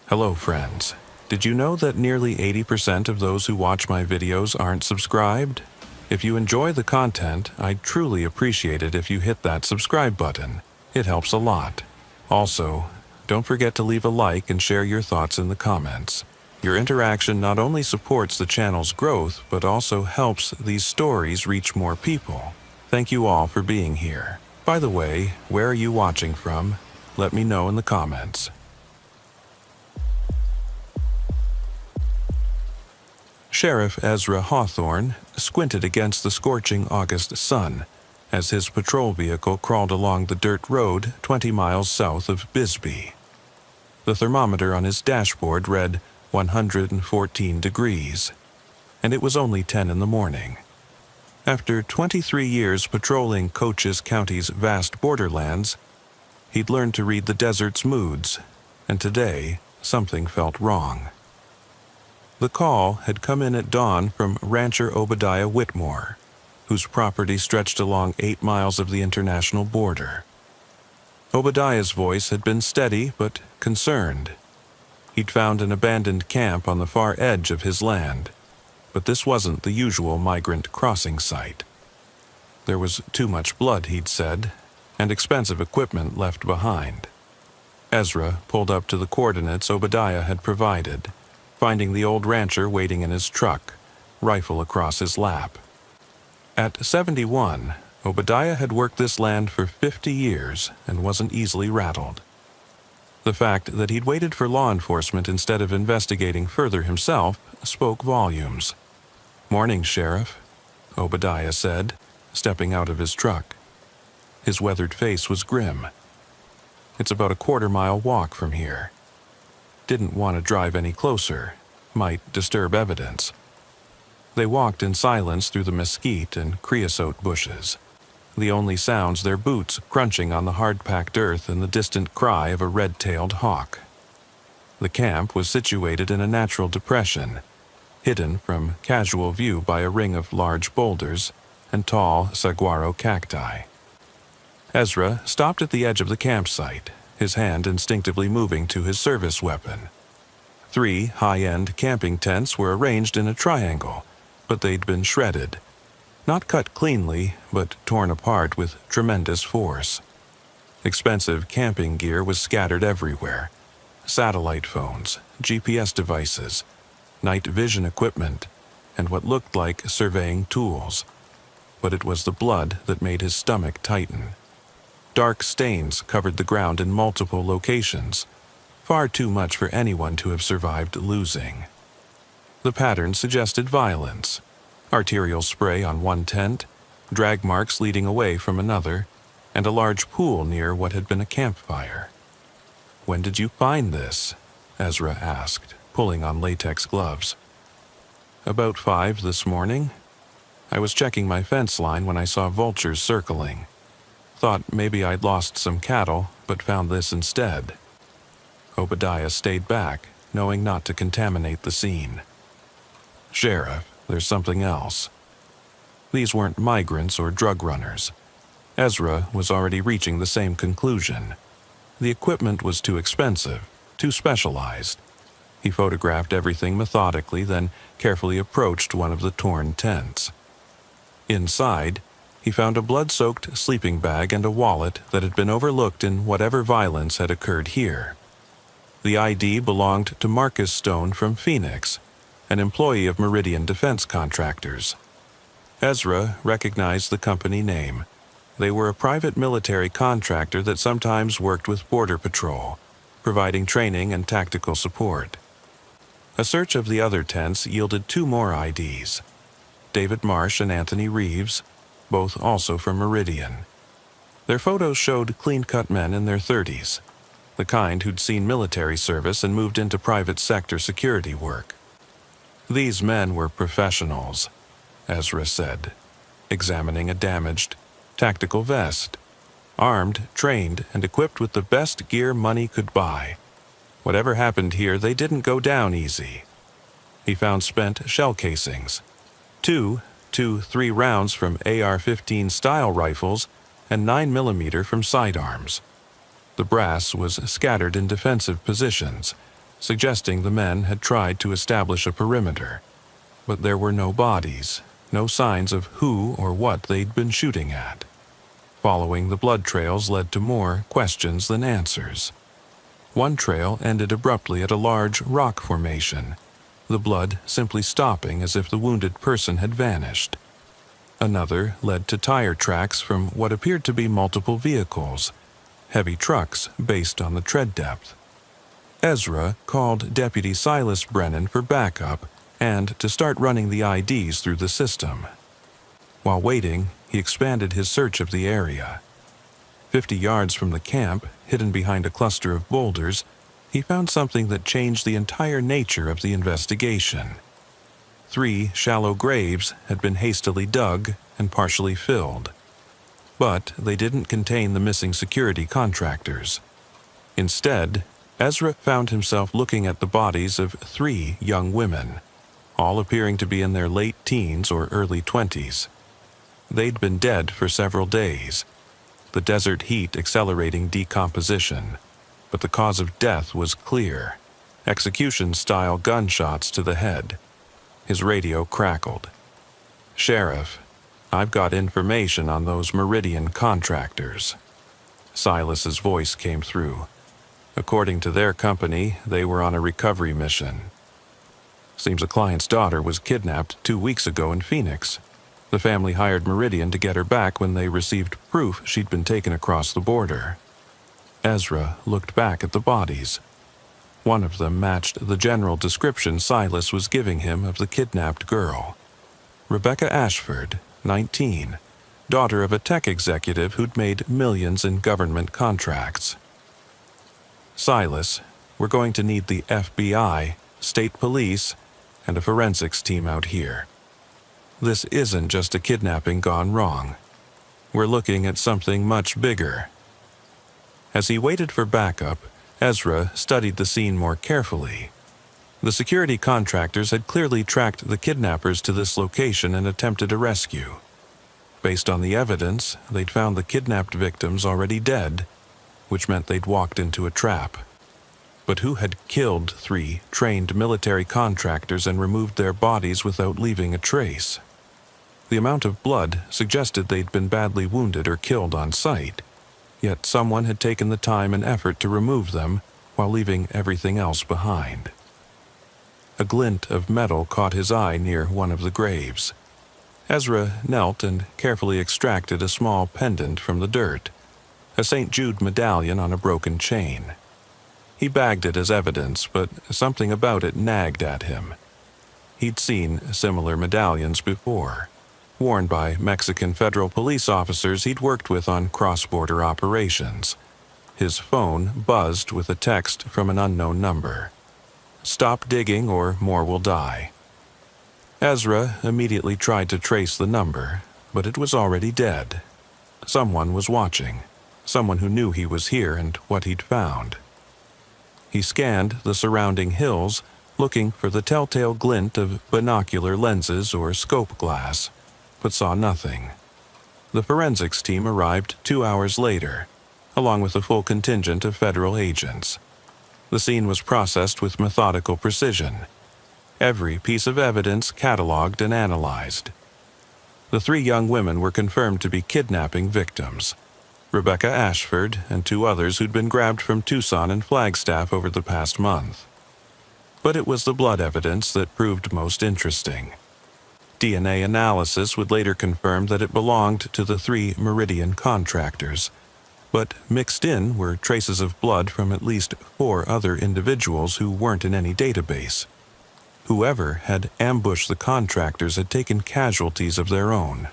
Hello friends. Did you know that nearly 80% of those who watch my videos aren't subscribed? If you enjoy the content, I'd truly appreciate it if you hit that subscribe button. It helps a lot. Also, don't forget to leave a like and share your thoughts in the comments. Your interaction not only supports the channel's growth, but also helps these stories reach more people. Thank you all for being here. By the way, where are you watching from? Let me know in the comments. Sheriff Ezra Hawthorne squinted against the scorching August sun as his patrol vehicle crawled along the dirt road 20 miles south of Bisbee. The thermometer on his dashboard read 114 degrees, and it was only 10 in the morning. After 23 years patrolling Cochise County's vast borderlands, he'd learned to read the desert's moods, and today something felt wrong. The call had come in at dawn from rancher Obadiah Whitmore, whose property stretched along 8 miles of the international border. Obadiah's voice had been steady but concerned. He'd found an abandoned camp on the far edge of his land, but this wasn't the usual migrant crossing site. There was too much blood, he'd said, and expensive equipment left behind. Ezra pulled up to the coordinates Obadiah had provided, finding the old rancher waiting in his truck, rifle across his lap. At 71, Obadiah had worked this land for 50 years and wasn't easily rattled. The fact that he'd waited for law enforcement instead of investigating further himself spoke volumes. "Morning, Sheriff," Obadiah said, stepping out of his truck. His weathered face was grim. "It's about a quarter-mile walk from here. Didn't want to drive any closer. Might disturb evidence." They walked in silence through the mesquite and creosote bushes, the only sounds their boots crunching on the hard-packed earth and the distant cry of a red-tailed hawk. The camp was situated in a natural depression, hidden from casual view by a ring of large boulders and tall saguaro cacti. Ezra stopped at the edge of the campsite, his hand instinctively moving to his service weapon. 3 high-end camping tents were arranged in a triangle, but they'd been shredded. Not cut cleanly, but torn apart with tremendous force. Expensive camping gear was scattered everywhere. Satellite phones, GPS devices, night vision equipment, and what looked like surveying tools. But it was the blood that made his stomach tighten. Dark stains covered the ground in multiple locations, far too much for anyone to have survived losing. The pattern suggested violence: arterial spray on one tent, drag marks leading away from another, and a large pool near what had been a campfire. "When did you find this?" Ezra asked, pulling on latex gloves. "About 5 this morning. I was checking my fence line when I saw vultures circling. Thought maybe I'd lost some cattle, but found this instead." Obadiah stayed back, knowing not to contaminate the scene. "Sheriff, there's something else." These weren't migrants or drug runners. Ezra was already reaching the same conclusion. The equipment was too expensive, too specialized. He photographed everything methodically, then carefully approached one of the torn tents. Inside, he found a blood-soaked sleeping bag and a wallet that had been overlooked in whatever violence had occurred here. The ID belonged to Marcus Stone from Phoenix, an employee of Meridian Defense Contractors. Ezra recognized the company name. They were a private military contractor that sometimes worked with Border Patrol, providing training and tactical support. A search of the other tents yielded 2 more IDs: David Marsh and Anthony Reeves, both also from Meridian. Their photos showed clean-cut men in their 30s, the kind who'd seen military service and moved into private sector security work. These men were professionals, Ezra said, examining a damaged tactical vest. Armed, trained, and equipped with the best gear money could buy. Whatever happened here, they didn't go down easy. He found spent shell casings, 2 3 rounds from AR-15 style rifles, and 9mm from sidearms. The brass was scattered in defensive positions, suggesting the men had tried to establish a perimeter. But there were no bodies, no signs of who or what they'd been shooting at. Following the blood trails led to more questions than answers. One trail ended abruptly at a large rock formation, the blood simply stopping as if the wounded person had vanished. Another led to tire tracks from what appeared to be multiple vehicles, heavy trucks based on the tread depth. Ezra called Deputy Silas Brennan for backup and to start running the IDs through the system. While waiting, he expanded his search of the area. 50 yards from the camp, hidden behind a cluster of boulders, he found something that changed the entire nature of the investigation. 3 shallow graves had been hastily dug and partially filled, but they didn't contain the missing security contractors. Instead, Ezra found himself looking at the bodies of 3 young women, all appearing to be in their late teens or early 20s. They'd been dead for several days, the desert heat accelerating decomposition, but the cause of death was clear: execution-style gunshots to the head. His radio crackled. "Sheriff, I've got information on those Meridian contractors." Silas's voice came through. According to their company, they were on a recovery mission. Seems a client's daughter was kidnapped 2 weeks ago in Phoenix. The family hired Meridian to get her back when they received proof she'd been taken across the border. Ezra looked back at the bodies. One of them matched the general description Silas was giving him of the kidnapped girl. Rebecca Ashford, 19, daughter of a tech executive who'd made millions in government contracts. "Silas, we're going to need the FBI, state police, and a forensics team out here. This isn't just a kidnapping gone wrong. We're looking at something much bigger." As he waited for backup, Ezra studied the scene more carefully. The security contractors had clearly tracked the kidnappers to this location and attempted a rescue. Based on the evidence, they'd found the kidnapped victims already dead, which meant they'd walked into a trap. But who had killed 3 trained military contractors and removed their bodies without leaving a trace? The amount of blood suggested they'd been badly wounded or killed on site, yet someone had taken the time and effort to remove them while leaving everything else behind. A glint of metal caught his eye near one of the graves. Ezra knelt and carefully extracted a small pendant from the dirt, a St. Jude medallion on a broken chain. He bagged it as evidence, but something about it nagged at him. He'd seen similar medallions before, worn by Mexican federal police officers he'd worked with on cross-border operations. His phone buzzed with a text from an unknown number. "Stop digging or more will die." Ezra immediately tried to trace the number, but it was already dead. Someone was watching, someone who knew he was here and what he'd found. He scanned the surrounding hills, looking for the telltale glint of binocular lenses or scope glass, but saw nothing. The forensics team arrived 2 hours later, along with a full contingent of federal agents. The scene was processed with methodical precision, every piece of evidence cataloged and analyzed. The 3 young women were confirmed to be kidnapping victims: Rebecca Ashford and 2 others who'd been grabbed from Tucson and Flagstaff over the past month. But it was the blood evidence that proved most interesting. DNA analysis would later confirm that it belonged to the 3 Meridian contractors, but mixed in were traces of blood from at least 4 other individuals who weren't in any database. Whoever had ambushed the contractors had taken casualties of their own.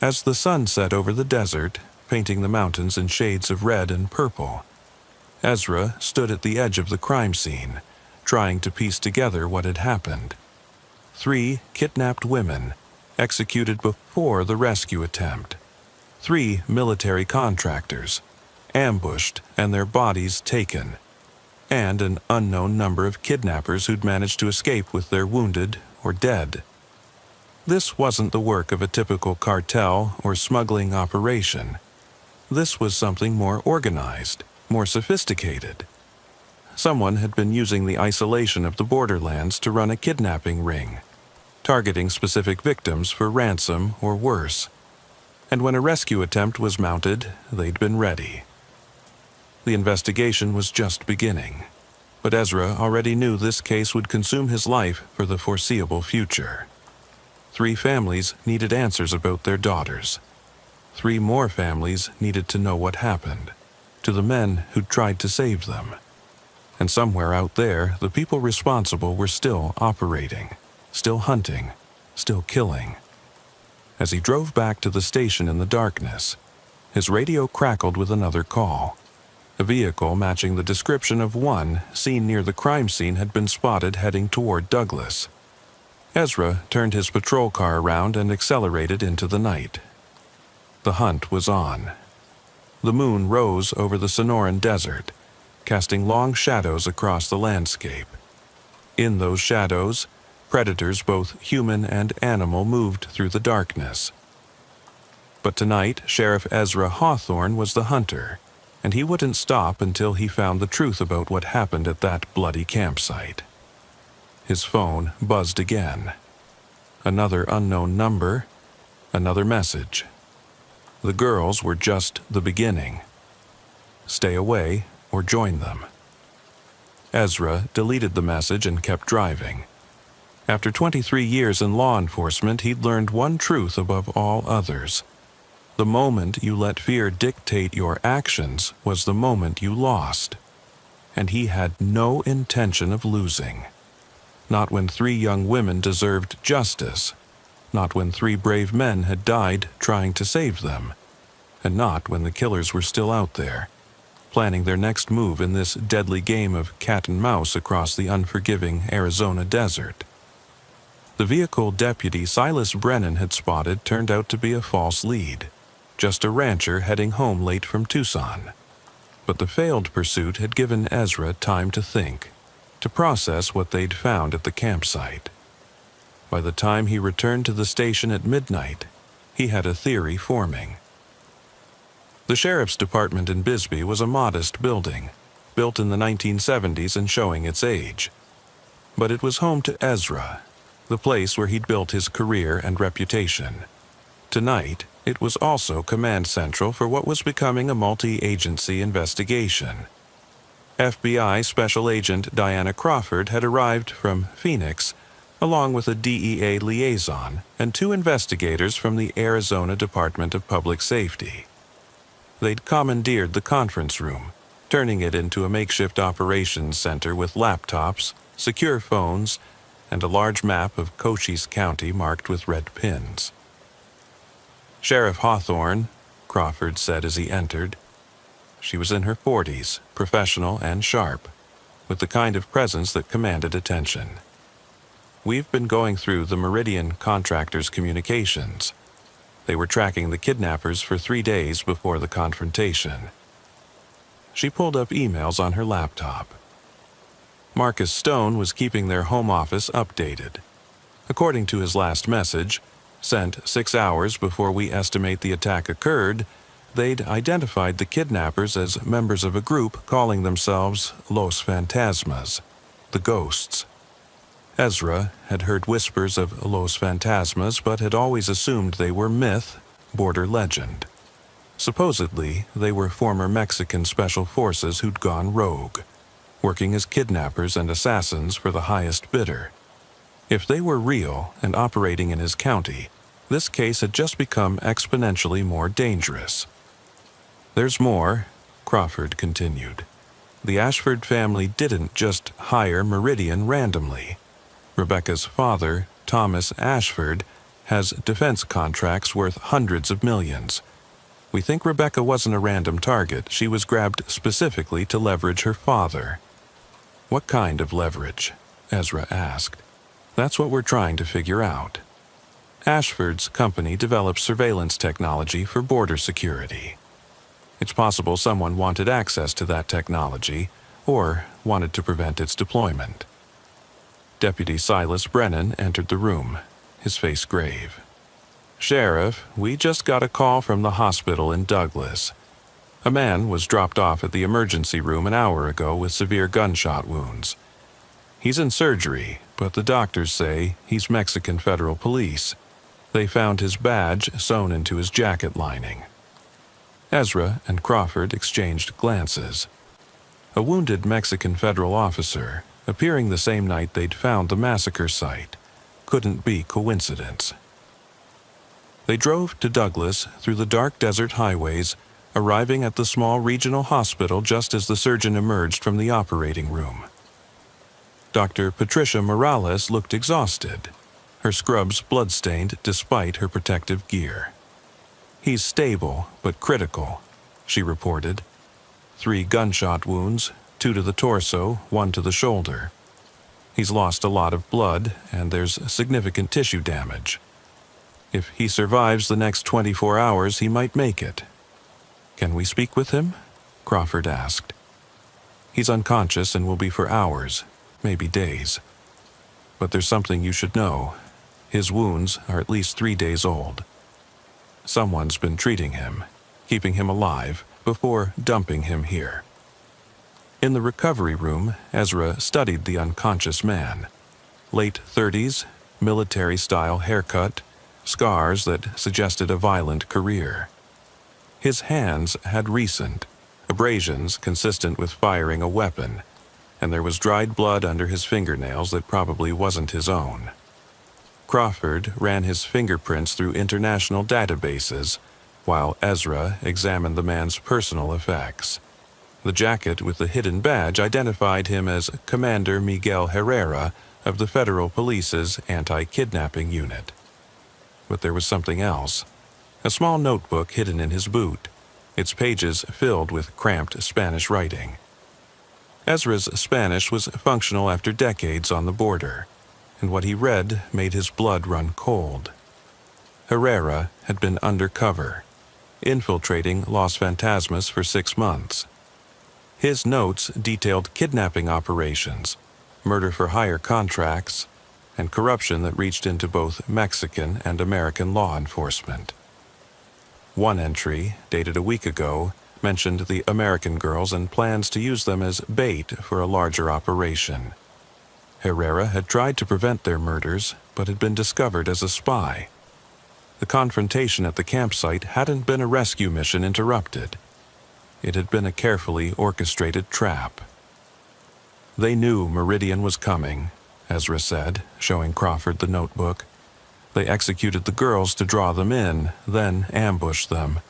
As the sun set over the desert, painting the mountains in shades of red and purple, Ezra stood at the edge of the crime scene, trying to piece together what had happened. 3 kidnapped women, executed before the rescue attempt. 3 military contractors, ambushed and their bodies taken. And an unknown number of kidnappers who'd managed to escape with their wounded or dead. This wasn't the work of a typical cartel or smuggling operation. This was something more organized, more sophisticated. someone had been using the isolation of the borderlands to run a kidnapping ring, targeting specific victims for ransom or worse. And when a rescue attempt was mounted, they'd been ready. The investigation was just beginning, but Ezra already knew this case would consume his life for the foreseeable future. 3 families needed answers about their daughters. 3 more families needed to know what happened to the men who'd tried to save them. And somewhere out there, the people responsible were still operating, still hunting, still killing. As he drove back to the station in the darkness, his radio crackled with another call. A vehicle matching the description of one seen near the crime scene had been spotted heading toward Douglas. Ezra turned his patrol car around and accelerated into the night. The hunt was on. The moon rose over the Sonoran Desert, casting long shadows across the landscape. In those shadows, predators both human and animal moved through the darkness. But tonight, Sheriff Ezra Hawthorne was the hunter, and he wouldn't stop until he found the truth about what happened at that bloody campsite. His phone buzzed again. Another unknown number, another message. The girls were just the beginning. Stay away or join them. Ezra deleted the message and kept driving. After 23 years in law enforcement, he'd learned one truth above all others. The moment you let fear dictate your actions was the moment you lost. And he had no intention of losing. Not when 3 young women deserved justice. Not when 3 brave men had died trying to save them. And not when the killers were still out there, planning their next move in this deadly game of cat and mouse across the unforgiving Arizona desert. The vehicle Deputy Silas Brennan had spotted turned out to be a false lead, just a rancher heading home late from Tucson. But the failed pursuit had given Ezra time to think, to process what they'd found at the campsite. By the time he returned to the station at midnight, he had a theory forming. The sheriff's department in Bisbee was a modest building, built in the 1970s and showing its age. But it was home to Ezra, the place where he'd built his career and reputation. Tonight, it was also command central for what was becoming a multi-agency investigation. FBI Special Agent Diana Crawford had arrived from Phoenix, along with a DEA liaison and 2 investigators from the Arizona Department of Public Safety. They'd commandeered the conference room, turning it into a makeshift operations center with laptops, secure phones, and a large map of Cochise County marked with red pins. Sheriff Hawthorne, Crawford said as he entered. She was in her 40s, professional and sharp, with the kind of presence that commanded attention. We've been going through the Meridian contractors' communications. They were tracking the kidnappers for 3 days before the confrontation. She pulled up emails on her laptop. Marcus Stone was keeping their home office updated. According to his last message, sent 6 hours before we estimate the attack occurred, they'd identified the kidnappers as members of a group calling themselves Los Fantasmas, the Ghosts. Ezra had heard whispers of Los Fantasmas, but had always assumed they were myth, border legend. Supposedly, they were former Mexican special forces who'd gone rogue, working as kidnappers and assassins for the highest bidder. If they were real and operating in his county, this case had just become exponentially more dangerous. There's more, Crawford continued. The Ashford family didn't just hire Meridian randomly. Rebecca's father, Thomas Ashford, has defense contracts worth hundreds of millions. We think Rebecca wasn't a random target. She was grabbed specifically to leverage her father. What kind of leverage? Ezra asked. That's what we're trying to figure out. Ashford's company develops surveillance technology for border security. It's possible someone wanted access to that technology, or wanted to prevent its deployment. Deputy Silas Brennan entered the room, his face grave. Sheriff, we just got a call from the hospital in Douglas. A man was dropped off at the emergency room an hour ago with severe gunshot wounds. He's in surgery, but the doctors say he's Mexican federal police. They found his badge sewn into his jacket lining. Ezra and Crawford exchanged glances. A wounded Mexican federal officer, appearing the same night they'd found the massacre site, couldn't be coincidence. They drove to Douglas through the dark desert highways, arriving at the small regional hospital just as the surgeon emerged from the operating room. Dr. Patricia Morales looked exhausted, her scrubs blood-stained despite her protective gear. "He's stable, but critical," she reported. 3 gunshot wounds, 2 to the torso, 1 to the shoulder. He's lost a lot of blood, and there's significant tissue damage. If he survives the next 24 hours, he might make it. "Can we speak with him?" Crawford asked. "He's unconscious and will be for hours, maybe days. But there's something you should know. His wounds are at least 3 days old. Someone's been treating him, keeping him alive, before dumping him here." In the recovery room, Ezra studied the unconscious man. Late 30s, military-style haircut, scars that suggested a violent career. His hands had recent abrasions consistent with firing a weapon, and there was dried blood under his fingernails that probably wasn't his own. Crawford ran his fingerprints through international databases, while Ezra examined the man's personal effects. The jacket with the hidden badge identified him as Commander Miguel Herrera of the Federal Police's anti-kidnapping unit. But there was something else. A small notebook hidden in his boot, its pages filled with cramped Spanish writing. Ezra's Spanish was functional after decades on the border, and what he read made his blood run cold. Herrera had been undercover, infiltrating Los Fantasmas for 6 months. His notes detailed kidnapping operations, murder-for-hire contracts, and corruption that reached into both Mexican and American law enforcement. One entry, dated a week ago, mentioned the American girls and plans to use them as bait for a larger operation. Herrera had tried to prevent their murders, but had been discovered as a spy. The confrontation at the campsite hadn't been a rescue mission interrupted. It had been a carefully orchestrated trap. "They knew Meridian was coming," Ezra said, showing Crawford the notebook. "They executed the girls to draw them in, then ambushed them.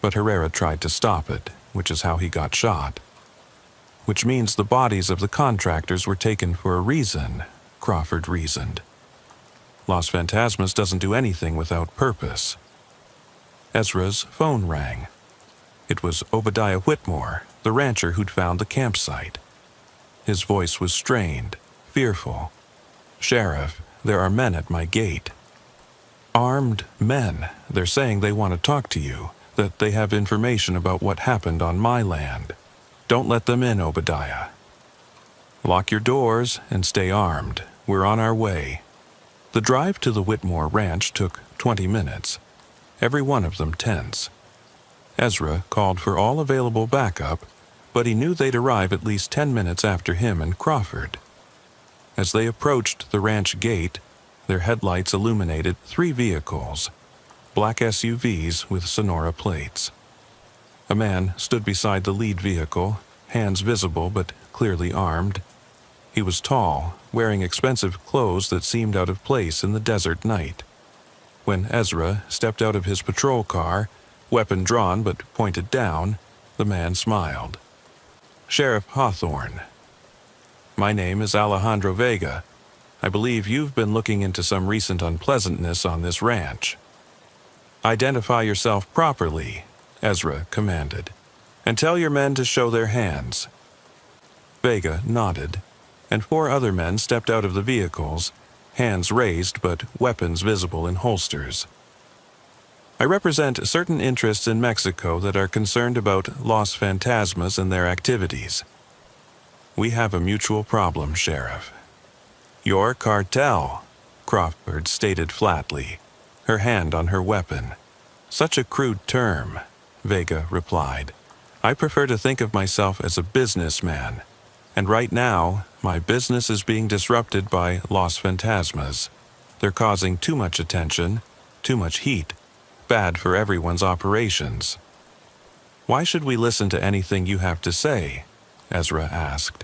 But Herrera tried to stop it, which is how he got shot." "Which means the bodies of the contractors were taken for a reason," Crawford reasoned. "Los Fantasmas doesn't do anything without purpose." Ezra's phone rang. It was Obadiah Whitmore, the rancher who'd found the campsite. His voice was strained, fearful. "Sheriff, there are men at my gate." "Armed men. They're saying they want to talk to you, that they have information about what happened on my land. Don't let them in, Obadiah." "Lock your doors and stay armed. We're on our way." The drive to the Whitmore ranch took 20 minutes, every one of them tense. Ezra called for all available backup, but he knew they'd arrive at least 10 minutes after him and Crawford. As they approached the ranch gate, their headlights illuminated 3 vehicles, black SUVs with Sonora plates. A man stood beside the lead vehicle, hands visible but clearly armed. He was tall, wearing expensive clothes that seemed out of place in the desert night. When Ezra stepped out of his patrol car, weapon drawn but pointed down, the man smiled. "Sheriff Hawthorne. My name is Alejandro Vega. I believe you've been looking into some recent unpleasantness on this ranch." "Identify yourself properly," Ezra commanded, "and tell your men to show their hands." Vega nodded, and 4 other men stepped out of the vehicles, hands raised but weapons visible in holsters. "I represent certain interests in Mexico that are concerned about Los Fantasmas and their activities. We have a mutual problem, Sheriff." "Your cartel," Crawford stated flatly, her hand on her weapon. "Such a crude term," Vega replied. I prefer to think of myself as a businessman, and right now, my business is being disrupted by Los Fantasmas. They're causing too much attention, too much heat, bad for everyone's operations. Why should we listen to anything you have to say? Ezra asked.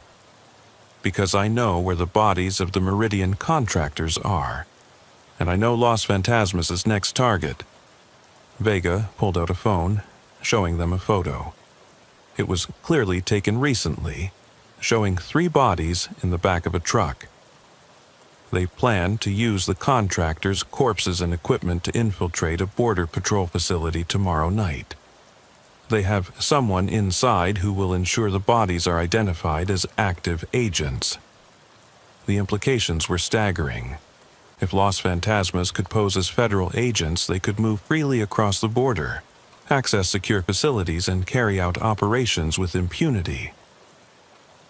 Because I know where the bodies of the Meridian contractors are, and I know Los Fantasmas' next target. Vega pulled out a phone, showing them a photo. It was clearly taken recently, showing 3 bodies in the back of a truck. They plan to use the contractors' corpses and equipment to infiltrate a border patrol facility tomorrow night. They have someone inside who will ensure the bodies are identified as active agents. The implications were staggering. If Los Fantasmas could pose as federal agents, they could move freely across the border, access secure facilities, and carry out operations with impunity.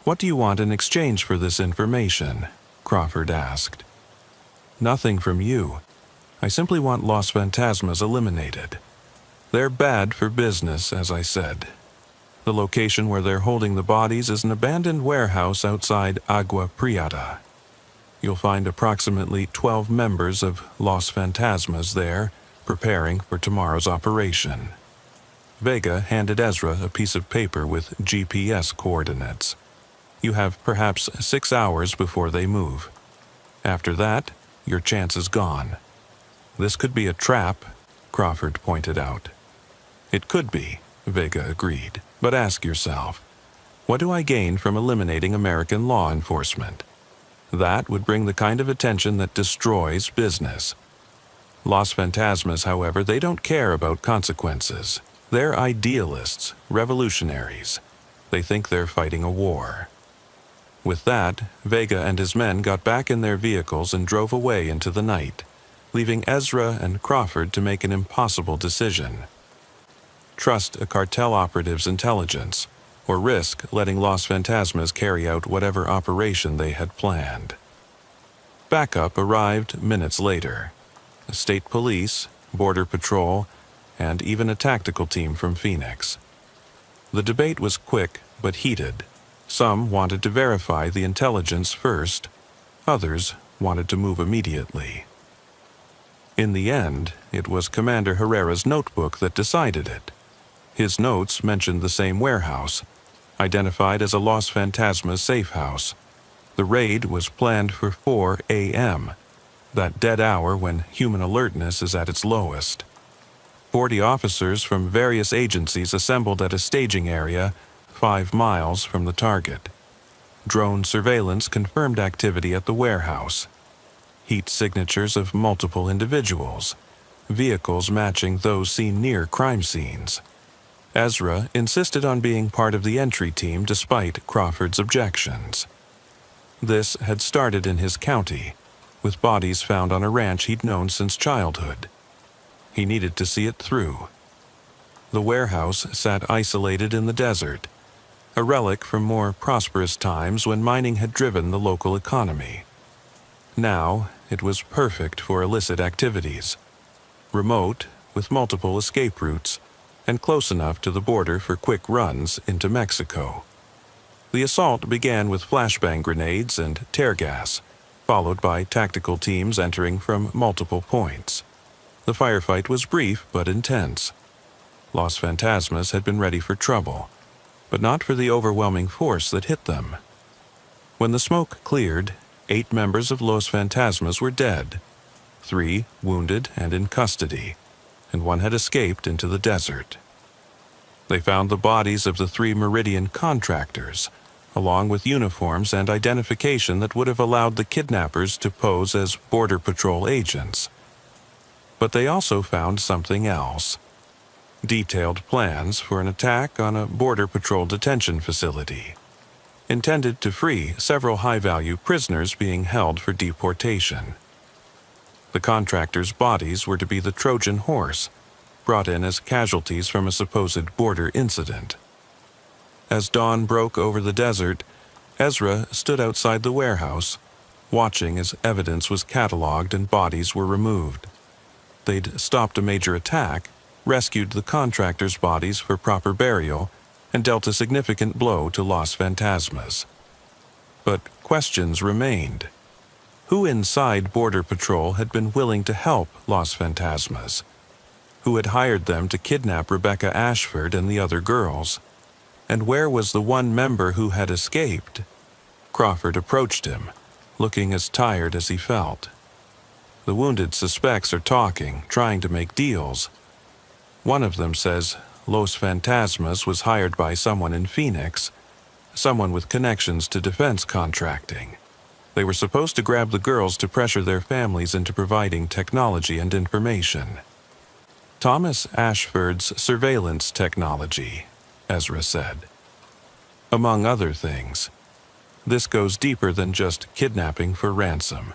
"What do you want in exchange for this information?" Crawford asked. "Nothing from you. I simply want Los Fantasmas eliminated. They're bad for business, as I said. The location where they're holding the bodies is an abandoned warehouse outside Agua Prieta. You'll find approximately 12 members of Los Fantasmas there, preparing for tomorrow's operation." Vega handed Ezra a piece of paper with GPS coordinates. "You have perhaps 6 hours before they move. After that, your chance is gone." "This could be a trap," Crawford pointed out. "It could be," Vega agreed, "but ask yourself, what do I gain from eliminating American law enforcement? That would bring the kind of attention that destroys business. Los Fantasmas, however, they don't care about consequences. They're idealists, revolutionaries. They think they're fighting a war." With that, Vega and his men got back in their vehicles and drove away into the night, leaving Ezra and Crawford to make an impossible decision. Trust a cartel operative's intelligence, or risk letting Los Fantasmas carry out whatever operation they had planned. Backup arrived minutes later. State police, border patrol, and even a tactical team from Phoenix. The debate was quick but heated. Some wanted to verify the intelligence first. Others wanted to move immediately. In the end, it was Commander Herrera's notebook that decided it. His notes mentioned the same warehouse, identified as a Los Fantasmas safe house. The raid was planned for 4 a.m., that dead hour when human alertness is at its lowest. 40 officers from various agencies assembled at a staging area 5 miles from the target. Drone surveillance confirmed activity at the warehouse. Heat signatures of multiple individuals, vehicles matching those seen near crime scenes. Ezra insisted on being part of the entry team despite Crawford's objections. This had started in his county, with bodies found on a ranch he'd known since childhood. He needed to see it through. The warehouse sat isolated in the desert, a relic from more prosperous times when mining had driven the local economy. Now, it was perfect for illicit activities. Remote, with multiple escape routes, and close enough to the border for quick runs into Mexico. The assault began with flashbang grenades and tear gas, followed by tactical teams entering from multiple points. The firefight was brief but intense. Los Fantasmas had been ready for trouble, but not for the overwhelming force that hit them. When the smoke cleared, 8 members of Los Fantasmas were dead, 3 wounded and in custody, and 1 had escaped into the desert. They found the bodies of the 3 Meridian contractors, along with uniforms and identification that would have allowed the kidnappers to pose as Border Patrol agents. But they also found something else: detailed plans for an attack on a Border Patrol detention facility, intended to free several high-value prisoners being held for deportation. The contractors' bodies were to be the Trojan horse, brought in as casualties from a supposed border incident. As dawn broke over the desert, Ezra stood outside the warehouse, watching as evidence was cataloged and bodies were removed. They'd stopped a major attack, rescued the contractors' bodies for proper burial, and dealt a significant blow to Los Fantasmas. But questions remained. Who inside Border Patrol had been willing to help Los Fantasmas? Who had hired them to kidnap Rebecca Ashford and the other girls? And where was the one member who had escaped? Crawford approached him, looking as tired as he felt. The wounded suspects are talking, trying to make deals. One of them says Los Fantasmas was hired by someone in Phoenix, someone with connections to defense contracting. They were supposed to grab the girls to pressure their families into providing technology and information. Thomas Ashford's surveillance technology, Ezra said. Among other things, this goes deeper than just kidnapping for ransom.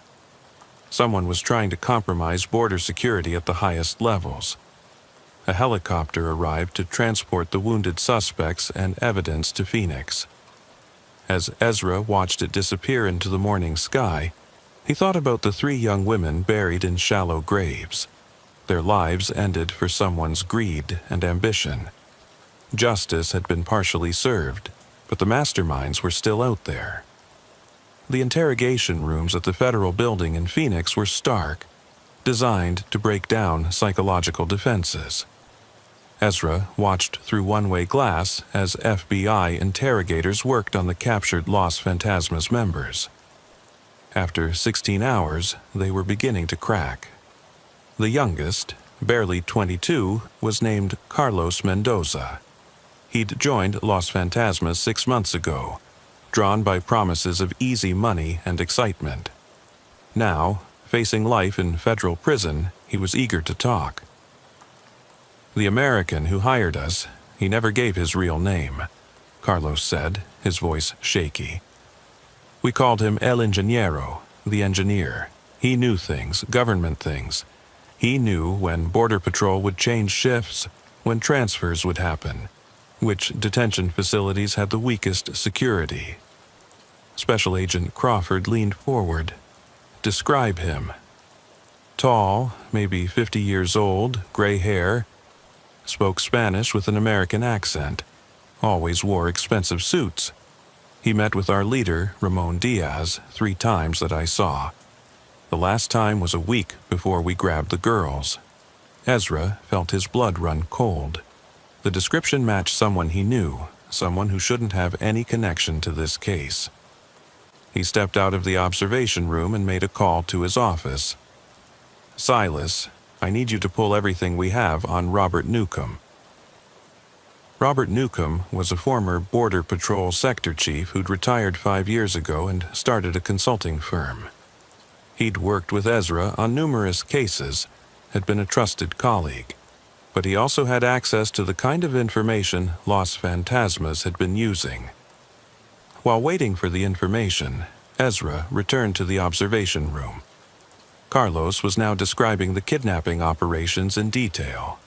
Someone was trying to compromise border security at the highest levels. A helicopter arrived to transport the wounded suspects and evidence to Phoenix. As Ezra watched it disappear into the morning sky, he thought about the 3 young women buried in shallow graves. Their lives ended for someone's greed and ambition. Justice had been partially served, but the masterminds were still out there. The interrogation rooms at the federal building in Phoenix were stark, designed to break down psychological defenses. Ezra watched through one-way glass as FBI interrogators worked on the captured Los Fantasmas members. After 16 hours, they were beginning to crack. The youngest, barely 22, was named Carlos Mendoza. He'd joined Los Fantasmas 6 months ago, drawn by promises of easy money and excitement. Now, facing life in federal prison, he was eager to talk. The American who hired us, he never gave his real name, Carlos said, his voice shaky. We called him El Ingeniero, the engineer. He knew things, government things. He knew when Border Patrol would change shifts, when transfers would happen, which detention facilities had the weakest security. Special Agent Crawford leaned forward. Describe him. Tall, maybe 50 years old, gray hair, spoke Spanish with an American accent, always wore expensive suits. He met with our leader, Ramon Diaz, 3 times that I saw. The last time was a week before we grabbed the girls. Ezra felt his blood run cold. The description matched someone he knew, someone who shouldn't have any connection to this case. He stepped out of the observation room and made a call to his office. Silas, I need you to pull everything we have on Robert Newcomb. Robert Newcomb was a former Border Patrol sector chief who'd retired 5 years ago and started a consulting firm. He'd worked with Ezra on numerous cases, had been a trusted colleague, but he also had access to the kind of information Los Fantasmas had been using. While waiting for the information, Ezra returned to the observation room. Carlos was now describing the kidnapping operations in detail.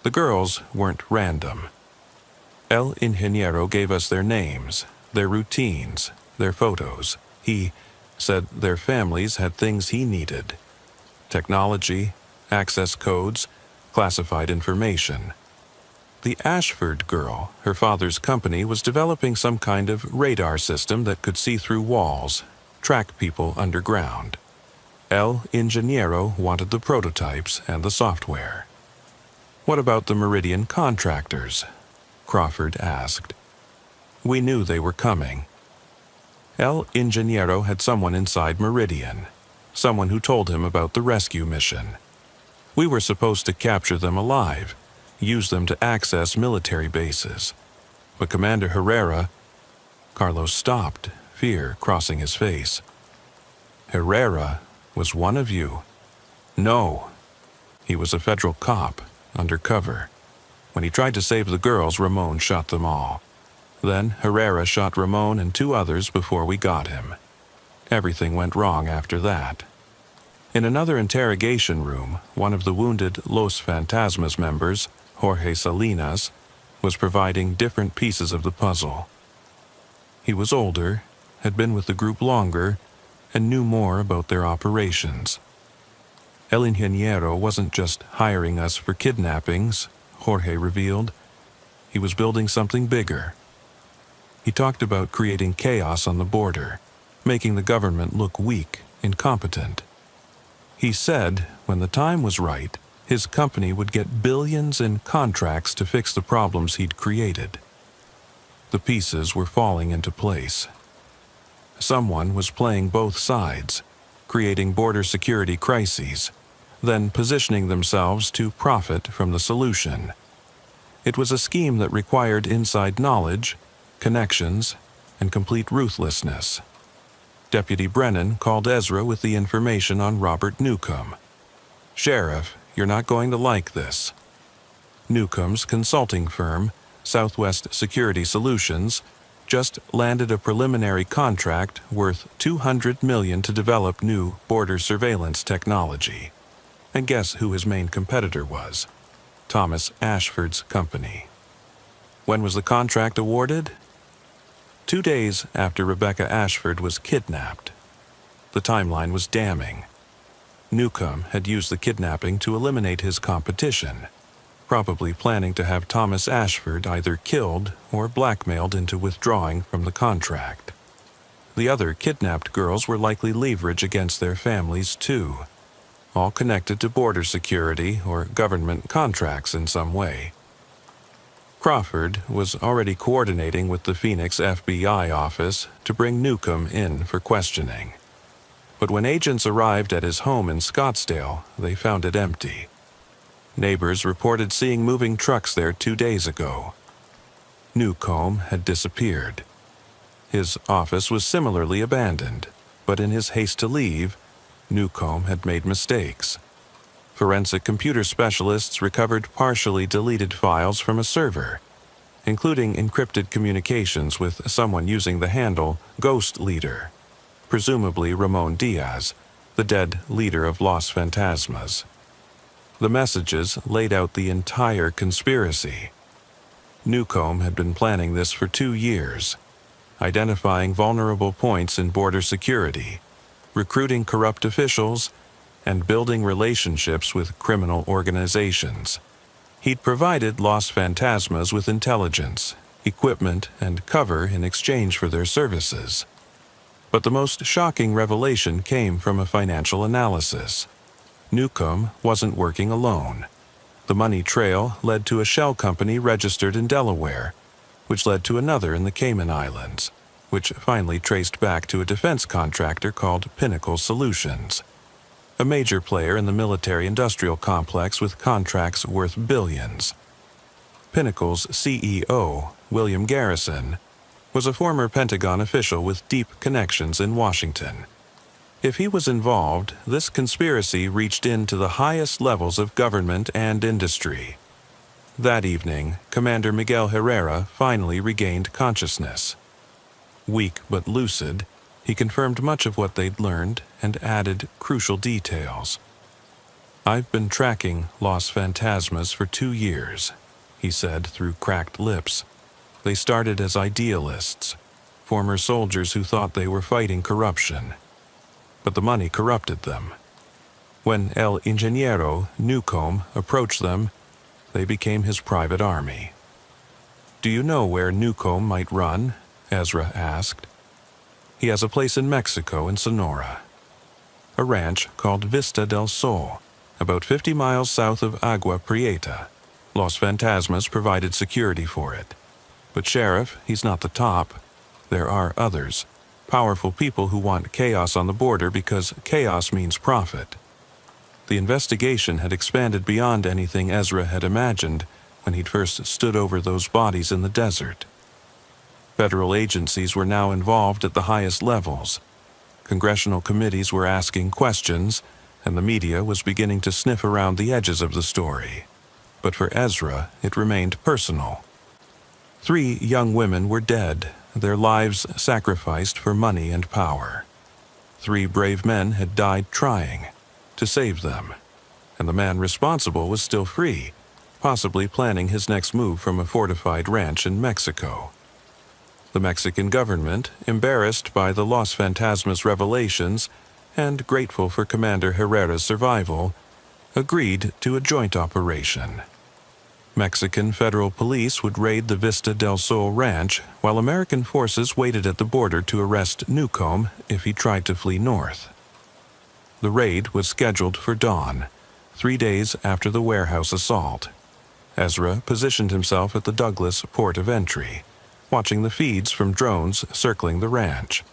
The girls weren't random. El Ingeniero gave us their names, their routines, their photos. He said their families had things he needed: technology, access codes, classified information. The Ashford girl, her father's company, was developing some kind of radar system that could see through walls, track people underground. El Ingeniero wanted the prototypes and the software. What about the Meridian contractors? Crawford asked. We knew they were coming. El Ingeniero had someone inside Meridian, someone who told him about the rescue mission. We were supposed to capture them alive, use them to access military bases. But Commander Herrera... Carlos stopped, fear crossing his face. Herrera was one of you. No. He was a federal cop, undercover. When he tried to save the girls, Ramon shot them all. Then Herrera shot Ramon and 2 others before we got him. Everything went wrong after that. In another interrogation room, one of the wounded Los Fantasmas members, Jorge Salinas, was providing different pieces of the puzzle. He was older, had been with the group longer, and knew more about their operations. El Ingeniero wasn't just hiring us for kidnappings, Jorge revealed. he was building something bigger. He talked about creating chaos on the border, making the government look weak, incompetent. He said when the time was right, his company would get billions in contracts to fix the problems he'd created. The pieces were falling into place. Someone was playing both sides, creating border security crises, then positioning themselves to profit from the solution. It was a scheme that required inside knowledge, connections, and complete ruthlessness. Deputy Brennan called Ezra with the information on Robert Newcomb. "Sheriff, you're not going to like this." Newcomb's consulting firm, Southwest Security Solutions, just landed a preliminary contract worth $200 million to develop new border surveillance technology. And guess who his main competitor was? Thomas Ashford's company. When was the contract awarded? 2 days after Rebecca Ashford was kidnapped. The timeline was damning. Newcomb had used the kidnapping to eliminate his competition, probably planning to have Thomas Ashford either killed or blackmailed into withdrawing from the contract. The other kidnapped girls were likely leverage against their families too, all connected to border security or government contracts in some way. Crawford was already coordinating with the Phoenix FBI office to bring Newcomb in for questioning. But when agents arrived at his home in Scottsdale, they found it empty. Neighbors reported seeing moving trucks there 2 days ago. Newcomb had disappeared. His office was similarly abandoned, but in his haste to leave, Newcomb had made mistakes. Forensic computer specialists recovered partially deleted files from a server, including encrypted communications with someone using the handle Ghost Leader, presumably Ramon Diaz, the dead leader of Los Fantasmas. The messages laid out the entire conspiracy. Newcomb had been planning this for 2 years, identifying vulnerable points in border security, recruiting corrupt officials, and building relationships with criminal organizations. He'd provided Los Fantasmas with intelligence, equipment, and cover in exchange for their services. But the most shocking revelation came from a financial analysis. Newcomb wasn't working alone. The money trail led to a shell company registered in Delaware, which led to another in the Cayman Islands, which finally traced back to a defense contractor called Pinnacle Solutions, a major player in the military-industrial complex with contracts worth billions. Pinnacle's CEO, William Garrison, was a former Pentagon official with deep connections in Washington. If he was involved, this conspiracy reached into the highest levels of government and industry. That evening, Commander Miguel Herrera finally regained consciousness. Weak but lucid, he confirmed much of what they'd learned and added crucial details. "I've been tracking Los Fantasmas for 2 years," he said through cracked lips. "They started as idealists, former soldiers who thought they were fighting corruption. But the money corrupted them. When El Ingeniero, Newcomb, approached them, they became his private army." "Do you know where Newcomb might run?" Ezra asked. "He has a place in Mexico in Sonora. A ranch called Vista del Sol, about 50 miles south of Agua Prieta. Los Fantasmas provided security for it. But Sheriff, he's not the top. There are others. Powerful people who want chaos on the border because chaos means profit." The investigation had expanded beyond anything Ezra had imagined when he'd first stood over those bodies in the desert. Federal agencies were now involved at the highest levels. Congressional committees were asking questions, and the media was beginning to sniff around the edges of the story. But for Ezra, it remained personal. 3 young women were dead, their lives sacrificed for money and power. 3 brave men had died trying to save them, and the man responsible was still free, possibly planning his next move from a fortified ranch in Mexico. The Mexican government, embarrassed by the Los Fantasmas revelations and grateful for Commander Herrera's survival, agreed to a joint operation. Mexican federal police would raid the Vista del Sol ranch, while American forces waited at the border to arrest Newcomb if he tried to flee north. The raid was scheduled for dawn, 3 days after the warehouse assault. Ezra positioned himself at the Douglas port of entry, watching the feeds from drones circling the ranch.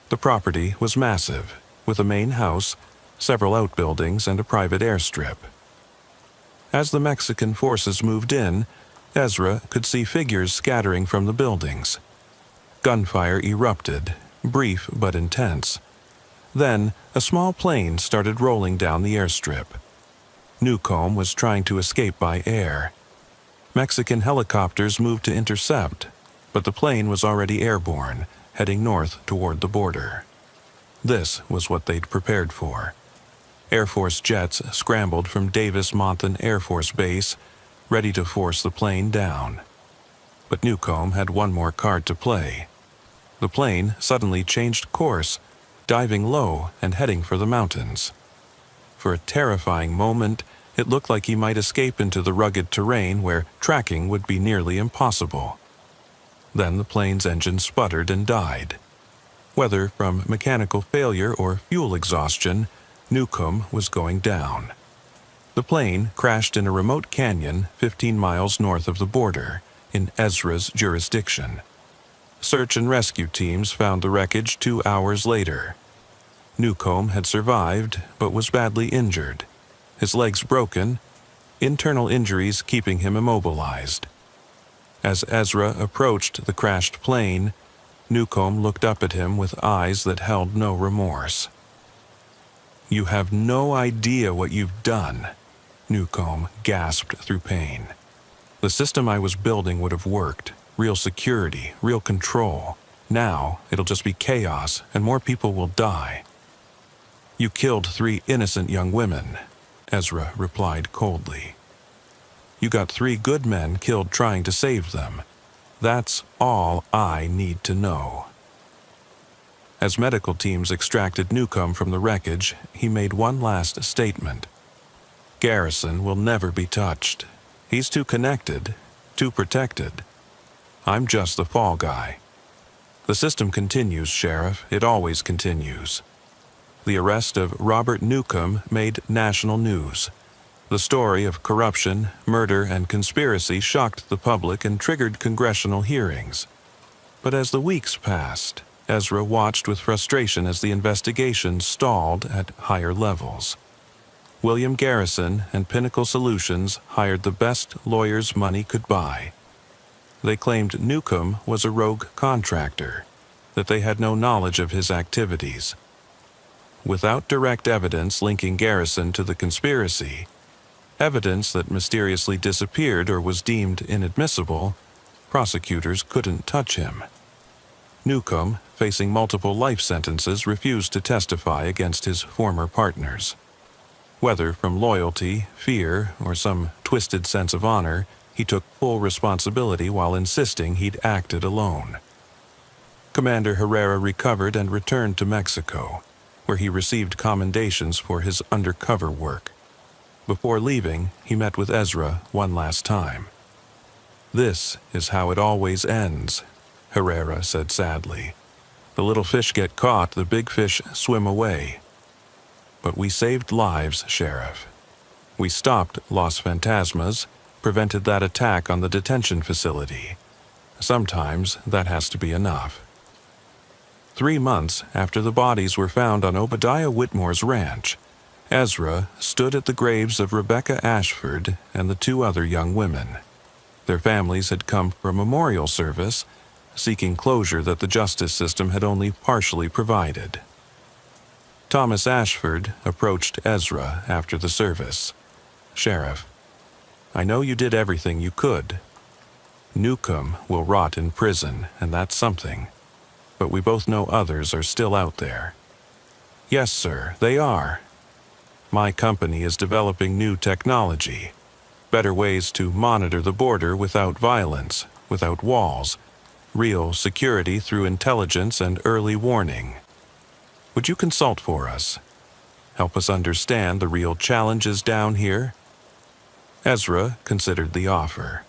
The property was massive, with a main house, several outbuildings, and a private airstrip. As the Mexican forces moved in, Ezra could see figures scattering from the buildings. Gunfire erupted, brief but intense. Then, a small plane started rolling down the airstrip. Newcomb was trying to escape by air. Mexican helicopters moved to intercept, but the plane was already airborne, heading north toward the border. This was what they'd prepared for. Air Force jets scrambled from Davis-Monthan Air Force Base, ready to force the plane down. But Newcomb had one more card to play. The plane suddenly changed course, diving low and heading for the mountains. For a terrifying moment, it looked like he might escape into the rugged terrain where tracking would be nearly impossible. Then the plane's engine sputtered and died. Whether from mechanical failure or fuel exhaustion, Newcomb was going down. The plane crashed in a remote canyon 15 miles north of the border, in Ezra's jurisdiction. Search and rescue teams found the wreckage 2 hours later. Newcomb had survived, but was badly injured. His legs broken, internal injuries keeping him immobilized. As Ezra approached the crashed plane, Newcomb looked up at him with eyes that held no remorse. "You have no idea what you've done," Newcomb gasped through pain. "The system I was building would have worked. Real security, real control. Now, it'll just be chaos, and more people will die." "You killed 3 innocent young women," Ezra replied coldly. "You got 3 good men killed trying to save them. That's all I need to know." As medical teams extracted Newcomb from the wreckage, he made one last statement. "Garrison will never be touched. He's too connected, too protected. I'm just the fall guy. The system continues, Sheriff. It always continues." The arrest of Robert Newcomb made national news. The story of corruption, murder, and conspiracy shocked the public and triggered congressional hearings. But as the weeks passed, Ezra watched with frustration as the investigation stalled at higher levels. William Garrison and Pinnacle Solutions hired the best lawyers money could buy. They claimed Newcomb was a rogue contractor, that they had no knowledge of his activities. Without direct evidence linking Garrison to the conspiracy, evidence that mysteriously disappeared or was deemed inadmissible, prosecutors couldn't touch him. Newcomb, facing multiple life sentences, refused to testify against his former partners. Whether from loyalty, fear, or some twisted sense of honor, he took full responsibility while insisting he'd acted alone. Commander Herrera recovered and returned to Mexico, where he received commendations for his undercover work. Before leaving, he met with Ezra one last time. "This is how it always ends," Herrera said sadly. "The little fish get caught, the big fish swim away. But we saved lives, Sheriff. We stopped Los Fantasmas, prevented that attack on the detention facility. Sometimes that has to be enough." 3 months after the bodies were found on Obadiah Whitmore's ranch, Ezra stood at the graves of Rebecca Ashford and the 2 other young women. Their families had come for a memorial service, seeking closure that the justice system had only partially provided. Thomas Ashford approached Ezra after the service. "Sheriff, I know you did everything you could. Newcomb will rot in prison, and that's something. But we both know others are still out there." "Yes, sir, they are. My company is developing new technology, better ways to monitor the border without violence, without walls, real security through intelligence and early warning. Would you consult for us? Help us understand the real challenges down here?" Ezra considered the offer.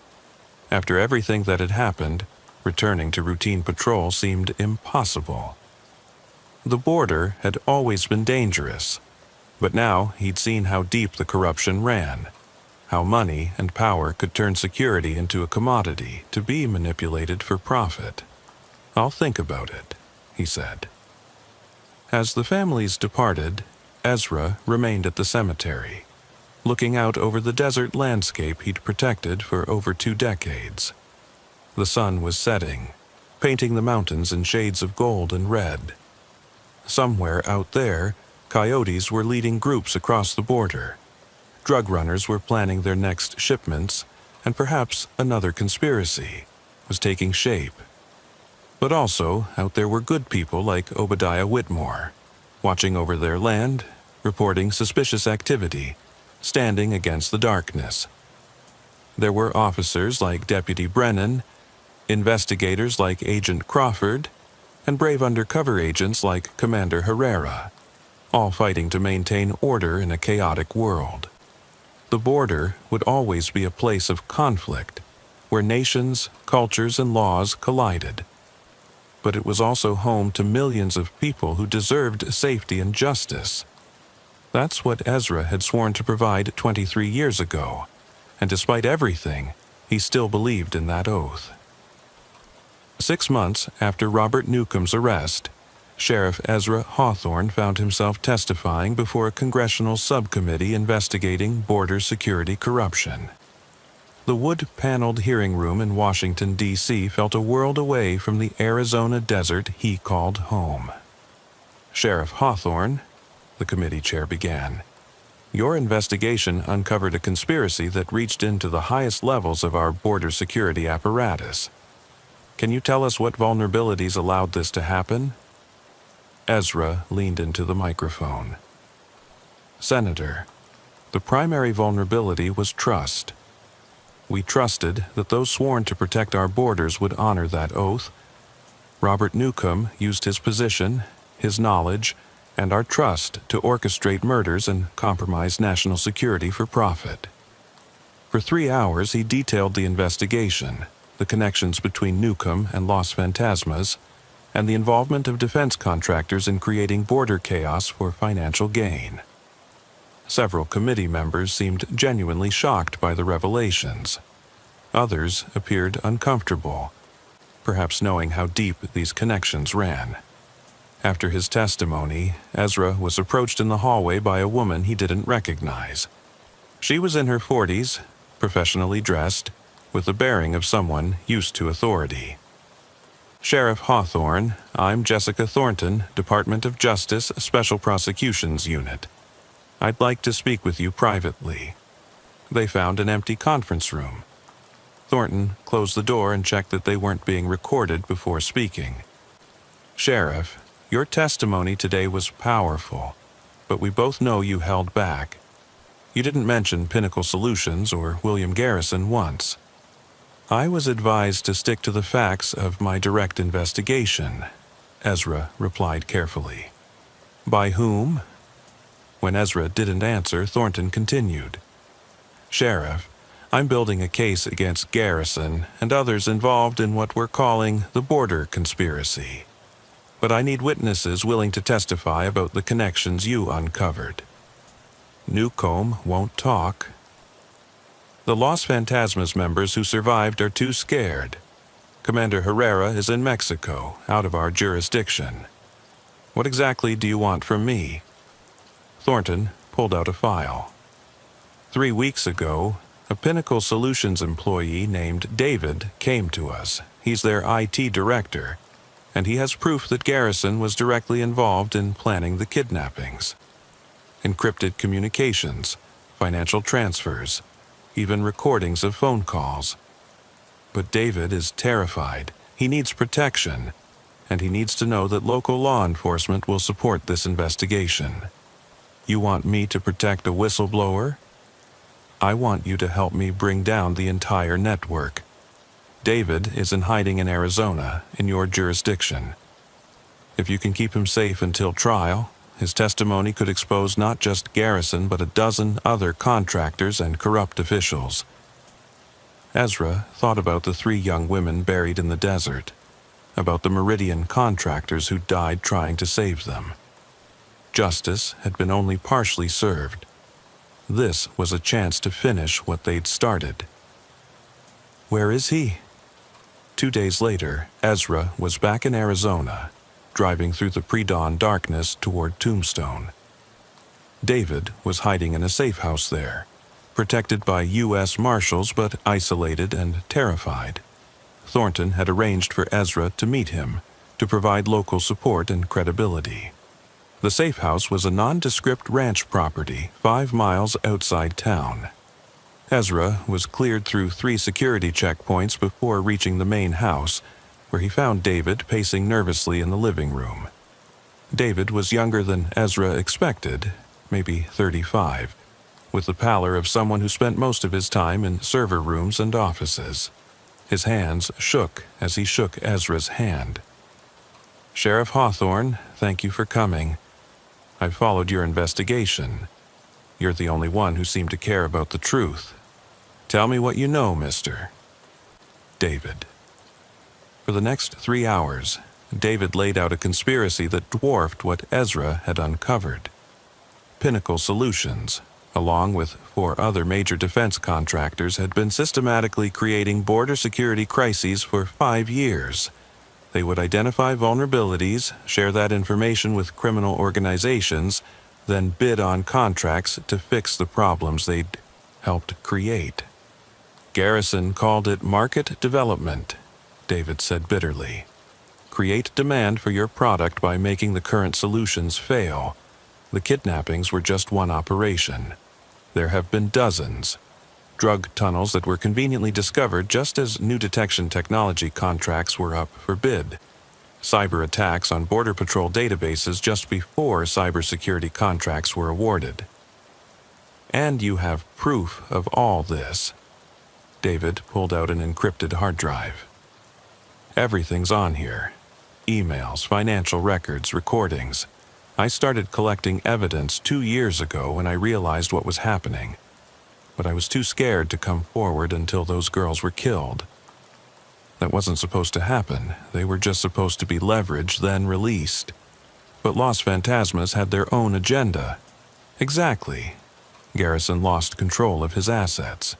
After everything that had happened, returning to routine patrol seemed impossible. The border had always been dangerous, but now he'd seen how deep the corruption ran, how money and power could turn security into a commodity to be manipulated for profit. "I'll think about it," he said. As the families departed, Ezra remained at the cemetery, looking out over the desert landscape he'd protected for over 2 decades. The sun was setting, painting the mountains in shades of gold and red. Somewhere out there, coyotes were leading groups across the border. Drug runners were planning their next shipments, and perhaps another conspiracy was taking shape. But also, out there were good people like Obadiah Whitmore, watching over their land, reporting suspicious activity, standing against the darkness. There were officers like Deputy Brennan, investigators like Agent Crawford, and brave undercover agents like Commander Herrera, all fighting to maintain order in a chaotic world. The border would always be a place of conflict, where nations, cultures, and laws collided. But it was also home to millions of people who deserved safety and justice. That's what Ezra had sworn to provide 23 years ago, and despite everything, he still believed in that oath. 6 months after Robert Newcomb's arrest, Sheriff Ezra Hawthorne found himself testifying before a congressional subcommittee investigating border security corruption. The wood-paneled hearing room in Washington, D.C. felt a world away from the Arizona desert he called home. "Sheriff Hawthorne," the committee chair began, "your investigation uncovered a conspiracy that reached into the highest levels of our border security apparatus. Can you tell us what vulnerabilities allowed this to happen?" Ezra leaned into the microphone. "Senator, the primary vulnerability was trust. We trusted that those sworn to protect our borders would honor that oath. Robert Newcomb used his position, his knowledge, and our trust to orchestrate murders and compromise national security for profit. For 3 hours he detailed the investigation, the connections between Newcomb and Los Fantasmas, and the involvement of defense contractors in creating border chaos for financial gain. Several committee members seemed genuinely shocked by the revelations. Others appeared uncomfortable, perhaps knowing how deep these connections ran. After his testimony, Ezra was approached in the hallway by a woman he didn't recognize. She was in her 40s, professionally dressed, with the bearing of someone used to authority. "Sheriff Hawthorne, I'm Jessica Thornton, Department of Justice, Special Prosecutions Unit. I'd like to speak with you privately." They found an empty conference room. Thornton closed the door and checked that they weren't being recorded before speaking. "Sheriff, your testimony today was powerful, but we both know you held back. You didn't mention Pinnacle Solutions or William Garrison once. I was advised to stick to the facts of my direct investigation," Ezra replied carefully. "By whom?" When Ezra didn't answer, Thornton continued. "Sheriff, I'm building a case against Garrison and others involved in what we're calling the border conspiracy. But I need witnesses willing to testify about the connections you uncovered." Newcomb won't talk. "The Los Fantasmas members who survived are too scared. Commander Herrera is in Mexico, out of our jurisdiction. What exactly do you want from me?" Thornton pulled out a file. 3 weeks ago, a Pinnacle Solutions employee named David came to us. He's their IT director, and he has proof that Garrison was directly involved in planning the kidnappings. Encrypted communications, financial transfers, even recordings of phone calls. But David is terrified. He needs protection, and he needs to know that local law enforcement will support this investigation. You want me to protect a whistleblower? I want you to help me bring down the entire network. David is in hiding in Arizona, in your jurisdiction. If you can keep him safe until trial, his testimony could expose not just Garrison but a dozen other contractors and corrupt officials. Ezra thought about the 3 young women buried in the desert, about the Meridian contractors who died trying to save them. Justice had been only partially served. This was a chance to finish what they'd started. Where is he? 2 days later, Ezra was back in Arizona, driving through the pre-dawn darkness toward Tombstone. David was hiding in a safe house there, protected by U.S. Marshals but isolated and terrified. Thornton had arranged for Ezra to meet him, to provide local support and credibility. The safe house was a nondescript ranch property 5 miles outside town. Ezra was cleared through 3 security checkpoints before reaching the main house, where he found David pacing nervously in the living room. David was younger than Ezra expected, maybe 35, with the pallor of someone who spent most of his time in server rooms and offices. His hands shook as he shook Ezra's hand. "Sheriff Hawthorne, thank you for coming. I've followed your investigation. You're the only one who seemed to care about the truth. Tell me what you know, mister." David. For the next 3 hours, David laid out a conspiracy that dwarfed what Ezra had uncovered. Pinnacle Solutions, along with 4 other major defense contractors, had been systematically creating border security crises for 5 years. They would identify vulnerabilities, share that information with criminal organizations, then bid on contracts to fix the problems they'd helped create. Garrison called it market development, David said bitterly. Create demand for your product by making the current solutions fail. The kidnappings were just one operation. There have been dozens. Drug tunnels that were conveniently discovered just as new detection technology contracts were up for bid. Cyber attacks on Border Patrol databases just before cybersecurity contracts were awarded. And you have proof of all this. David pulled out an encrypted hard drive. Everything's on here. Emails, financial records, recordings. I started collecting evidence 2 years ago when I realized what was happening. But I was too scared to come forward until those girls were killed. That wasn't supposed to happen. They were just supposed to be leveraged, then released. But Los Fantasmas had their own agenda. Exactly. Garrison lost control of his assets.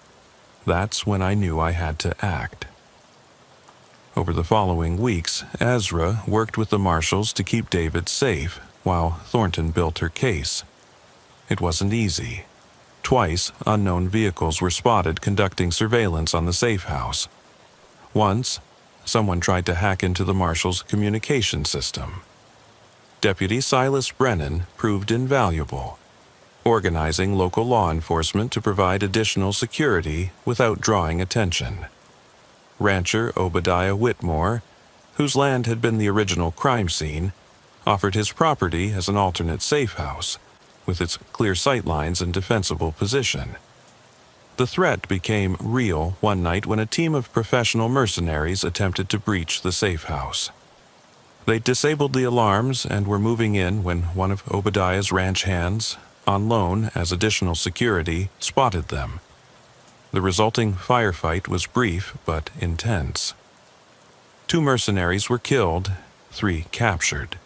That's when I knew I had to act. Over the following weeks, Ezra worked with the marshals to keep David safe, while Thornton built her case. It wasn't easy. Twice, unknown vehicles were spotted conducting surveillance on the safe house. Once, someone tried to hack into the marshal's communication system. Deputy Silas Brennan proved invaluable, organizing local law enforcement to provide additional security without drawing attention. Rancher Obadiah Whitmore, whose land had been the original crime scene, offered his property as an alternate safe house, with its clear sightlines and defensible position. The threat became real one night when a team of professional mercenaries attempted to breach the safe house. They disabled the alarms and were moving in when one of Obadiah's ranch hands, on loan as additional security, spotted them. The resulting firefight was brief but intense. 2 mercenaries were killed, 3 captured.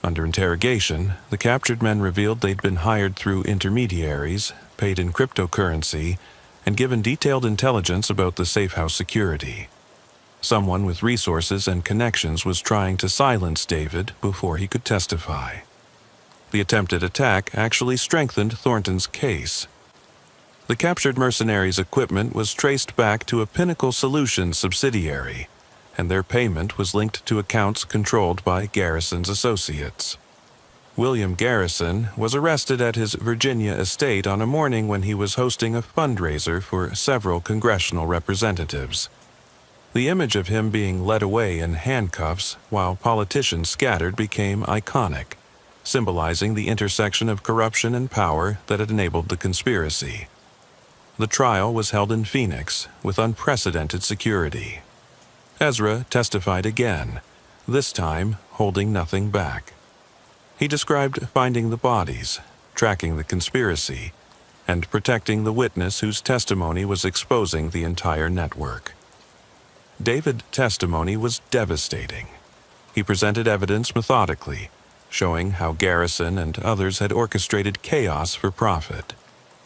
Under interrogation, the captured men revealed they'd been hired through intermediaries, paid in cryptocurrency, and given detailed intelligence about the safe house security. Someone with resources and connections was trying to silence David before he could testify. The attempted attack actually strengthened Thornton's case. The captured mercenaries' equipment was traced back to a Pinnacle Solutions subsidiary, and their payment was linked to accounts controlled by Garrison's associates. William Garrison was arrested at his Virginia estate on a morning when he was hosting a fundraiser for several congressional representatives. The image of him being led away in handcuffs while politicians scattered became iconic, symbolizing the intersection of corruption and power that had enabled the conspiracy. The trial was held in Phoenix with unprecedented security. Ezra testified again, this time holding nothing back. He described finding the bodies, tracking the conspiracy, and protecting the witness whose testimony was exposing the entire network. David's testimony was devastating. He presented evidence methodically, showing how Garrison and others had orchestrated chaos for profit,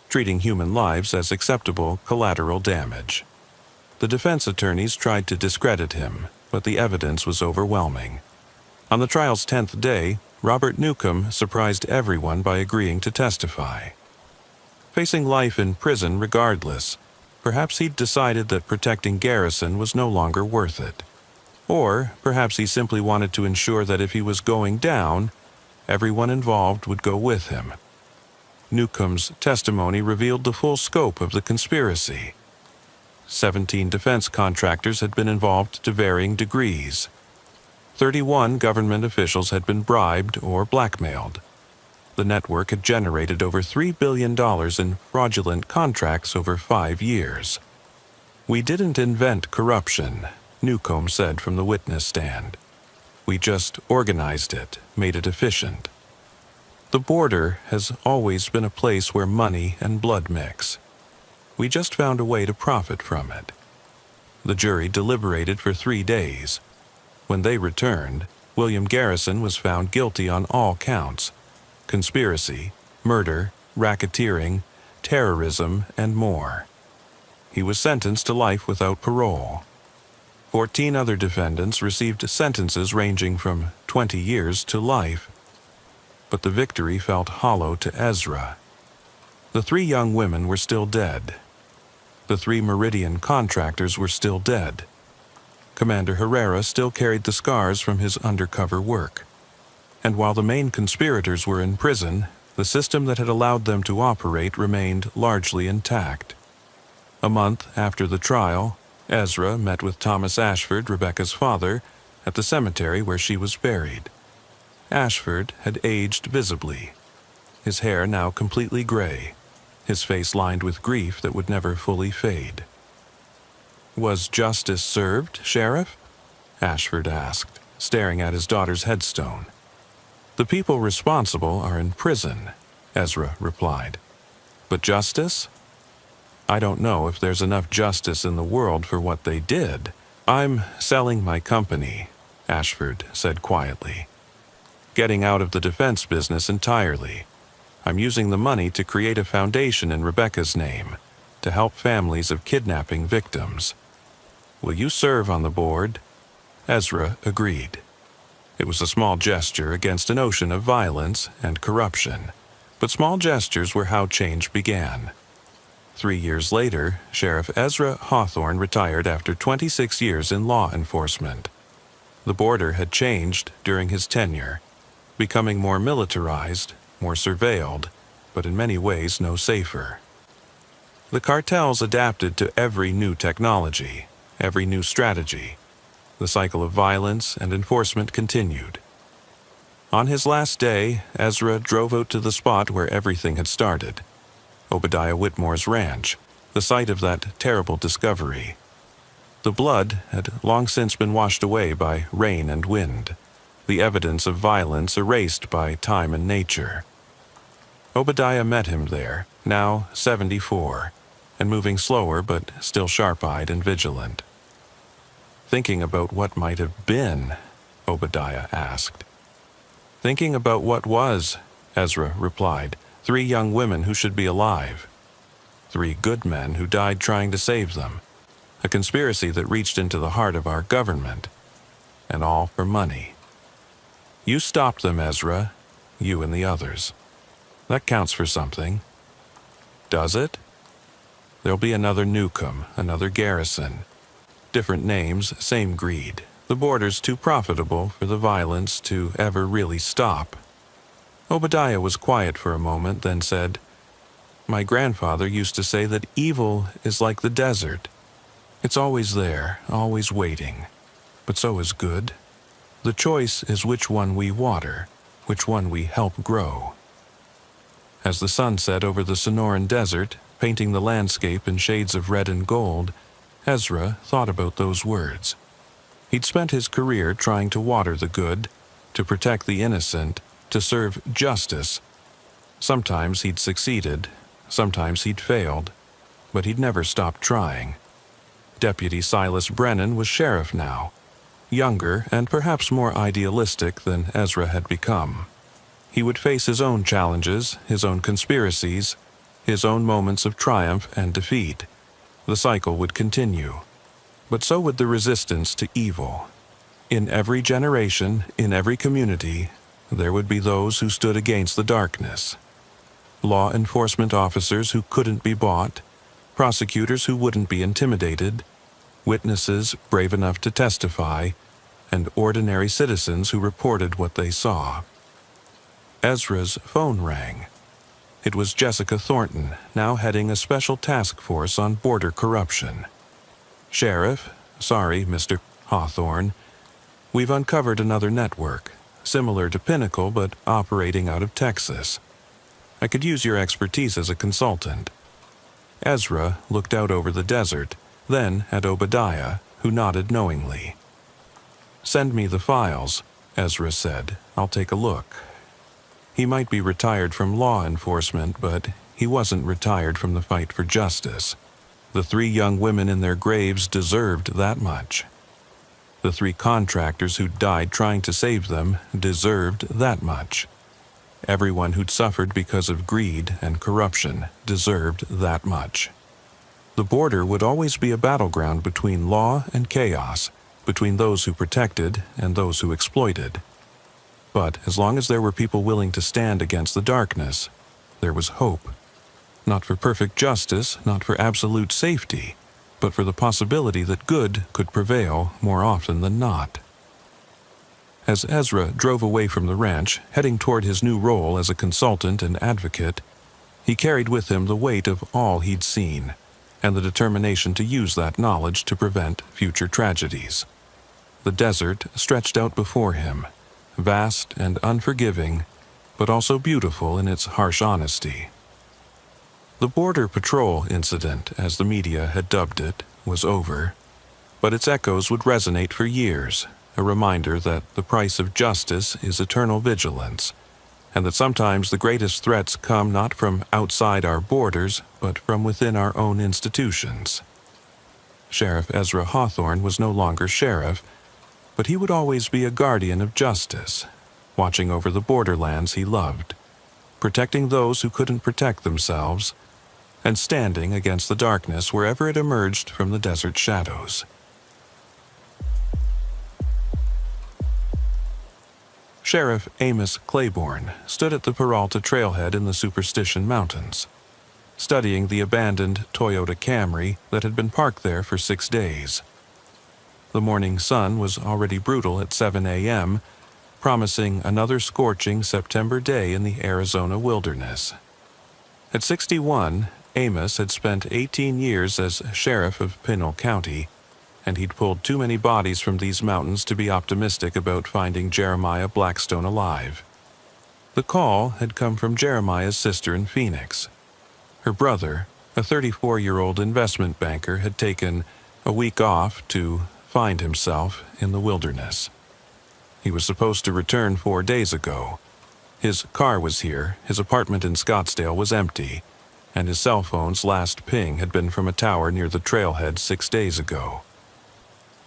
treating human lives as acceptable collateral damage. The defense attorneys tried to discredit him, but the evidence was overwhelming. On the trial's 10th day, Robert Newcomb surprised everyone by agreeing to testify. Facing life in prison regardless, perhaps he'd decided that protecting Garrison was no longer worth it. Or perhaps he simply wanted to ensure that if he was going down, everyone involved would go with him. Newcomb's testimony revealed the full scope of the conspiracy. 17 defense contractors had been involved to varying degrees. 31 government officials had been bribed or blackmailed. The network had generated over $3 billion in fraudulent contracts over 5 years. "We didn't invent corruption," Newcomb said from the witness stand. "We just organized it, made it efficient. The border has always been a place where money and blood mix. We just found a way to profit from it." The jury deliberated for 3 days. When they returned, William Garrison was found guilty on all counts: conspiracy, murder, racketeering, terrorism, and more. He was sentenced to life without parole. 14 other defendants received sentences ranging from 20 years to life. But the victory felt hollow to Ezra. The 3 young women were still dead. The 3 Meridian contractors were still dead. Commander Herrera still carried the scars from his undercover work. And while the main conspirators were in prison, the system that had allowed them to operate remained largely intact. A month after the trial, Ezra met with Thomas Ashford, Rebecca's father, at the cemetery where she was buried. Ashford had aged visibly, his hair now completely gray, his face lined with grief that would never fully fade. "Was justice served, Sheriff?" Ashford asked, staring at his daughter's headstone. "The people responsible are in prison," Ezra replied. "But justice? I don't know if there's enough justice in the world for what they did. I'm selling my company," Ashford said quietly. "Getting out of the defense business entirely. I'm using the money to create a foundation in Rebecca's name, to help families of kidnapping victims. Will you serve on the board?" Ezra agreed. It was a small gesture against an ocean of violence and corruption, but small gestures were how change began. 3 years later, Sheriff Ezra Hawthorne retired after 26 years in law enforcement. The border had changed during his tenure, becoming more militarized, more surveilled, but in many ways no safer. The cartels adapted to every new technology, every new strategy. The cycle of violence and enforcement continued. On his last day, Ezra drove out to the spot where everything had started. Obadiah Whitmore's ranch, the site of that terrible discovery. The blood had long since been washed away by rain and wind, the evidence of violence erased by time and nature. Obadiah met him there, now 74, and moving slower but still sharp-eyed and vigilant. "Thinking about what might have been?" Obadiah asked. "Thinking about what was," Ezra replied. 3 young women who should be alive. 3 good men who died trying to save them. A conspiracy that reached into the heart of our government. And all for money. You stopped them, Ezra. You and the others. That counts for something. Does it? There'll be another Newcomb, another Garrison. Different names, same greed. The border's too profitable for the violence to ever really stop." Obadiah was quiet for a moment, then said, "My grandfather used to say that evil is like the desert. It's always there, always waiting. But so is good. The choice is which one we water, which one we help grow." As the sun set over the Sonoran Desert, painting the landscape in shades of red and gold, Ezra thought about those words. He'd spent his career trying to water the good, to protect the innocent, to serve justice. Sometimes he'd succeeded, sometimes he'd failed, but he'd never stopped trying. Deputy Silas Brennan was sheriff now, younger and perhaps more idealistic than Ezra had become. He would face his own challenges, his own conspiracies, his own moments of triumph and defeat. The cycle would continue. But so would the resistance to evil. In every generation, in every community, there would be those who stood against the darkness. Law enforcement officers who couldn't be bought, prosecutors who wouldn't be intimidated, witnesses brave enough to testify, and ordinary citizens who reported what they saw. Ezra's phone rang. It was Jessica Thornton, now heading a special task force on border corruption. "Sheriff, sorry, Mr. Hawthorne. We've uncovered another network, similar to Pinnacle but operating out of Texas. I could use your expertise as a consultant." Ezra looked out over the desert, then at Obadiah, who nodded knowingly. "Send me the files," Ezra said. "I'll take a look." He might be retired from law enforcement, but he wasn't retired from the fight for justice. The 3 young women in their graves deserved that much. The 3 contractors who'd died trying to save them deserved that much. Everyone who'd suffered because of greed and corruption deserved that much. The border would always be a battleground between law and chaos, between those who protected and those who exploited. But as long as there were people willing to stand against the darkness, there was hope. Not for perfect justice, not for absolute safety, but for the possibility that good could prevail more often than not. As Ezra drove away from the ranch, heading toward his new role as a consultant and advocate, he carried with him the weight of all he'd seen, and the determination to use that knowledge to prevent future tragedies. The desert stretched out before him, vast and unforgiving, but also beautiful in its harsh honesty. The Border Patrol incident, as the media had dubbed it, was over, but its echoes would resonate for years, a reminder that the price of justice is eternal vigilance, and that sometimes the greatest threats come not from outside our borders, but from within our own institutions. Sheriff Ezra Hawthorne was no longer sheriff, but he would always be a guardian of justice, watching over the borderlands he loved, protecting those who couldn't protect themselves, and standing against the darkness wherever it emerged from the desert shadows. Sheriff Amos Claiborne stood at the Peralta trailhead in the Superstition Mountains, studying the abandoned Toyota Camry that had been parked there for 6 days. The morning sun was already brutal at 7 a.m., promising another scorching September day in the Arizona wilderness. At 61, Amos had spent 18 years as sheriff of Pinal County, and he'd pulled too many bodies from these mountains to be optimistic about finding Jeremiah Blackstone alive. The call had come from Jeremiah's sister in Phoenix. Her brother, a 34-year-old investment banker, had taken a week off to find himself in the wilderness. He was supposed to return 4 days ago. His car was here, his apartment in Scottsdale was empty, and his cell phone's last ping had been from a tower near the trailhead 6 days ago.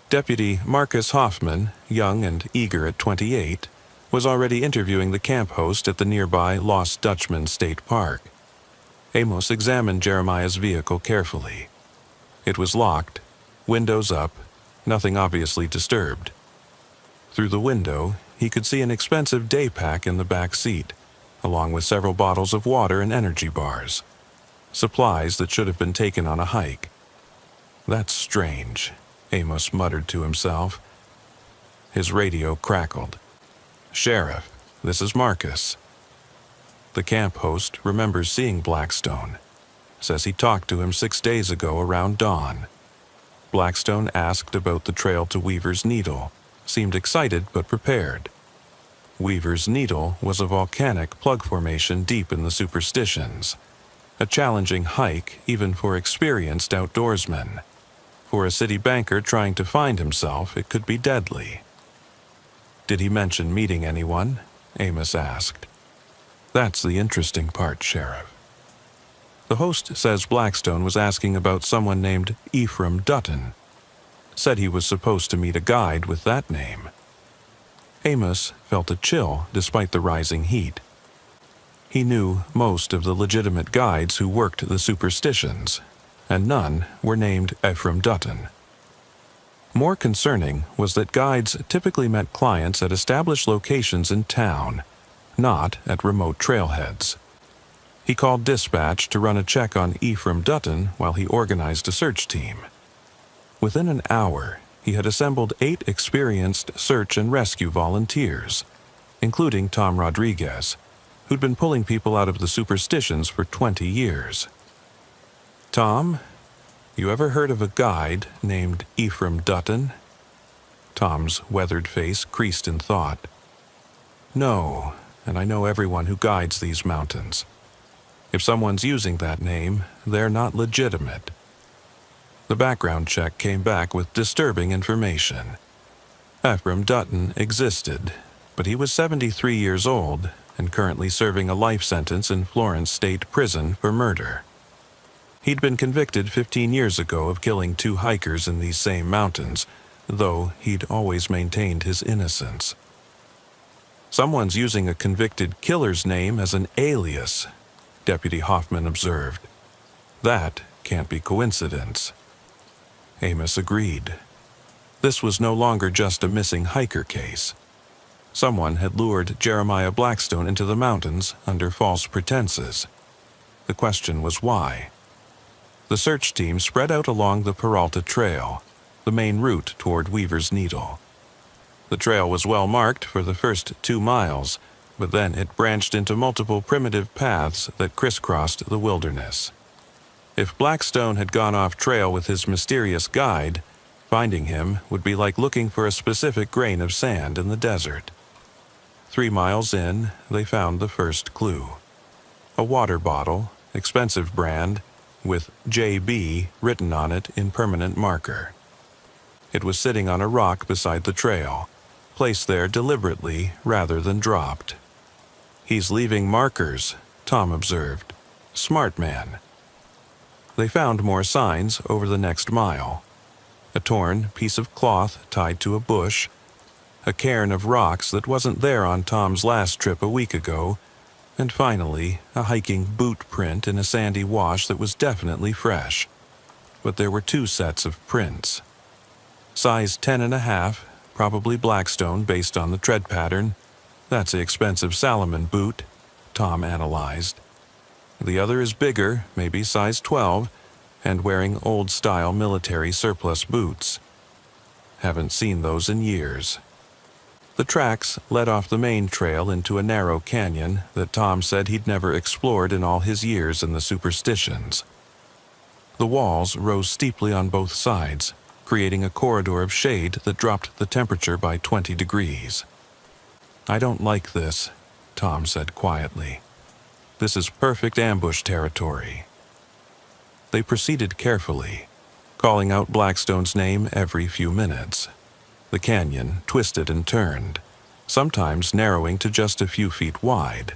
Deputy Marcus Hoffman, young and eager at 28, was already interviewing the camp host at the nearby Lost Dutchman State Park. Amos examined Jeremiah's vehicle carefully. It was locked, windows up, nothing obviously disturbed. Through the window, he could see an expensive day pack in the back seat, along with several bottles of water and energy bars. Supplies that should have been taken on a hike. "That's strange," Amos muttered to himself. His radio crackled. "Sheriff, this is Marcus." The camp host remembers seeing Blackstone. Says he talked to him 6 days ago around dawn. Blackstone asked about the trail to Weaver's Needle, seemed excited but prepared. Weaver's Needle was a volcanic plug formation deep in the Superstitions, a challenging hike even for experienced outdoorsmen. For a city banker trying to find himself, it could be deadly. Did he mention meeting anyone? Amos asked. That's the interesting part, Sheriff. The host says Blackstone was asking about someone named Ephraim Dutton. Said he was supposed to meet a guide with that name. Amos felt a chill despite the rising heat. He knew most of the legitimate guides who worked the superstitions, and none were named Ephraim Dutton. More concerning was that guides typically met clients at established locations in town, not at remote trailheads. He called dispatch to run a check on Ephraim Dutton while he organized a search team. Within an hour, he had assembled 8 experienced search and rescue volunteers, including Tom Rodriguez, who'd been pulling people out of the superstitions for 20 years. Tom, you ever heard of a guide named Ephraim Dutton? Tom's weathered face creased in thought. No, and I know everyone who guides these mountains. If someone's using that name, they're not legitimate. The background check came back with disturbing information. Ephraim Dutton existed, but he was 73 years old and currently serving a life sentence in Florence State Prison for murder. He'd been convicted 15 years ago of killing 2 hikers in these same mountains, though he'd always maintained his innocence. Someone's using a convicted killer's name as an alias, Deputy Hoffman observed. That can't be coincidence. Amos agreed. This was no longer just a missing hiker case. Someone had lured Jeremiah Blackstone into the mountains under false pretenses. The question was why. The search team spread out along the Peralta Trail, the main route toward Weaver's Needle. The trail was well marked for the first 2 miles, but then it branched into multiple primitive paths that crisscrossed the wilderness. If Blackstone had gone off trail with his mysterious guide, finding him would be like looking for a specific grain of sand in the desert. 3 miles in, they found the first clue. A water bottle, expensive brand, with JB written on it in permanent marker. It was sitting on a rock beside the trail, placed there deliberately rather than dropped. He's leaving markers, Tom observed. Smart man. They found more signs over the next mile. A torn piece of cloth tied to a bush, a cairn of rocks that wasn't there on Tom's last trip a week ago, and finally, a hiking boot print in a sandy wash that was definitely fresh. But there were 2 sets of prints. Size 10.5, probably Blackstone based on the tread pattern. That's the expensive Salomon boot, Tom analyzed. The other is bigger, maybe size 12, and wearing old-style military surplus boots. Haven't seen those in years. The tracks led off the main trail into a narrow canyon that Tom said he'd never explored in all his years in the superstitions. The walls rose steeply on both sides, creating a corridor of shade that dropped the temperature by 20 degrees. I don't like this, Tom said quietly. This is perfect ambush territory. They proceeded carefully, calling out Blackstone's name every few minutes. The canyon twisted and turned, sometimes narrowing to just a few feet wide.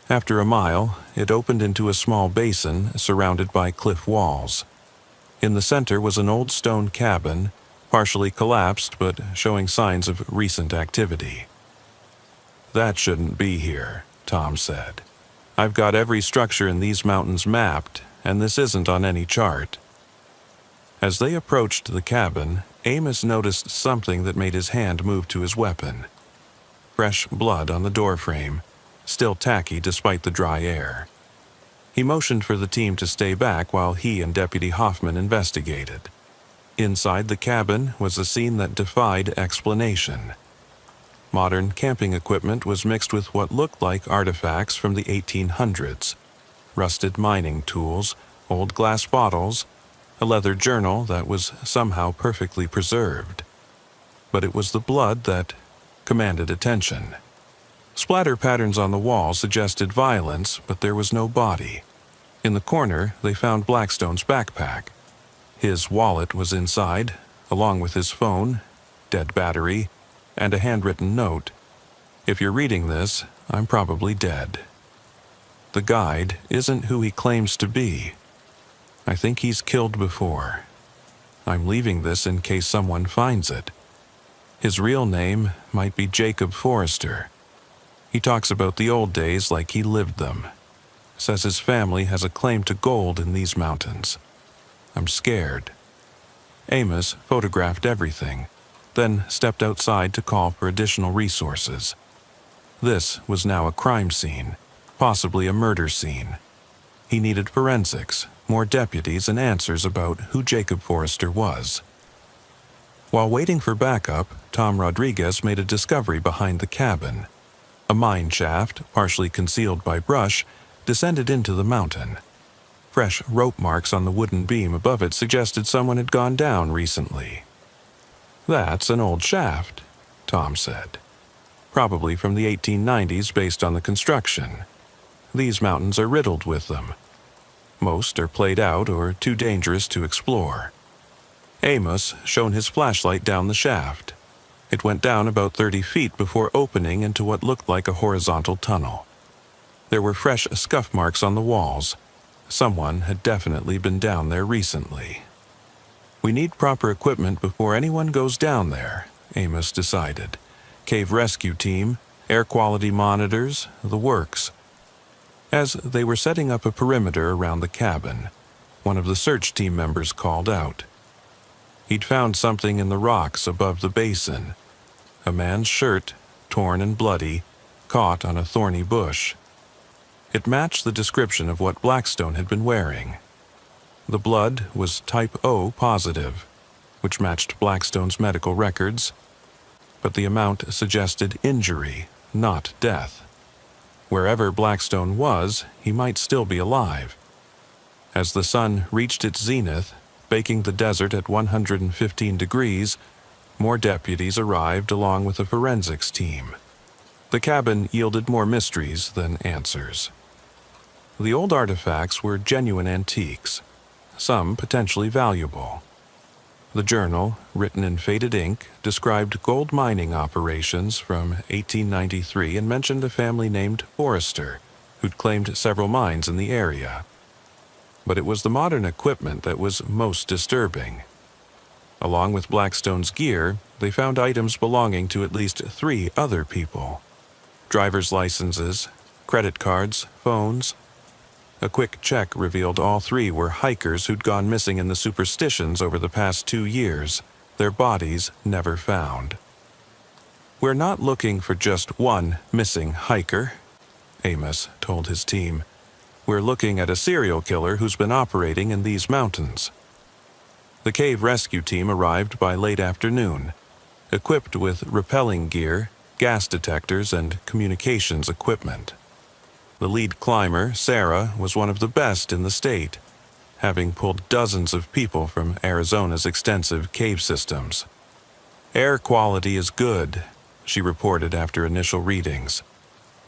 After a mile, it opened into a small basin surrounded by cliff walls. In the center was an old stone cabin, partially collapsed but showing signs of recent activity. That shouldn't be here, Tom said. I've got every structure in these mountains mapped, and this isn't on any chart. As they approached the cabin, Amos noticed something that made his hand move to his weapon. Fresh blood on the doorframe, still tacky despite the dry air. He motioned for the team to stay back while he and Deputy Hoffman investigated. Inside the cabin was a scene that defied explanation. Modern camping equipment was mixed with what looked like artifacts from the 1800s. Rusted mining tools, old glass bottles, a leather journal that was somehow perfectly preserved. But it was the blood that commanded attention. Splatter patterns on the wall suggested violence, but there was no body. In the corner, they found Blackstone's backpack. His wallet was inside, along with his phone, dead battery, and a handwritten note. If you're reading this, I'm probably dead. The guide isn't who he claims to be. I think he's killed before. I'm leaving this in case someone finds it. His real name might be Jacob Forrester. He talks about the old days like he lived them. Says his family has a claim to gold in these mountains. I'm scared. Amos photographed everything, then stepped outside to call for additional resources. This was now a crime scene, possibly a murder scene. He needed forensics, more deputies, and answers about who Jacob Forrester was. While waiting for backup, Tom Rodriguez made a discovery behind the cabin. A mine shaft, partially concealed by brush, descended into the mountain. Fresh rope marks on the wooden beam above it suggested someone had gone down recently. "That's an old shaft," Tom said. "Probably from the 1890s based on the construction. These mountains are riddled with them. Most are played out or too dangerous to explore." Amos shone his flashlight down the shaft. It went down about 30 feet before opening into what looked like a horizontal tunnel. There were fresh scuff marks on the walls. Someone had definitely been down there recently. "We need proper equipment before anyone goes down there," Amos decided. "Cave rescue team, air quality monitors, the works." As they were setting up a perimeter around the cabin, one of the search team members called out. He'd found something in the rocks above the basin. A man's shirt, torn and bloody, caught on a thorny bush. It matched the description of what Blackstone had been wearing. The blood was type O positive, which matched Blackstone's medical records, but the amount suggested injury, not death. Wherever Blackstone was, he might still be alive. As the sun reached its zenith, baking the desert at 115 degrees, more deputies arrived along with a forensics team. The cabin yielded more mysteries than answers. The old artifacts were genuine antiques, some potentially valuable. The journal, written in faded ink, described gold mining operations from 1893 and mentioned a family named Forrester, who'd claimed several mines in the area. But it was the modern equipment that was most disturbing. Along with Blackstone's gear, they found items belonging to at least 3 other people. Driver's licenses, credit cards, phones. A quick check revealed all 3 were hikers who'd gone missing in the superstitions over the past 2 years, their bodies never found. "We're not looking for just one missing hiker," Amos told his team. "We're looking at a serial killer who's been operating in these mountains." The cave rescue team arrived by late afternoon, equipped with rappelling gear, gas detectors, and communications equipment. The lead climber, Sarah, was one of the best in the state, having pulled dozens of people from Arizona's extensive cave systems. "Air quality is good," she reported after initial readings.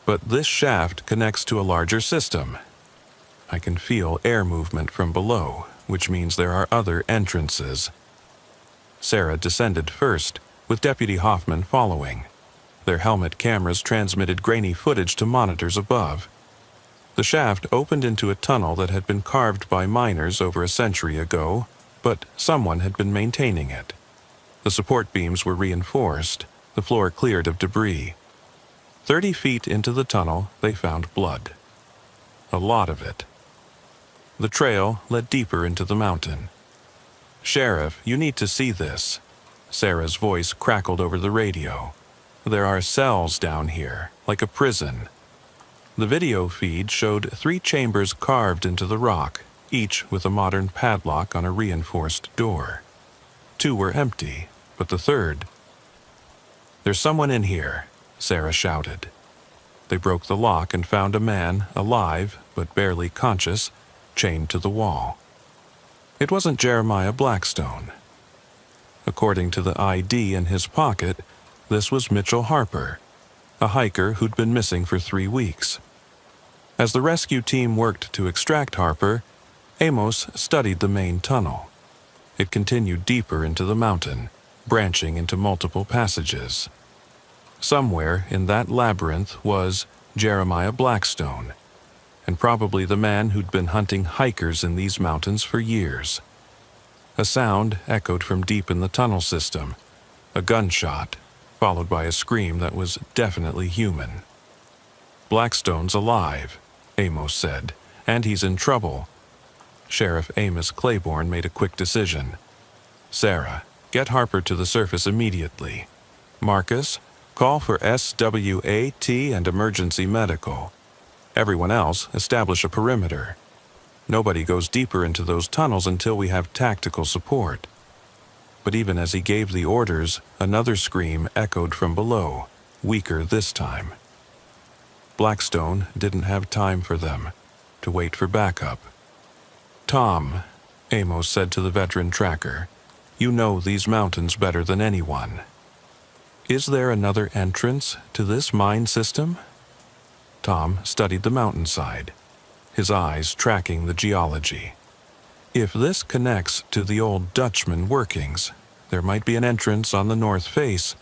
"But this shaft connects to a larger system. I can feel air movement from below, which means there are other entrances." Sarah descended first, with Deputy Hoffman following. Their helmet cameras transmitted grainy footage to monitors above. The shaft opened into a tunnel that had been carved by miners over a century ago, but someone had been maintaining it. The support beams were reinforced, the floor cleared of debris. 30 feet into the tunnel, they found blood. A lot of it. The trail led deeper into the mountain. "Sheriff, you need to see this." Sarah's voice crackled over the radio. "There are cells down here, like a prison." The video feed showed 3 chambers carved into the rock, each with a modern padlock on a reinforced door. 2 were empty, but the third... "There's someone in here," Sarah shouted. They broke the lock and found a man, alive but barely conscious, chained to the wall. It wasn't Jeremiah Blackstone. According to the ID in his pocket, this was Mitchell Harper, a hiker who'd been missing for 3 weeks. As the rescue team worked to extract Harper, Amos studied the main tunnel. It continued deeper into the mountain, branching into multiple passages. Somewhere in that labyrinth was Jeremiah Blackstone, and probably the man who'd been hunting hikers in these mountains for years. A sound echoed from deep in the tunnel system, a gunshot, followed by a scream that was definitely human. "Blackstone's alive," Amos said, "and he's in trouble." Sheriff Amos Claiborne made a quick decision. "Sarah, get Harper to the surface immediately. Marcus, call for SWAT and emergency medical. Everyone else, establish a perimeter. Nobody goes deeper into those tunnels until we have tactical support." But even as he gave the orders, another scream echoed from below, weaker this time. Blackstone didn't have time for them, to wait for backup. "Tom," Amos said to the veteran tracker, "you know these mountains better than anyone. Is there another entrance to this mine system?" Tom studied the mountainside, his eyes tracking the geology. "If this connects to the old Dutchman workings, there might be an entrance on the north face,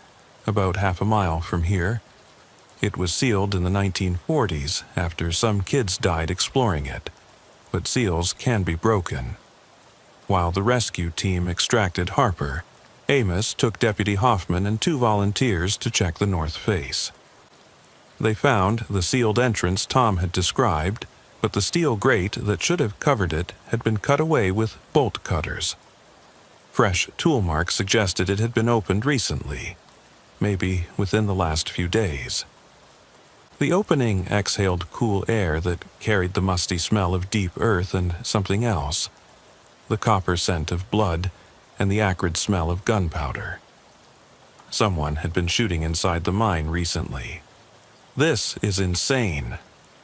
about half a mile from here. It was sealed in the 1940s after some kids died exploring it, but seals can be broken." While the rescue team extracted Harper, Amos took Deputy Hoffman and 2 volunteers to check the north face. They found the sealed entrance Tom had described, but the steel grate that should have covered it had been cut away with bolt cutters. Fresh tool marks suggested it had been opened recently, maybe within the last few days. The opening exhaled cool air that carried the musty smell of deep earth and something else, the copper scent of blood and the acrid smell of gunpowder. Someone had been shooting inside the mine recently. "This is insane,"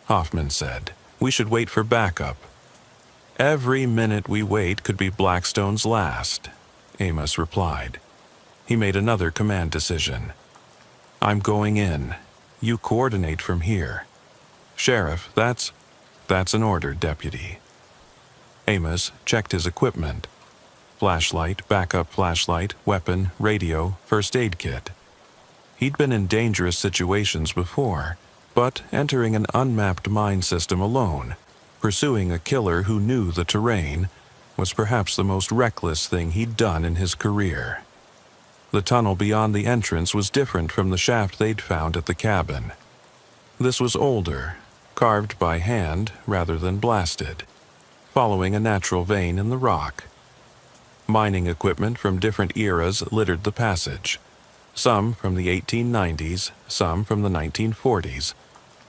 Hoffman said. "We should wait for backup." "Every minute we wait could be Blackstone's last," Amos replied. He made another command decision. "I'm going in. You coordinate from here." "Sheriff, that's an order, Deputy." Amos checked his equipment. Flashlight, backup flashlight, weapon, radio, first aid kit. He'd been in dangerous situations before, but entering an unmapped mine system alone, pursuing a killer who knew the terrain, was perhaps the most reckless thing he'd done in his career. The tunnel beyond the entrance was different from the shaft they'd found at the cabin. This was older, carved by hand rather than blasted, following a natural vein in the rock. Mining equipment from different eras littered the passage, some from the 1890s, some from the 1940s,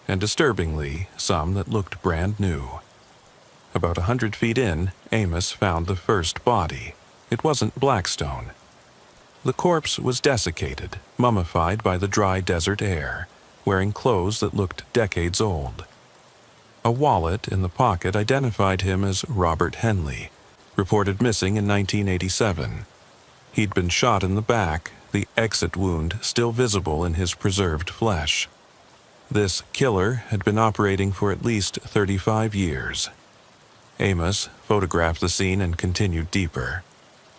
and disturbingly, some that looked brand new. About 100 feet in, Amos found the first body. It wasn't Blackstone. The corpse was desiccated, mummified by the dry desert air, wearing clothes that looked decades old. A wallet in the pocket identified him as Robert Henley, reported missing in 1987. He'd been shot in the back, the exit wound still visible in his preserved flesh. This killer had been operating for at least 35 years. Amos photographed the scene and continued deeper.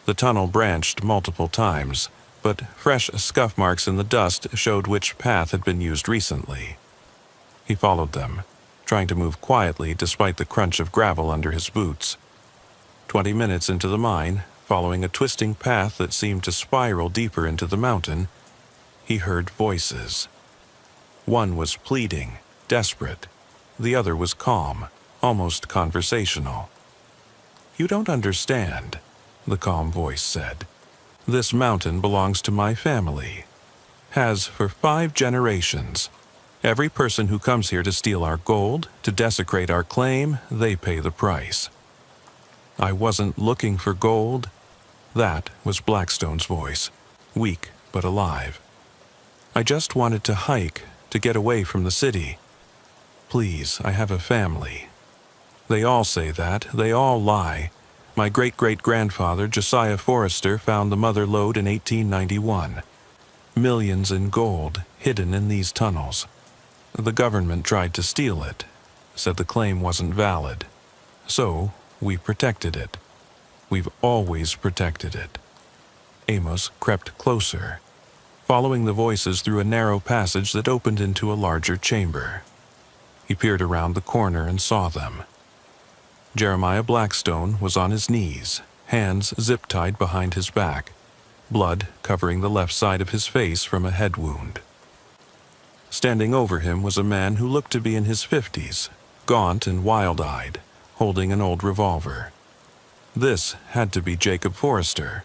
The tunnel branched multiple times, but fresh scuff marks in the dust showed which path had been used recently. He followed them, trying to move quietly despite the crunch of gravel under his boots. 20 minutes into the mine, following a twisting path that seemed to spiral deeper into the mountain, he heard voices. One was pleading, desperate. The other was calm, almost conversational. "You don't understand," the calm voice said. "This mountain belongs to my family. Has for 5 generations. Every person who comes here to steal our gold, to desecrate our claim, they pay the price." "I wasn't looking for gold." That was Blackstone's voice, weak but alive. "I just wanted to hike, to get away from the city. Please, I have a family." "They all say that. They all lie. My great-great-grandfather, Josiah Forrester, found the mother lode in 1891. Millions in gold hidden in these tunnels. The government tried to steal it, said the claim wasn't valid. So, we protected it. We've always protected it." Amos crept closer. following the voices through a narrow passage that opened into a larger chamber. He peered around the corner and saw them. Jeremiah Blackstone was on his knees, hands zip-tied behind his back, blood covering the left side of his face from a head wound. Standing over him was a man who looked to be in his 50s, gaunt and wild-eyed, holding an old revolver. This had to be Jacob Forrester,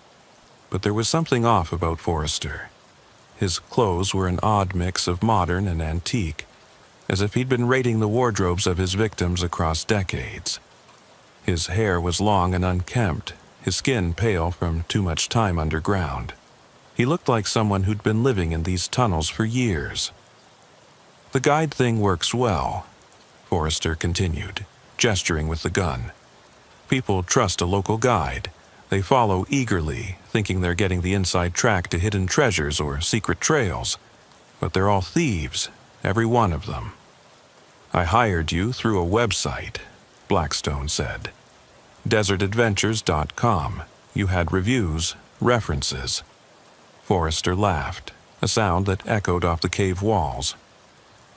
but there was something off about Forrester. His clothes were an odd mix of modern and antique, as if he'd been raiding the wardrobes of his victims across decades. His hair was long and unkempt, his skin pale from too much time underground. He looked like someone who'd been living in these tunnels for years. "The guide thing works well," Forrester continued, gesturing with the gun. "People trust a local guide. They follow eagerly, thinking they're getting the inside track to hidden treasures or secret trails. But they're all thieves, every one of them." "I hired you through a website," Blackstone said. "Desertadventures.com. You had reviews, references." Forrester laughed, a sound that echoed off the cave walls.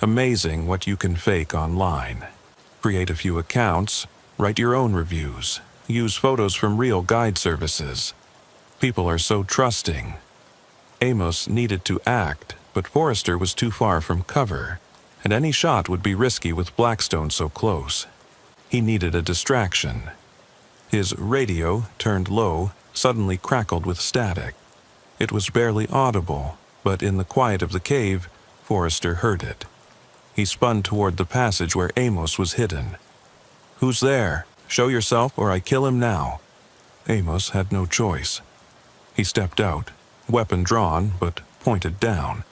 "Amazing what you can fake online. Create a few accounts, write your own reviews, use photos from real guide services. People are so trusting." Amos needed to act, but Forrester was too far from cover, and any shot would be risky with Blackstone so close. He needed a distraction. His radio, turned low, suddenly crackled with static. It was barely audible, but in the quiet of the cave, Forrester heard it. He spun toward the passage where Amos was hidden. "Who's there? Show yourself or I kill him now." Amos had no choice. He stepped out, weapon drawn but pointed down.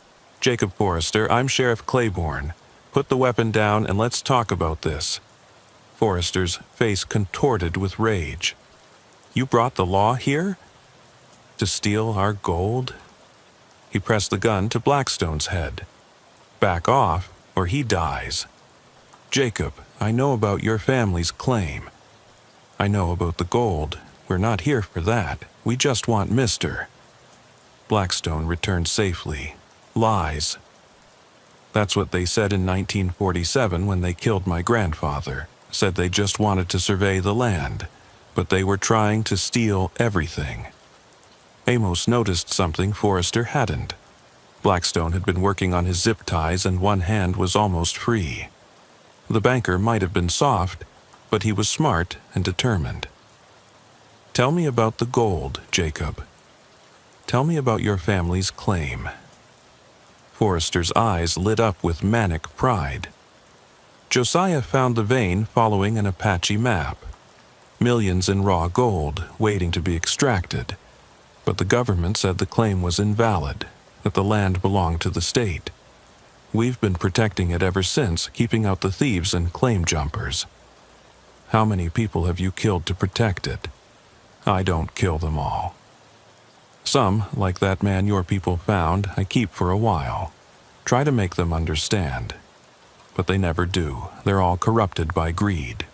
"Jacob Forrester, I'm Sheriff Claiborne. Put the weapon down and let's talk about this." Forrester's face contorted with rage. "You brought the law here? To steal our gold?" He pressed the gun to Blackstone's head. "Back off, or he dies." "Jacob, I know about your family's claim. I know about the gold. We're not here for that. We just want Mr." Blackstone returned safely. "Lies. That's what they said in 1947 when they killed my grandfather. Said they just wanted to survey the land, but they were trying to steal everything." Amos noticed something Forrester hadn't. Blackstone had been working on his zip ties and one hand was almost free. The banker might have been soft, but he was smart and determined. "Tell me about the gold, Jacob. Tell me about your family's claim." Forrester's eyes lit up with manic pride. "Josiah found the vein following an Apache map. Millions in raw gold waiting to be extracted. But the government said the claim was invalid, that the land belonged to the state. We've been protecting it ever since, keeping out the thieves and claim jumpers. How many people have you killed to protect it? I don't kill them all. Some, like that man your people found, I keep for a while. Try to make them understand. But they never do. They're all corrupted by greed."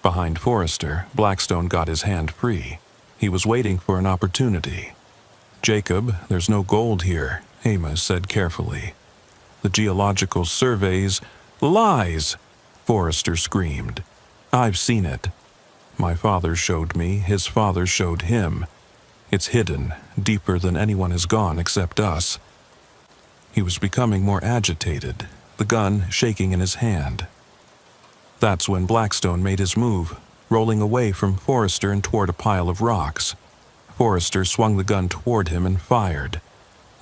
Behind Forrester, Blackstone got his hand free. He was waiting for an opportunity. "Jacob, there's no gold here," Amos said carefully. "The geological surveys—" "Lies!" Forrester screamed. "I've seen it. My father showed me, his father showed him. It's hidden, deeper than anyone has gone except us." He was becoming more agitated, the gun shaking in his hand. That's when Blackstone made his move, rolling away from Forrester and toward a pile of rocks. Forrester swung the gun toward him and fired,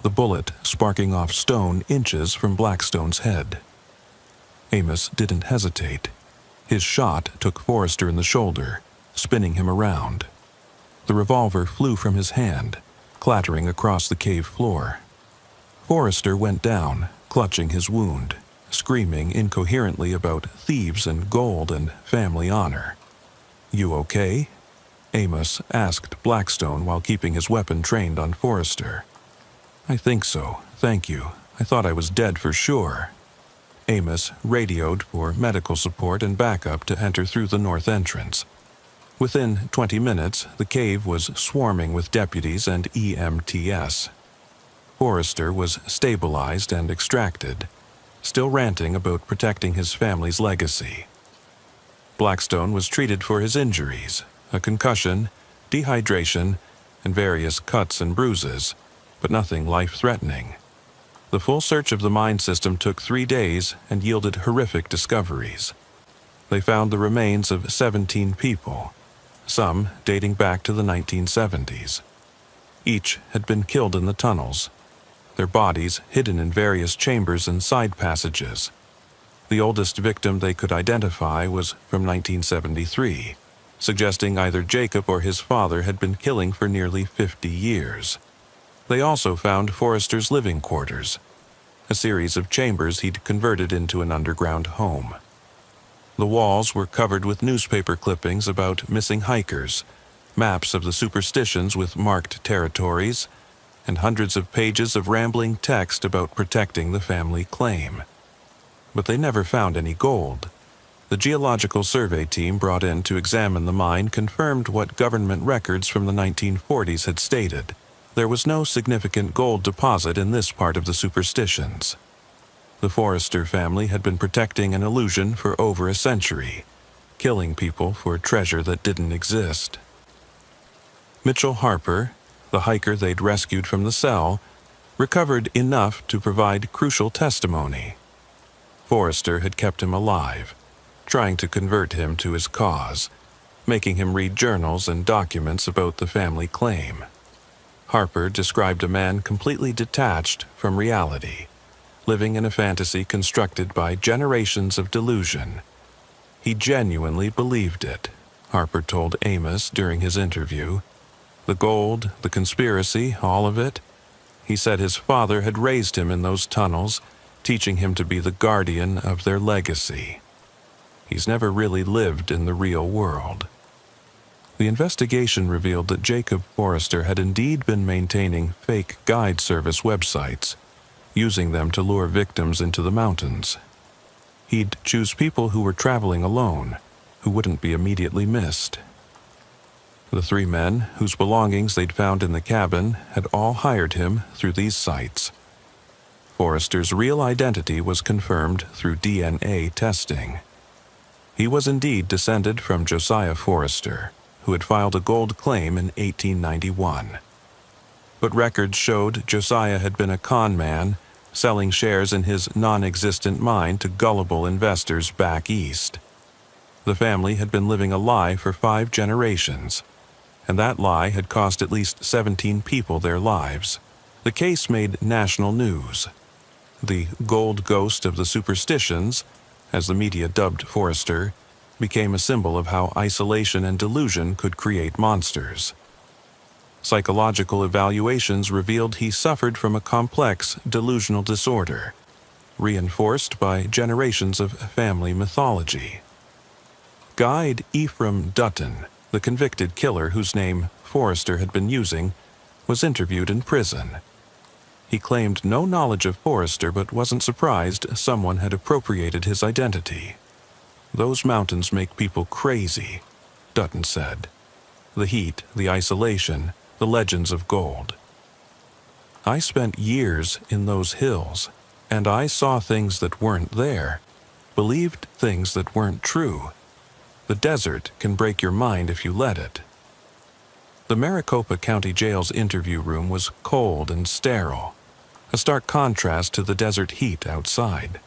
the bullet sparking off stone inches from Blackstone's head. Amos didn't hesitate. His shot took Forrester in the shoulder, spinning him around. The revolver flew from his hand, clattering across the cave floor. Forrester went down, clutching his wound, screaming incoherently about thieves and gold and family honor. "You okay?" Amos asked Blackstone while keeping his weapon trained on Forrester. "I think so, thank you. I thought I was dead for sure." Amos radioed for medical support and backup to enter through the north entrance. Within 20 minutes, the cave was swarming with deputies and EMTS. Forrester was stabilized and extracted, still ranting about protecting his family's legacy. Blackstone was treated for his injuries, a concussion, dehydration, and various cuts and bruises, but nothing life-threatening. The full search of the mine system took 3 days and yielded horrific discoveries. They found the remains of 17 people, some dating back to the 1970s. Each had been killed in the tunnels, their bodies hidden in various chambers and side passages. The oldest victim they could identify was from 1973, suggesting either Jacob or his father had been killing for nearly 50 years. They also found Forrester's living quarters, a series of chambers he'd converted into an underground home. The walls were covered with newspaper clippings about missing hikers, maps of the superstitions with marked territories, and hundreds of pages of rambling text about protecting the family claim. But they never found any gold. The geological survey team brought in to examine the mine confirmed what government records from the 1940s had stated. There was no significant gold deposit in this part of the superstitions. The Forrester family had been protecting an illusion for over a century, killing people for treasure that didn't exist. Mitchell Harper, the hiker they'd rescued from the cell, recovered enough to provide crucial testimony. Forrester had kept him alive, trying to convert him to his cause, making him read journals and documents about the family claim. Harper described a man completely detached from reality, living in a fantasy constructed by generations of delusion. He genuinely believed it, Harper told Amos during his interview. The gold, the conspiracy, all of it. He said his father had raised him in those tunnels, teaching him to be the guardian of their legacy. He's never really lived in the real world. The investigation revealed that Jacob Forrester had indeed been maintaining fake guide service websites, using them to lure victims into the mountains. He'd choose people who were traveling alone, who wouldn't be immediately missed. The 3 men, whose belongings they'd found in the cabin, had all hired him through these sites. Forrester's real identity was confirmed through DNA testing. He was indeed descended from Josiah Forrester, who had filed a gold claim in 1891. But records showed Josiah had been a con man, selling shares in his non-existent mine to gullible investors back east. The family had been living a lie for 5 generations, and that lie had cost at least 17 people their lives. The case made national news. The gold ghost of the superstitions, as the media dubbed Forrester, became a symbol of how isolation and delusion could create monsters. Psychological evaluations revealed he suffered from a complex delusional disorder, reinforced by generations of family mythology. Guide Ephraim Dutton, the convicted killer whose name Forrester had been using, was interviewed in prison. He claimed no knowledge of Forrester but wasn't surprised someone had appropriated his identity. "Those mountains make people crazy," Dutton said. "The heat, the isolation, the legends of gold. I spent years in those hills, and I saw things that weren't there, believed things that weren't true. The desert can break your mind if you let it." The Maricopa County Jail's interview room was cold and sterile, a stark contrast to the desert heat outside.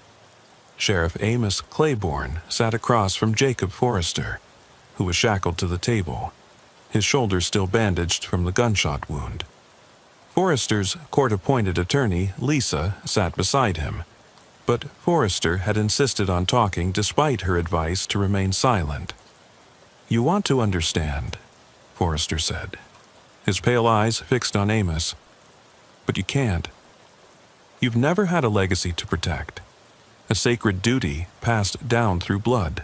Sheriff Amos Claiborne sat across from Jacob Forrester, who was shackled to the table, his shoulder still bandaged from the gunshot wound. Forrester's court-appointed attorney, Lisa, sat beside him, but Forrester had insisted on talking despite her advice to remain silent. "You want to understand," Forrester said, his pale eyes fixed on Amos. "But you can't. You've never had a legacy to protect, a sacred duty passed down through blood.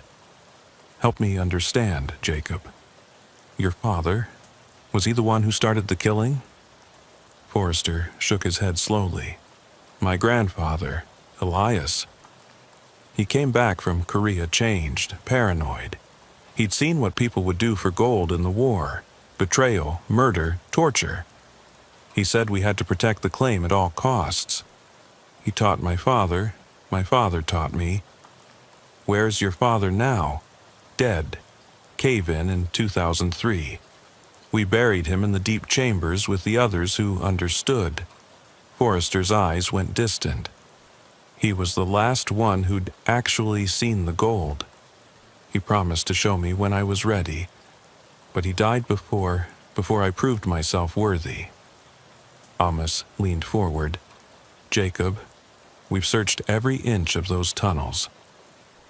Help me understand, Jacob. Your father, was he the one who started the killing?" Forrester shook his head slowly. "My grandfather, Elias. He came back from Korea changed, paranoid. He'd seen what people would do for gold in the war, betrayal, murder, torture. He said we had to protect the claim at all costs. He taught my father taught me. Where's your father now? Dead. Cave-in in 2003. We buried him in the deep chambers with the others who understood. Forrester's eyes went distant. He was the last one who'd actually seen the gold. He promised to show me when I was ready, but he died before I proved myself worthy. Amos leaned forward. Jacob, we've searched every inch of those tunnels.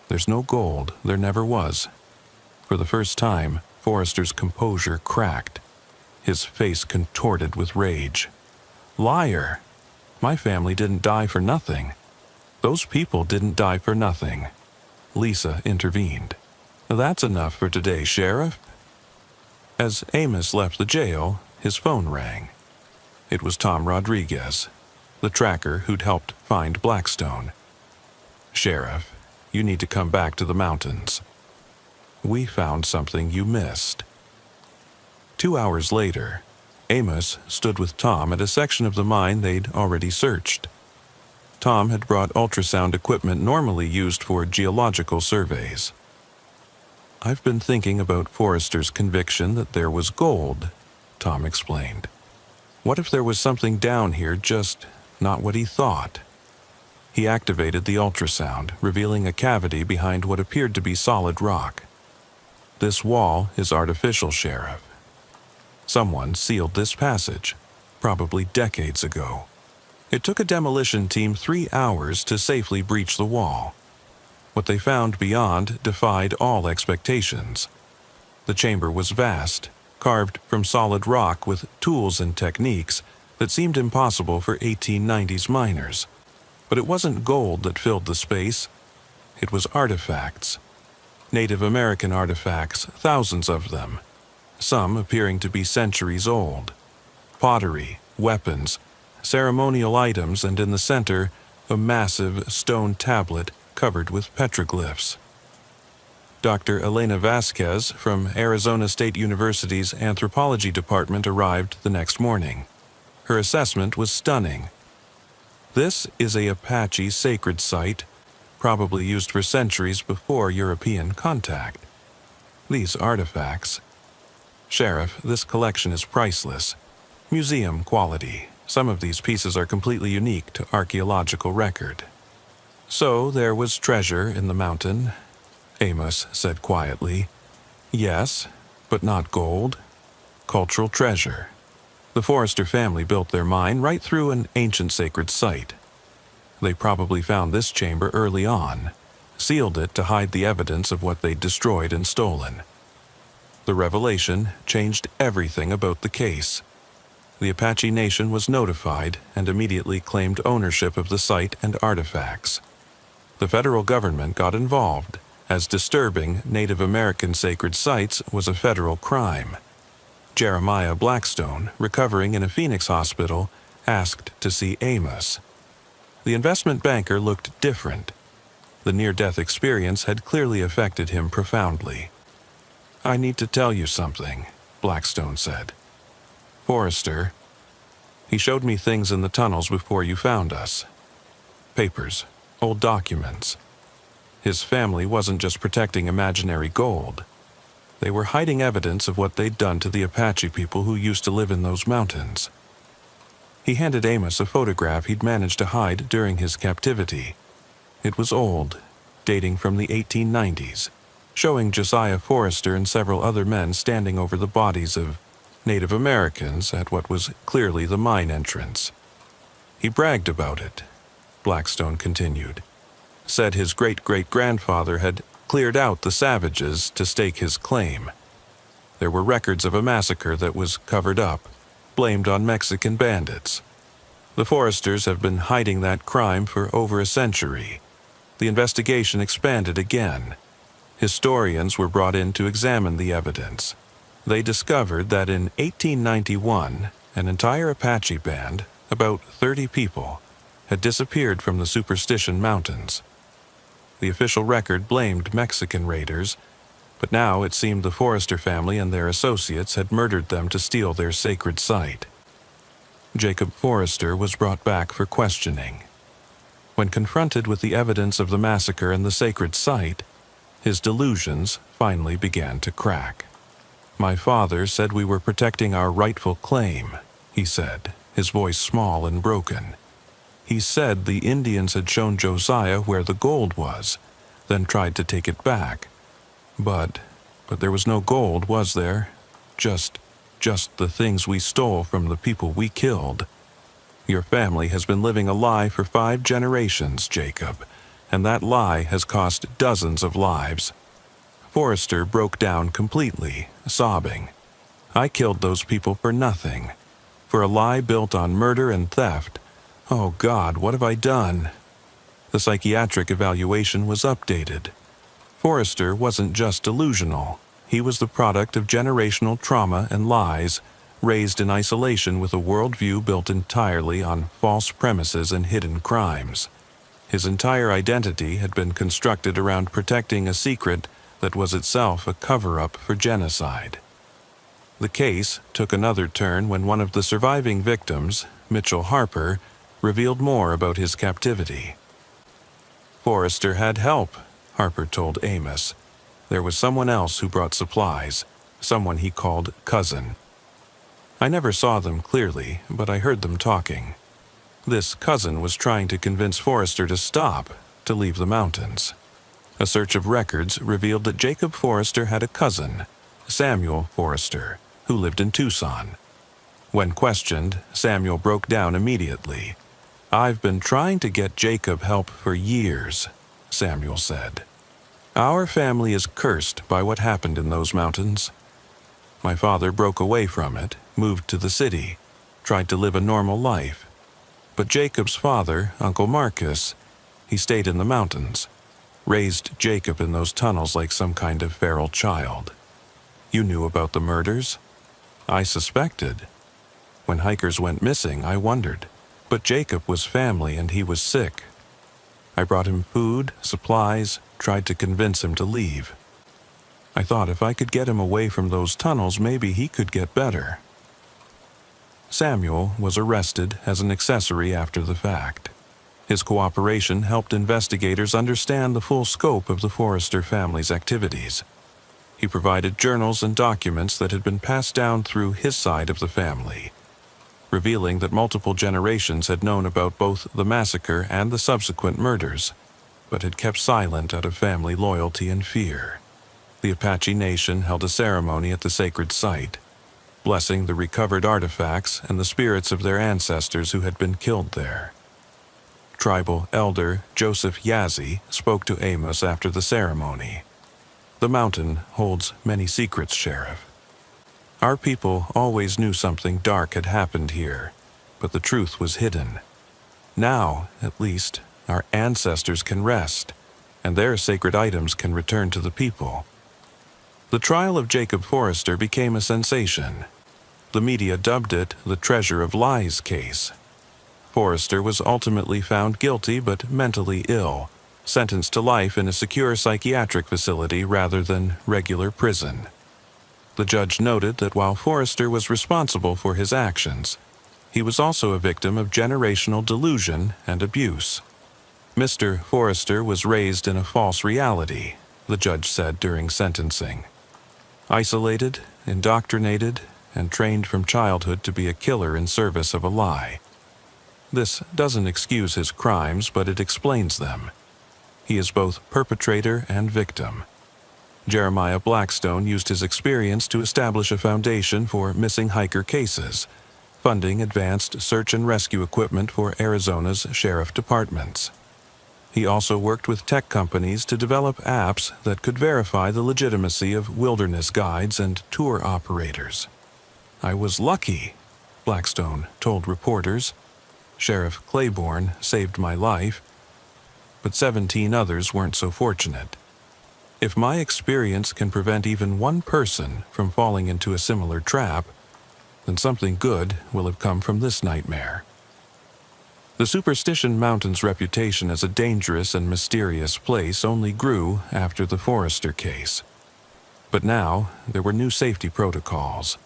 There's no gold, there never was. For the first time, Forrester's composure cracked. His face contorted with rage. Liar! My family didn't die for nothing. Those people didn't die for nothing. Lisa intervened. That's enough for today, Sheriff. As Amos left the jail, his phone rang. It was Tom Rodriguez, the tracker who'd helped find Blackstone. Sheriff, you need to come back to the mountains. We found something you missed. 2 hours later, Amos stood with Tom at a section of the mine they'd already searched. Tom had brought ultrasound equipment normally used for geological surveys. I've been thinking about Forrester's conviction that there was gold, Tom explained. What if there was something down here, just not what he thought? He activated the ultrasound, revealing a cavity behind what appeared to be solid rock. This wall is artificial, Sheriff. Someone sealed this passage, probably decades ago. It took a demolition team 3 hours to safely breach the wall. What they found beyond defied all expectations. The chamber was vast, carved from solid rock with tools and techniques that seemed impossible for 1890s miners. But it wasn't gold that filled the space. It was artifacts. Native American artifacts, thousands of them. Some appearing to be centuries old. Pottery, weapons, ceremonial items, and in the center, a massive stone tablet covered with petroglyphs. Dr. Elena Vasquez from Arizona State University's anthropology department arrived the next morning. Her assessment was stunning. This is a Apache sacred site, probably used for centuries before European contact. These artifacts. Sheriff, this collection is priceless. Museum quality. Some of these pieces are completely unique to archaeological record. So there was treasure in the mountain, Amos said quietly. Yes, but not gold. Cultural treasure. The Forrester family built their mine right through an ancient sacred site. They probably found this chamber early on, sealed it to hide the evidence of what they'd destroyed and stolen. The revelation changed everything about the case. The Apache Nation was notified and immediately claimed ownership of the site and artifacts. The federal government got involved, as disturbing Native American sacred sites was a federal crime. Jeremiah Blackstone, recovering in a Phoenix hospital, asked to see Amos. The investment banker looked different. The near-death experience had clearly affected him profoundly. I need to tell you something, Blackstone said. Forrester, he showed me things in the tunnels before you found us. Papers. Old documents. His family wasn't just protecting imaginary gold. They were hiding evidence of what they'd done to the Apache people who used to live in those mountains. He handed Amos a photograph he'd managed to hide during his captivity. It was old, dating from the 1890s, showing Josiah Forrester and several other men standing over the bodies of Native Americans at what was clearly the mine entrance. He bragged about it, Blackstone continued. Said his great-great-grandfather had cleared out the savages to stake his claim. There were records of a massacre that was covered up, blamed on Mexican bandits. The Forresters have been hiding that crime for over a century. The investigation expanded again. Historians were brought in to examine the evidence. They discovered that in 1891, an entire Apache band, about 30 people, had disappeared from the Superstition Mountains. The official record blamed Mexican raiders, but now it seemed the Forrester family and their associates had murdered them to steal their sacred site. Jacob Forrester was brought back for questioning. When confronted with the evidence of the massacre and the sacred site, his delusions finally began to crack. "My father said we were protecting our rightful claim," he said, his voice small and broken. "He said the Indians had shown Josiah where the gold was, then tried to take it back. But there was no gold, was there? Just the things we stole from the people we killed. Your family has been living a lie for 5 generations, Jacob, and that lie has cost dozens of lives." Forrester broke down completely, sobbing. "I killed those people for nothing. For a lie built on murder and theft. Oh God, what have I done?" The psychiatric evaluation was updated. Forrester wasn't just delusional. He was the product of generational trauma and lies, raised in isolation with a worldview built entirely on false premises and hidden crimes. His entire identity had been constructed around protecting a secret that was itself a cover-up for genocide. The case took another turn when one of the surviving victims, Mitchell Harper, revealed more about his captivity. "Forrester had help," Harper told Amos. "There was someone else who brought supplies, someone he called cousin. I never saw them clearly, but I heard them talking. This cousin was trying to convince Forrester to stop, to leave the mountains." A search of records revealed that Jacob Forrester had a cousin, Samuel Forrester, who lived in Tucson. When questioned, Samuel broke down immediately. "I've been trying to get Jacob help for years," Samuel said. "Our family is cursed by what happened in those mountains. My father broke away from it, moved to the city, tried to live a normal life. But Jacob's father, Uncle Marcus, he stayed in the mountains, raised Jacob in those tunnels like some kind of feral child. You knew about the murders? I suspected. When hikers went missing, I wondered. But Jacob was family and he was sick. I brought him food, supplies, tried to convince him to leave. I thought if I could get him away from those tunnels, maybe he could get better." Samuel was arrested as an accessory after the fact. His cooperation helped investigators understand the full scope of the Forrester family's activities. He provided journals and documents that had been passed down through his side of the family, revealing that multiple generations had known about both the massacre and the subsequent murders, but had kept silent out of family loyalty and fear. The Apache Nation held a ceremony at the sacred site, blessing the recovered artifacts and the spirits of their ancestors who had been killed there. Tribal elder Joseph Yazzie spoke to Amos after the ceremony. "The mountain holds many secrets, Sheriff. Our people always knew something dark had happened here, but the truth was hidden. Now, at least, our ancestors can rest, and their sacred items can return to the people." The trial of Jacob Forrester became a sensation. The media dubbed it the Treasure of Lies case. Forrester was ultimately found guilty but mentally ill, sentenced to life in a secure psychiatric facility rather than regular prison. The judge noted that while Forrester was responsible for his actions, he was also a victim of generational delusion and abuse. "Mr. Forrester was raised in a false reality," the judge said during sentencing. "Isolated, indoctrinated, and trained from childhood to be a killer in service of a lie. This doesn't excuse his crimes, but it explains them. He is both perpetrator and victim." Jeremiah Blackstone used his experience to establish a foundation for missing hiker cases, funding advanced search and rescue equipment for Arizona's sheriff departments. He also worked with tech companies to develop apps that could verify the legitimacy of wilderness guides and tour operators. "I was lucky," Blackstone told reporters. "Sheriff Claiborne saved my life, but 17 others weren't so fortunate. If my experience can prevent even one person from falling into a similar trap, then something good will have come from this nightmare." The Superstition Mountain's reputation as a dangerous and mysterious place only grew after the Forrester case. But now there were new safety protocols.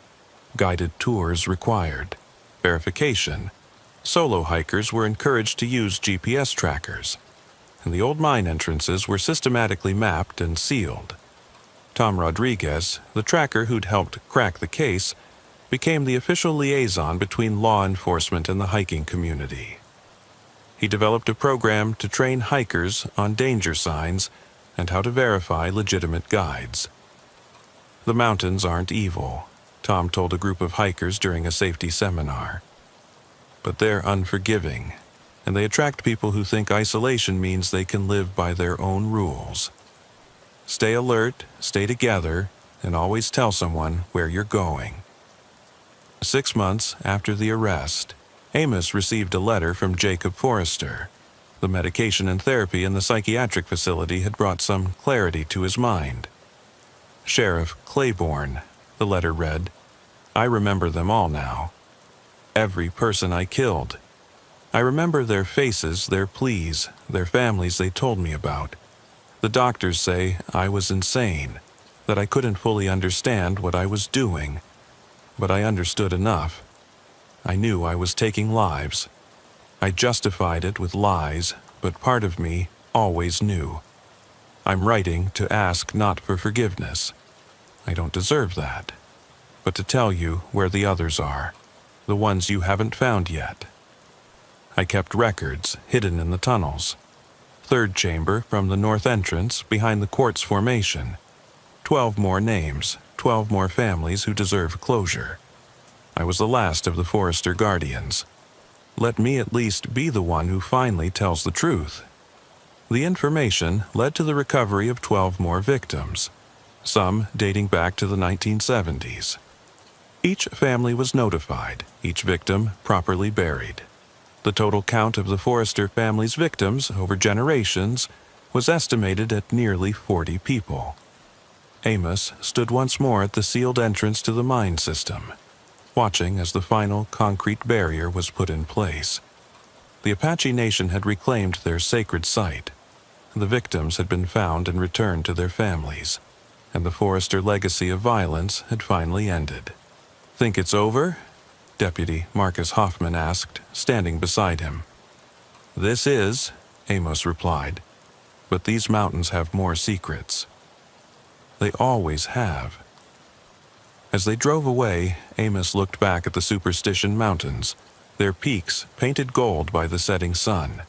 Guided tours required. Verification. Solo hikers were encouraged to use GPS trackers, and the old mine entrances were systematically mapped and sealed. Tom Rodriguez, the tracker who'd helped crack the case, became the official liaison between law enforcement and the hiking community. He developed a program to train hikers on danger signs and how to verify legitimate guides. The mountains aren't evil, Tom told a group of hikers during a safety seminar. But they're unforgiving, and they attract people who think isolation means they can live by their own rules. Stay alert, stay together, and always tell someone where you're going. 6 months after the arrest, Amos received a letter from Jacob Forrester. The medication and therapy in the psychiatric facility had brought some clarity to his mind. Sheriff Claiborne, the letter read, I remember them all now. Every person I killed. I remember their faces, their pleas, their families they told me about. The doctors say I was insane, that I couldn't fully understand what I was doing. But I understood enough. I knew I was taking lives. I justified it with lies, but part of me always knew. I'm writing to ask not for forgiveness. I don't deserve that, but to tell you where the others are, the ones you haven't found yet. I kept records hidden in the tunnels. 3rd chamber from the north entrance behind the quartz formation. 12 more names, 12 more families who deserve closure. I was the last of the Forrester Guardians. Let me at least be the one who finally tells the truth. The information led to the recovery of 12 more victims, some dating back to the 1970s. Each family was notified, each victim properly buried. The total count of the Forrester family's victims over generations was estimated at nearly 40 people. Amos stood once more at the sealed entrance to the mine system, watching as the final concrete barrier was put in place. The Apache Nation had reclaimed their sacred site. The victims had been found and returned to their families, and the Forrester legacy of violence had finally ended. Think it's over? Deputy Marcus Hoffman asked, standing beside him. This is, Amos replied, but these mountains have more secrets. They always have. As they drove away, Amos looked back at the Superstition Mountains, their peaks painted gold by the setting sun.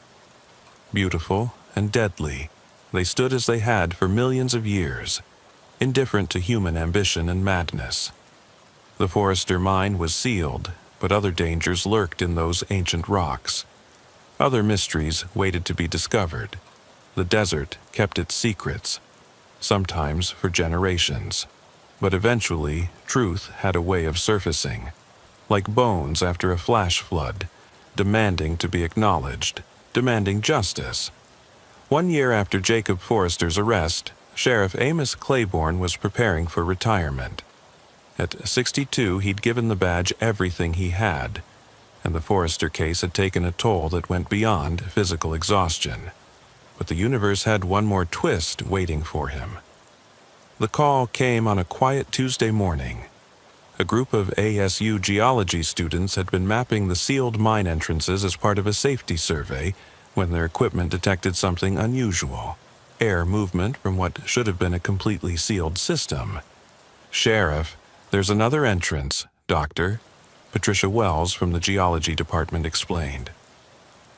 Beautiful and deadly, they stood as they had for millions of years, indifferent to human ambition and madness. The Forrester mine was sealed, but other dangers lurked in those ancient rocks. Other mysteries waited to be discovered. The desert kept its secrets, sometimes for generations. But eventually, truth had a way of surfacing, like bones after a flash flood, demanding to be acknowledged, demanding justice. 1 year after Jacob Forrester's arrest, Sheriff Amos Claiborne was preparing for retirement. At 62, he'd given the badge everything he had, and the Forrester case had taken a toll that went beyond physical exhaustion. But the universe had one more twist waiting for him. The call came on a quiet Tuesday morning. A group of ASU geology students had been mapping the sealed mine entrances as part of a safety survey when their equipment detected something unusual: air movement from what should have been a completely sealed system. Sheriff, there's another entrance, Doctor, Patricia Wells from the geology department explained.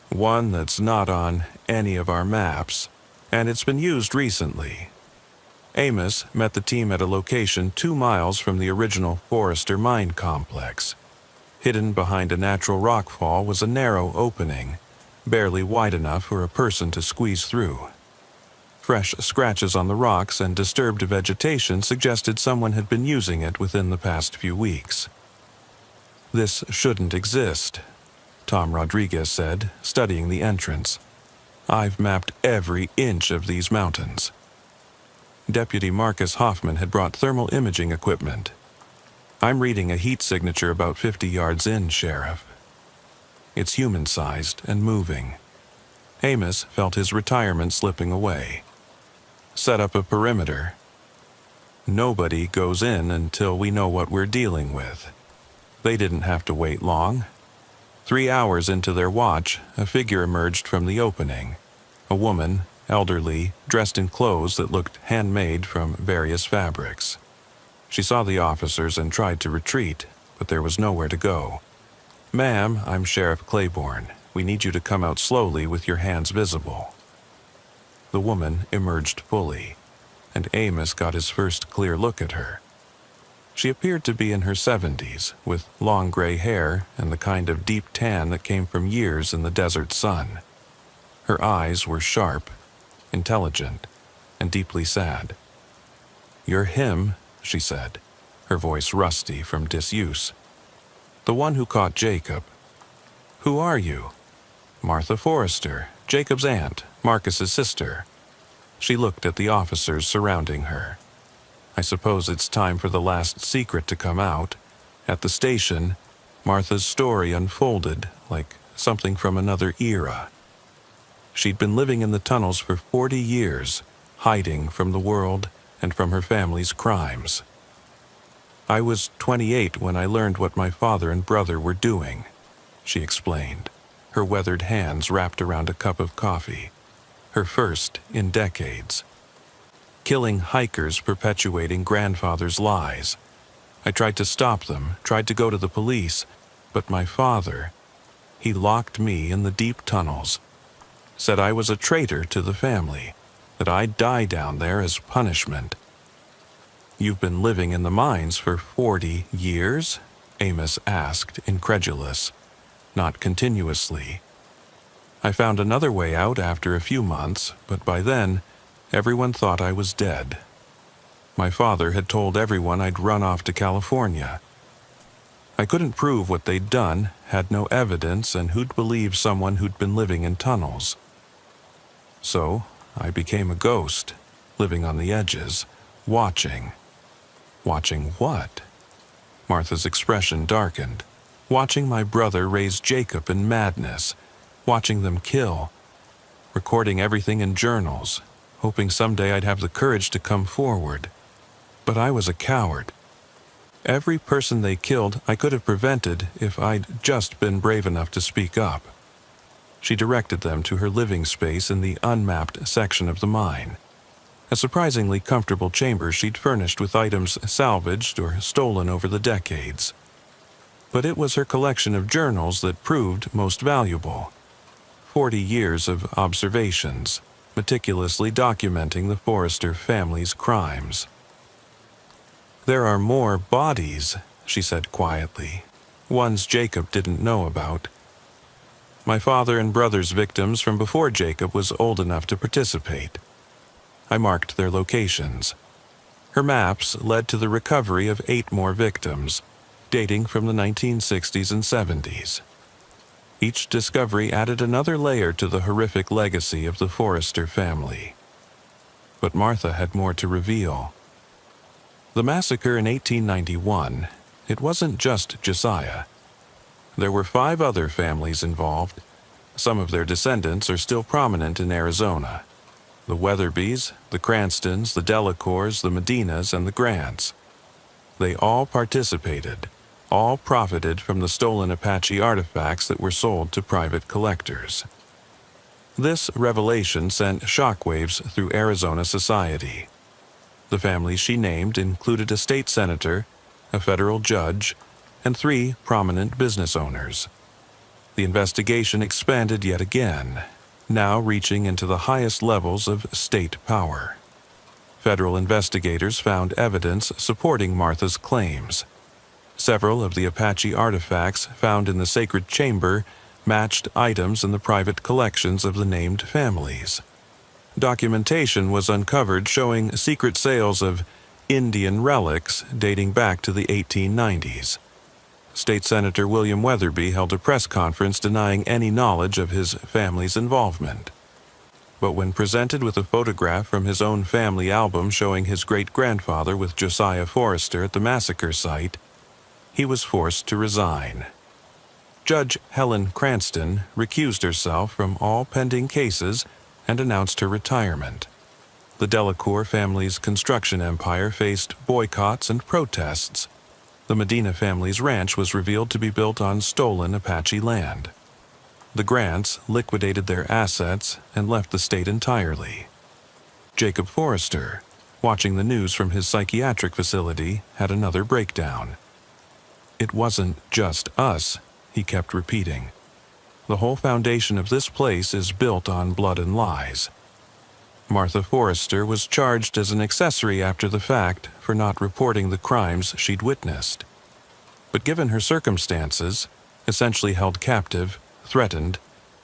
One that's not on any of our maps, and it's been used recently. Amos met the team at a location 2 miles from the original Forrester mine complex. Hidden behind a natural rockfall was a narrow opening, barely wide enough for a person to squeeze through. Fresh scratches on the rocks and disturbed vegetation suggested someone had been using it within the past few weeks. This shouldn't exist, Tom Rodriguez said, studying the entrance. I've mapped every inch of these mountains. Deputy Marcus Hoffman had brought thermal imaging equipment. I'm reading a heat signature about 50 yards in, Sheriff. It's human-sized and moving. Amos felt his retirement slipping away. Set up a perimeter. Nobody goes in until we know what we're dealing with. They didn't have to wait long. 3 hours into their watch, a figure emerged from the opening. A woman, elderly, dressed in clothes that looked handmade from various fabrics. She saw the officers and tried to retreat, but there was nowhere to go. "Ma'am, I'm Sheriff Claiborne. We need you to come out slowly with your hands visible." The woman emerged fully, and Amos got his first clear look at her. She appeared to be in her 70s, with long gray hair and the kind of deep tan that came from years in the desert sun. Her eyes were sharp, intelligent, and deeply sad. "You're him," she said, her voice rusty from disuse. "The one who caught Jacob. Who are you?" "Martha Forrester, Jacob's aunt, Marcus's sister." She looked at the officers surrounding her. "I suppose it's time for the last secret to come out." At the station, Martha's story unfolded like something from another era. She'd been living in the tunnels for 40 years, hiding from the world and from her family's crimes. "I was 28 when I learned what my father and brother were doing," she explained, her weathered hands wrapped around a cup of coffee, her first in decades. "Killing hikers, perpetuating grandfather's lies. I tried to stop them, tried to go to the police, but my father, he locked me in the deep tunnels, said I was a traitor to the family, that I'd die down there as punishment." "You've been living in the mines for 40 years?" Amos asked, incredulous. "Not continuously." "I found another way out after a few months, but by then, everyone thought I was dead. My father had told everyone I'd run off to California. I couldn't prove what they'd done, had no evidence, and who'd believe someone who'd been living in tunnels? So, I became a ghost, living on the edges, watching. Watching what?" Martha's expression darkened. "Watching my brother raise Jacob in madness, watching them kill, recording everything in journals, hoping someday I'd have the courage to come forward. But I was a coward. Every person they killed I could have prevented if I'd just been brave enough to speak up." She directed them to her living space in the unmapped section of the mine, a surprisingly comfortable chamber she'd furnished with items salvaged or stolen over the decades. But it was her collection of journals that proved most valuable. 40 years of observations, meticulously documenting the Forrester family's crimes. "There are more bodies," she said quietly, "ones Jacob didn't know about. My father and brother's victims from before Jacob was old enough to participate. I marked their locations. Her maps led to the recovery of 8 more victims, dating from the 1960s and 70s. Each discovery added another layer to the horrific legacy of the Forrester family. But Martha had more to reveal. The massacre in 1891, it wasn't just Josiah. There were 5 other families involved. Some of their descendants are still prominent in Arizona. The Weatherbys, the Cranstons, the Delacours, the Medinas, and the Grants. They all participated, all profited from the stolen Apache artifacts that were sold to private collectors. This revelation sent shockwaves through Arizona society. The families she named included a state senator, a federal judge, and 3 prominent business owners. The investigation expanded yet again, now reaching into the highest levels of state power. Federal investigators found evidence supporting Martha's claims. Several of the Apache artifacts found in the sacred chamber matched items in the private collections of the named families. Documentation was uncovered showing secret sales of Indian relics dating back to the 1890s. State Senator William Weatherby held a press conference denying any knowledge of his family's involvement. But when presented with a photograph from his own family album showing his great-grandfather with Josiah Forrester at the massacre site, he was forced to resign. Judge Helen Cranston recused herself from all pending cases and announced her retirement. The Delacour family's construction empire faced boycotts and protests. The Medina family's ranch was revealed to be built on stolen Apache land. The Grants liquidated their assets and left the state entirely. Jacob Forrester, watching the news from his psychiatric facility, had another breakdown. "It wasn't just us," he kept repeating. "The whole foundation of this place is built on blood and lies." Martha Forrester was charged as an accessory after the fact for not reporting the crimes she'd witnessed. But given her circumstances, essentially held captive, threatened,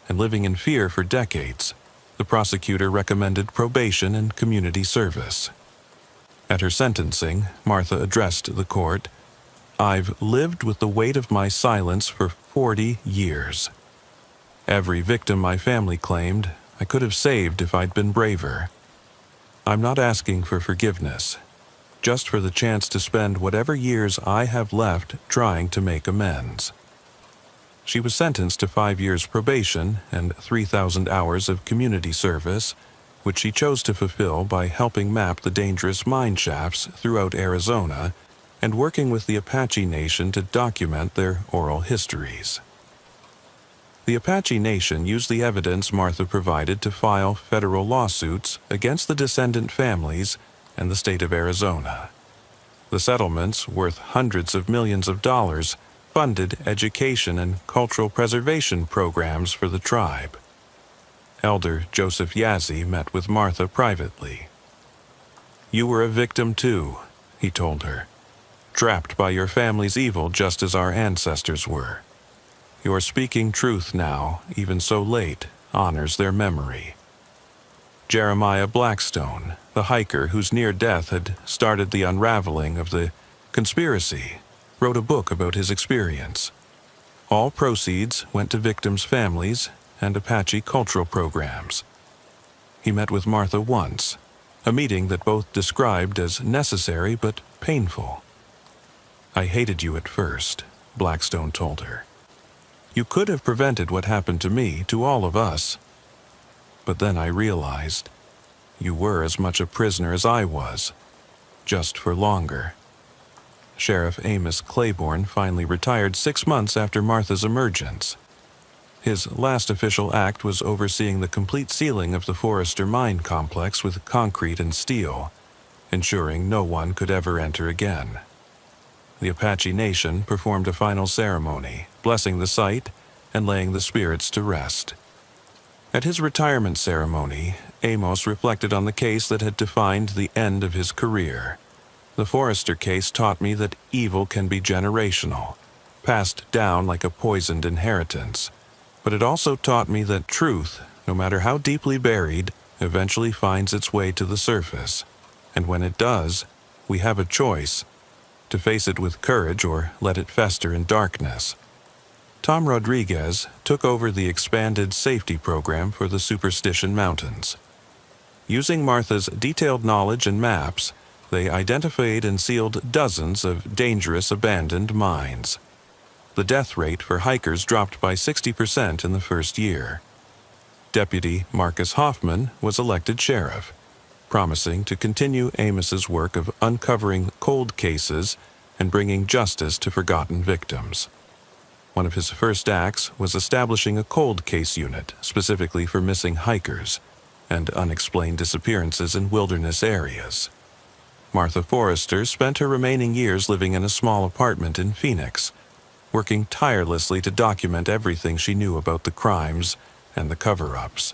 and living in fear for decades, the prosecutor recommended probation and community service. At her sentencing, Martha addressed the court, "I've lived with the weight of my silence for 40 years. Every victim my family claimed I could have saved if I'd been braver. I'm not asking for forgiveness, just for the chance to spend whatever years I have left trying to make amends." She was sentenced to 5 years probation and 3,000 hours of community service, which she chose to fulfill by helping map the dangerous mine shafts throughout Arizona and working with the Apache Nation to document their oral histories. The Apache Nation used the evidence Martha provided to file federal lawsuits against the descendant families and the state of Arizona. The settlements, worth hundreds of millions of dollars, funded education and cultural preservation programs for the tribe. Elder Joseph Yazzie met with Martha privately. "You were a victim too," he told her, "trapped by your family's evil just as our ancestors were. Your speaking truth now, even so late, honors their memory." Jeremiah Blackstone, the hiker whose near death had started the unraveling of the conspiracy, wrote a book about his experience. All proceeds went to victims' families and Apache cultural programs. He met with Martha once, a meeting that both described as necessary but painful. "I hated you at first," Blackstone told her. "You could have prevented what happened to me, to all of us. But then I realized you were as much a prisoner as I was, just for longer." Sheriff Amos Claiborne finally retired 6 months after Martha's emergence. His last official act was overseeing the complete sealing of the Forrester mine complex with concrete and steel, ensuring no one could ever enter again. The Apache Nation performed a final ceremony, blessing the site and laying the spirits to rest. At his retirement ceremony, Amos reflected on the case that had defined the end of his career. "The Forrester case taught me that evil can be generational, passed down like a poisoned inheritance. But it also taught me that truth, no matter how deeply buried, eventually finds its way to the surface. And when it does, we have a choice: to face it with courage or let it fester in darkness." Tom Rodriguez took over the expanded safety program for the Superstition Mountains. Using Martha's detailed knowledge and maps, they identified and sealed dozens of dangerous abandoned mines. The death rate for hikers dropped by 60% in the first year. Deputy Marcus Hoffman was elected sheriff, promising to continue Amos's work of uncovering cold cases and bringing justice to forgotten victims. One of his first acts was establishing a cold case unit specifically for missing hikers and unexplained disappearances in wilderness areas. Martha Forrester spent her remaining years living in a small apartment in Phoenix, working tirelessly to document everything she knew about the crimes and the cover-ups.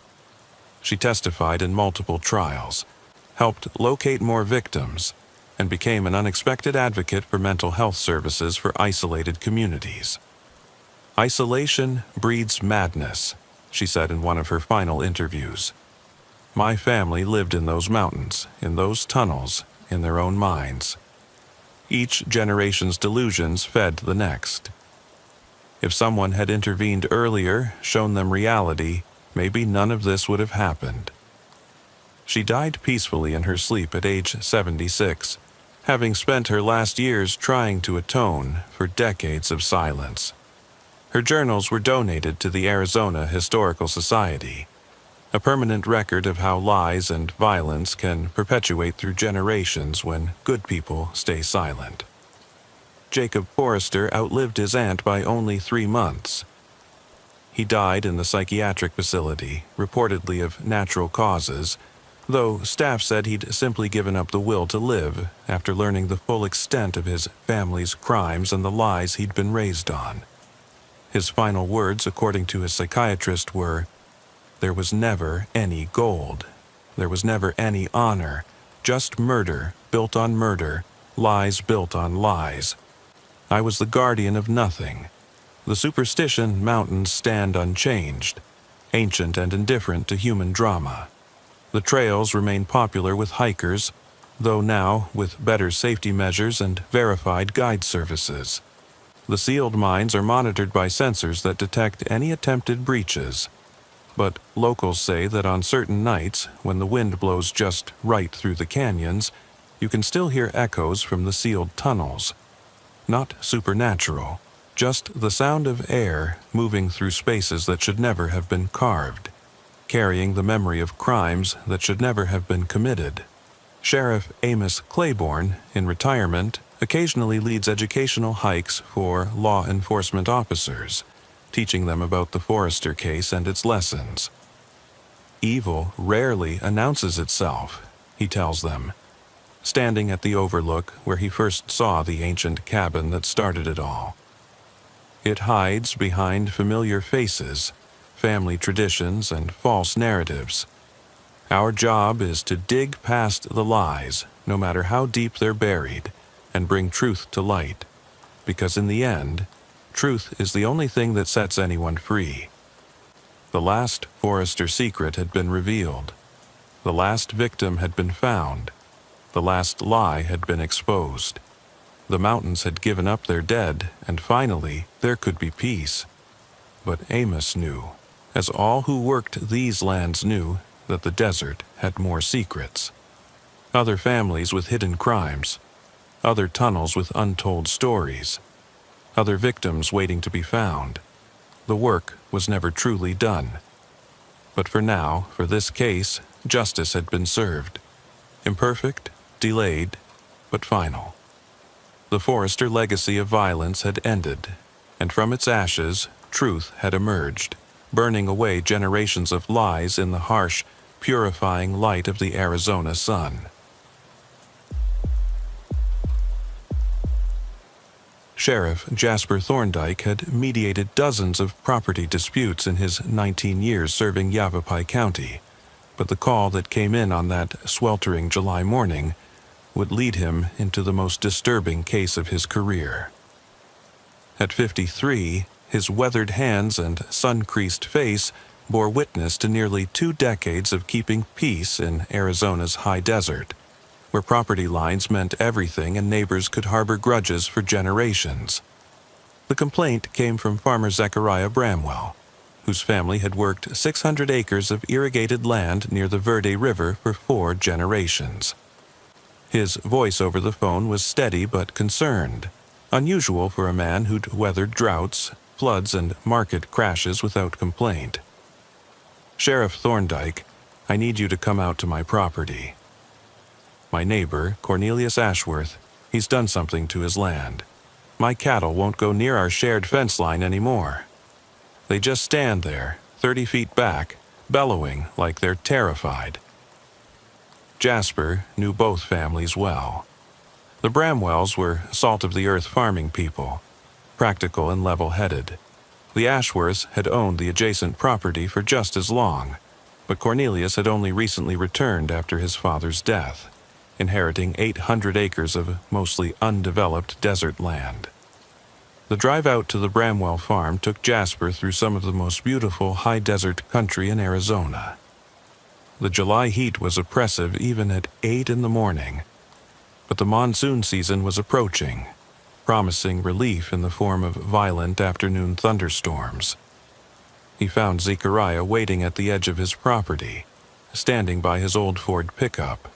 She testified in multiple trials, helped locate more victims, and became an unexpected advocate for mental health services for isolated communities. "Isolation breeds madness," she said in one of her final interviews. "My family lived in those mountains, in those tunnels, in their own minds. Each generation's delusions fed the next. If someone had intervened earlier, shown them reality, maybe none of this would have happened." She died peacefully in her sleep at age 76, having spent her last years trying to atone for decades of silence. Her journals were donated to the Arizona Historical Society, a permanent record of how lies and violence can perpetuate through generations when good people stay silent. Jacob Forrester outlived his aunt by only 3 months. He died in the psychiatric facility, reportedly of natural causes, though staff said he'd simply given up the will to live after learning the full extent of his family's crimes and the lies he'd been raised on. His final words, according to his psychiatrist, were, "There was never any gold. There was never any honor. Just murder built on murder, lies built on lies. I was the guardian of nothing. The superstition mountains stand unchanged, ancient and indifferent to human drama. The trails remain popular with hikers, though now with better safety measures and verified guide services. The sealed mines are monitored by sensors that detect any attempted breaches. But locals say that on certain nights, when the wind blows just right through the canyons, you can still hear echoes from the sealed tunnels. Not supernatural, just the sound of air moving through spaces that should never have been carved, carrying the memory of crimes that should never have been committed. Sheriff Amos Claiborne, in retirement, occasionally leads educational hikes for law enforcement officers, teaching them about the Forrester case and its lessons. Evil rarely announces itself, he tells them, standing at the overlook where he first saw the ancient cabin that started it all. It hides behind familiar faces, family traditions, and false narratives. Our job is to dig past the lies, no matter how deep they're buried, and bring truth to light, because in the end, truth is the only thing that sets anyone free. The last Forrester secret had been revealed. The last victim had been found. The last lie had been exposed. The mountains had given up their dead, and finally there could be peace. But Amos knew, as all who worked these lands knew, that the desert had more secrets. Other families with hidden crimes. Other tunnels with untold stories. Other victims waiting to be found. The work was never truly done. But for now, for this case, justice had been served. Imperfect, delayed, but final. The Forrester legacy of violence had ended, and from its ashes, truth had emerged, burning away generations of lies in the harsh, purifying light of the Arizona sun. Sheriff Jasper Thorndike had mediated dozens of property disputes in his 19 years serving Yavapai County, but the call that came in on that sweltering July morning would lead him into the most disturbing case of his career. At 53, his weathered hands and sun-creased face bore witness to nearly 2 decades of keeping peace in Arizona's high desert, where property lines meant everything and neighbors could harbor grudges for generations. The complaint came from farmer Zechariah Bramwell, whose family had worked 600 acres of irrigated land near the Verde River for 4 generations. His voice over the phone was steady but concerned, unusual for a man who'd weathered droughts, floods, and market crashes without complaint. "Sheriff Thorndike, I need you to come out to my property. My neighbor, Cornelius Ashworth, he's done something to his land. My cattle won't go near our shared fence line anymore. They just stand there, 30 feet back, bellowing like they're terrified." Jasper knew both families well. The Bramwells were salt-of-the-earth farming people, practical and level-headed. The Ashworths had owned the adjacent property for just as long, but Cornelius had only recently returned after his father's death, inheriting 800 acres of mostly undeveloped desert land. The drive out to the Bramwell farm took Jasper through some of the most beautiful high-desert country in Arizona. The July heat was oppressive even at 8 in the morning, but the monsoon season was approaching, promising relief in the form of violent afternoon thunderstorms. He found Zechariah waiting at the edge of his property, standing by his old Ford pickup.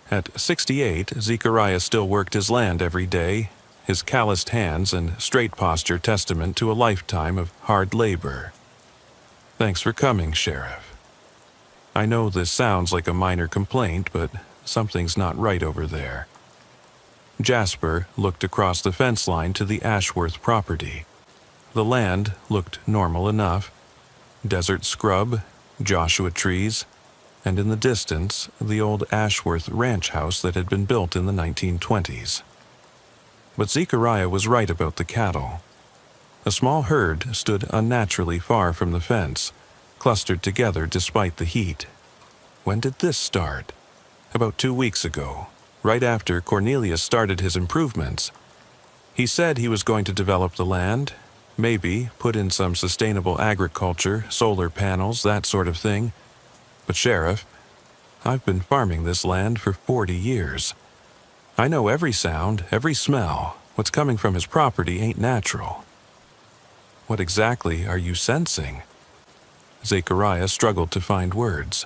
At 68, Zechariah still worked his land every day, his calloused hands and straight posture testament to a lifetime of hard labor. "Thanks for coming, Sheriff. I know this sounds like a minor complaint, but something's not right over there." Jasper looked across the fence line to the Ashworth property. The land looked normal enough. Desert scrub, Joshua trees, and in the distance, the old Ashworth ranch house that had been built in the 1920s. But Zechariah was right about the cattle. A small herd stood unnaturally far from the fence, clustered together despite the heat. When did this start? About 2 weeks ago, right after Cornelius started his improvements. He said he was going to develop the land, maybe put in some sustainable agriculture, solar panels, that sort of thing. But Sheriff, I've been farming this land for 40 years. I know every sound, every smell. What's coming from his property ain't natural. What exactly are you sensing? Zechariah struggled to find words.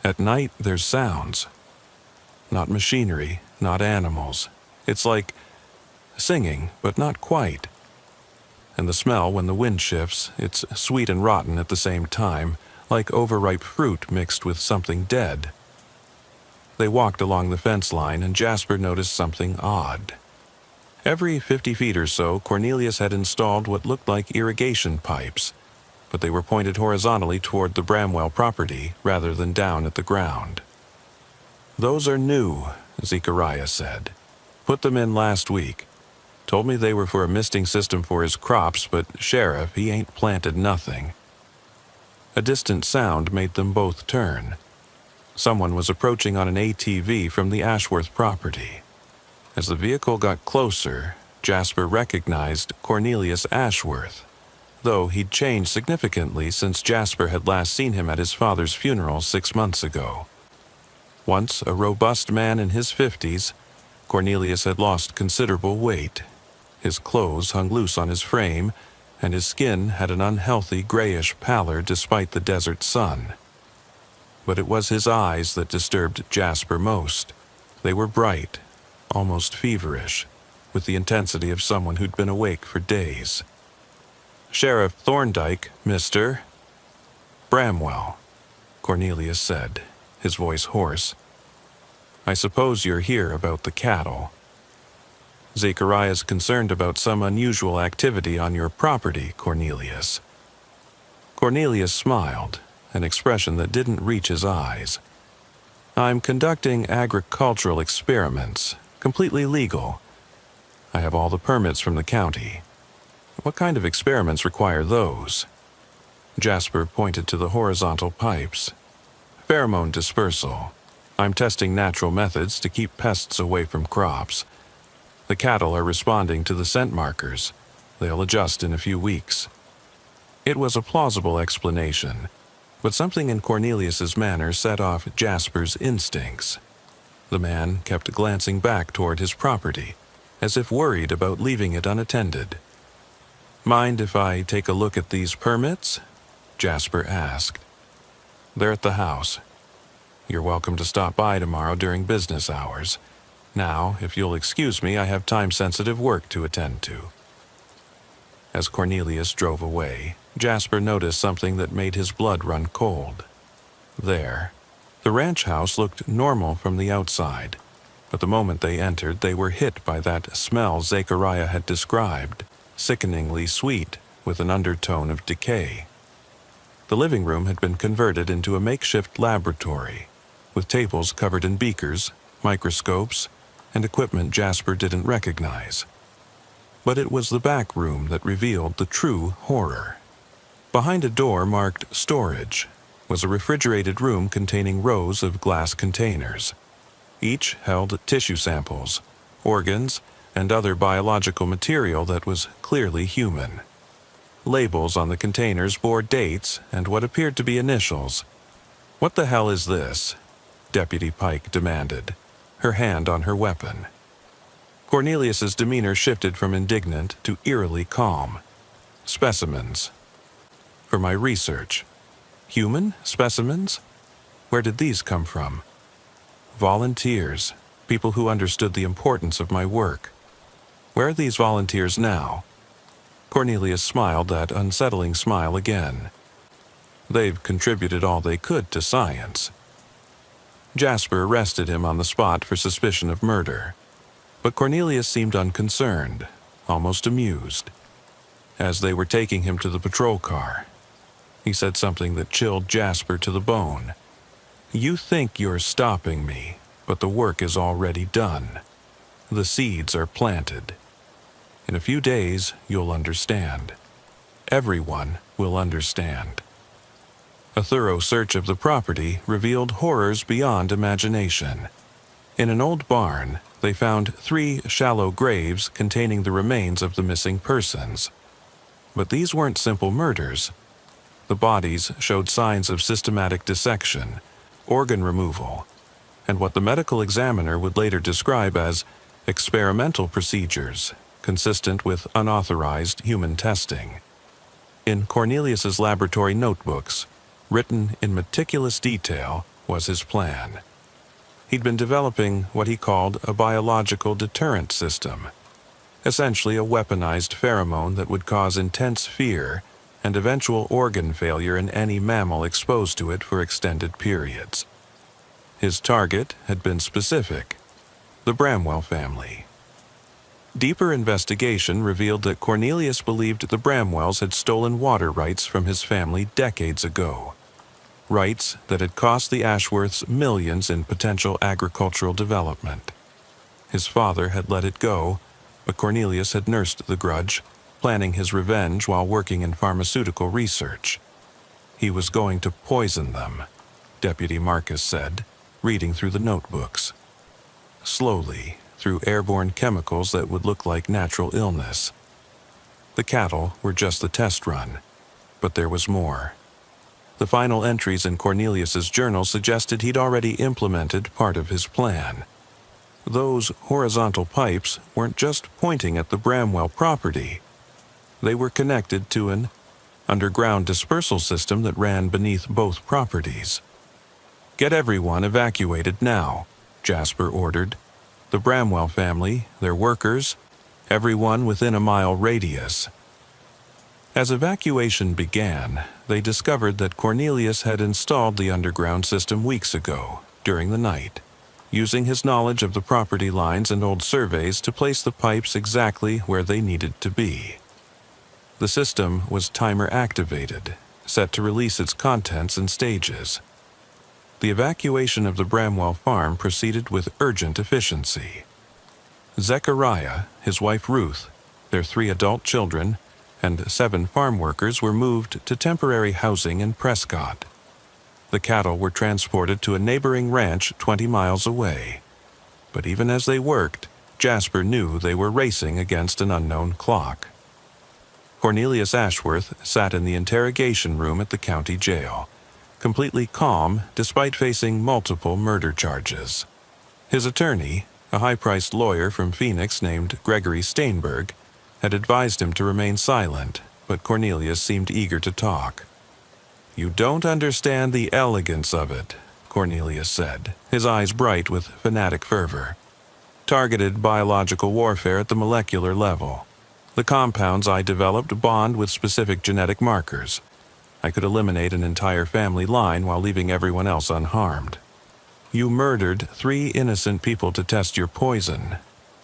At night, there's sounds. Not machinery, not animals. It's like singing, but not quite. And the smell when the wind shifts, it's sweet and rotten at the same time, like overripe fruit mixed with something dead. They walked along the fence line, and Jasper noticed something odd. Every 50 feet or so, Cornelius had installed what looked like irrigation pipes, but they were pointed horizontally toward the Bramwell property rather than down at the ground. Those are new, Zechariah said. Put them in last week. Told me they were for a misting system for his crops, but Sheriff, he ain't planted nothing. A distant sound made them both turn. Someone was approaching on an ATV from the Ashworth property. As the vehicle got closer, Jasper recognized Cornelius Ashworth, though he'd changed significantly since Jasper had last seen him at his father's funeral 6 months ago. Once a robust man in his 50s, Cornelius had lost considerable weight. His clothes hung loose on his frame, and his skin had an unhealthy grayish pallor despite the desert sun. But it was his eyes that disturbed Jasper most. They were bright, almost feverish, with the intensity of someone who'd been awake for days. Sheriff Thorndyke, Mr. Bramwell, Cornelius said, his voice hoarse. I suppose you're here about the cattle. Zechariah's concerned about some unusual activity on your property, Cornelius. Cornelius smiled, an expression that didn't reach his eyes. I'm conducting agricultural experiments, completely legal. I have all the permits from the county. What kind of experiments require those? Jasper pointed to the horizontal pipes. Pheromone dispersal. I'm testing natural methods to keep pests away from crops. The cattle are responding to the scent markers. They'll adjust in a few weeks. It was a plausible explanation, but something in Cornelius's manner set off Jasper's instincts. The man kept glancing back toward his property, as if worried about leaving it unattended. Mind if I take a look at these permits? Jasper asked. They're at the house. You're welcome to stop by tomorrow during business hours. Now, if you'll excuse me, I have time-sensitive work to attend to. As Cornelius drove away, Jasper noticed something that made his blood run cold. There, the ranch house looked normal from the outside, but the moment they entered, they were hit by that smell Zechariah had described, sickeningly sweet, with an undertone of decay. The living room had been converted into a makeshift laboratory, with tables covered in beakers, microscopes, and equipment Jasper didn't recognize. But it was the back room that revealed the true horror. Behind a door marked storage was a refrigerated room containing rows of glass containers. Each held tissue samples, organs, and other biological material that was clearly human. Labels on the containers bore dates and what appeared to be initials. What the hell is this? Deputy Pike demanded, her hand on her weapon. Cornelius's demeanor shifted from indignant to eerily calm. Specimens. For my research. Human specimens? Where did these come from? Volunteers, people who understood the importance of my work. Where are these volunteers now? Cornelius smiled that unsettling smile again. They've contributed all they could to science. Jasper arrested him on the spot for suspicion of murder. But Cornelius seemed unconcerned, almost amused. As they were taking him to the patrol car, he said something that chilled Jasper to the bone. "You think you're stopping me, but the work is already done. The seeds are planted. In a few days, you'll understand. Everyone will understand." A thorough search of the property revealed horrors beyond imagination. In an old barn, they found 3 shallow graves containing the remains of the missing persons. But these weren't simple murders. The bodies showed signs of systematic dissection, organ removal, and what the medical examiner would later describe as experimental procedures consistent with unauthorized human testing. In Cornelius's laboratory notebooks, written in meticulous detail, was his plan. He'd been developing what he called a biological deterrent system, essentially a weaponized pheromone that would cause intense fear and eventual organ failure in any mammal exposed to it for extended periods. His target had been specific: the Bramwell family. Deeper investigation revealed that Cornelius believed the Bramwells had stolen water rights from his family decades ago. Rights that had cost the Ashworths millions in potential agricultural development. His father had let it go, but Cornelius had nursed the grudge, planning his revenge while working in pharmaceutical research. He was going to poison them, Deputy Marcus said, reading through the notebooks. Slowly, through airborne chemicals that would look like natural illness. The cattle were just the test run, but there was more. The final entries in Cornelius's journal suggested he'd already implemented part of his plan. Those horizontal pipes weren't just pointing at the Bramwell property. They were connected to an underground dispersal system that ran beneath both properties. "Get everyone evacuated now," Jasper ordered. "The Bramwell family, their workers, everyone within a mile radius." As evacuation began, they discovered that Cornelius had installed the underground system weeks ago, during the night, using his knowledge of the property lines and old surveys to place the pipes exactly where they needed to be. The system was timer-activated, set to release its contents in stages. The evacuation of the Bramwell farm proceeded with urgent efficiency. Zechariah, his wife Ruth, their 3 adult children, and 7 farm workers were moved to temporary housing in Prescott. The cattle were transported to a neighboring ranch 20 miles away. But even as they worked, Jasper knew they were racing against an unknown clock. Cornelius Ashworth sat in the interrogation room at the county jail, completely calm despite facing multiple murder charges. His attorney, a high-priced lawyer from Phoenix named Gregory Steinberg, had advised him to remain silent, but Cornelius seemed eager to talk. "You don't understand the elegance of it," Cornelius said, his eyes bright with fanatic fervor. "Targeted biological warfare at the molecular level. The compounds I developed bond with specific genetic markers. I could eliminate an entire family line while leaving everyone else unharmed. You murdered 3 innocent people to test your poison,"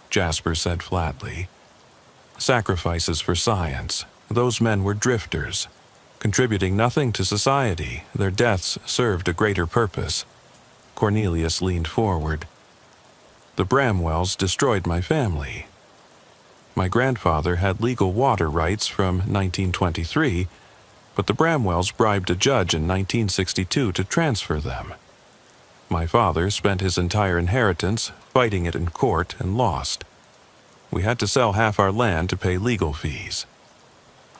Jasper said flatly. "Sacrifices for science. Those men were drifters, contributing nothing to society. Their deaths served a greater purpose." Cornelius leaned forward. "The Bramwells destroyed my family. My grandfather had legal water rights from 1923, but the Bramwells bribed a judge in 1962 to transfer them. My father spent his entire inheritance fighting it in court and lost. We had to sell half our land to pay legal fees.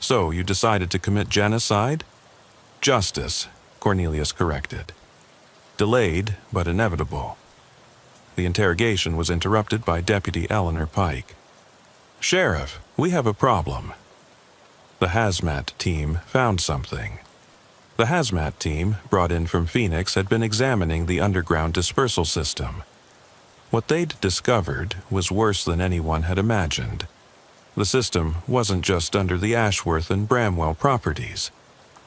So you decided to commit genocide?" "Justice," Cornelius corrected. "Delayed, but inevitable." The interrogation was interrupted by Deputy Eleanor Pike. "Sheriff, we have a problem." The hazmat team found something. The hazmat team, brought in from Phoenix, had been examining the underground dispersal system. What they'd discovered was worse than anyone had imagined. The system wasn't just under the Ashworth and Bramwell properties.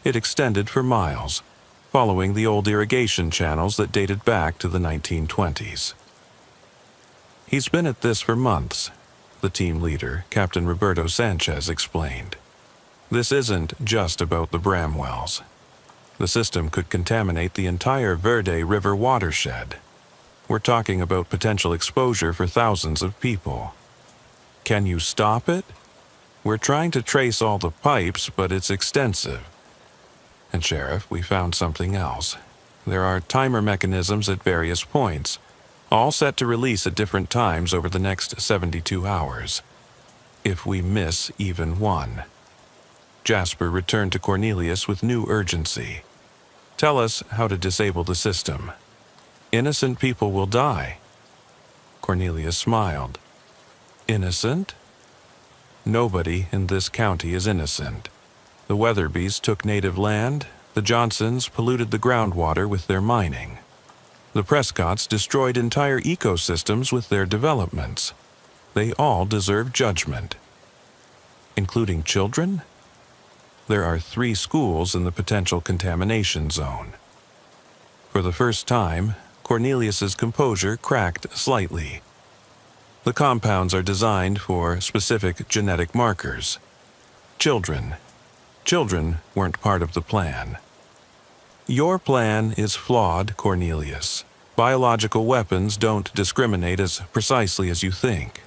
It extended for miles, following the old irrigation channels that dated back to the 1920s. He's been at this for months, the team leader, Captain Roberto Sanchez, explained. This isn't just about the Bramwells. The system could contaminate the entire Verde River watershed. We're talking about potential exposure for thousands of people. Can you stop it? We're trying to trace all the pipes, but it's extensive. And Sheriff, we found something else. There are timer mechanisms at various points, all set to release at different times over the next 72 hours. If we miss even one. Jasper returned to Cornelius with new urgency. Tell us how to disable the system. Innocent people will die. Cornelius smiled. Innocent? Nobody in this county is innocent. The Weatherbys took native land, the Johnsons polluted the groundwater with their mining. The Prescotts destroyed entire ecosystems with their developments. They all deserve judgment. Including children? There are 3 schools in the potential contamination zone. For the first time, Cornelius's composure cracked slightly. The compounds are designed for specific genetic markers. Children weren't part of the plan. Your plan is flawed, Cornelius. Biological weapons don't discriminate as precisely as you think.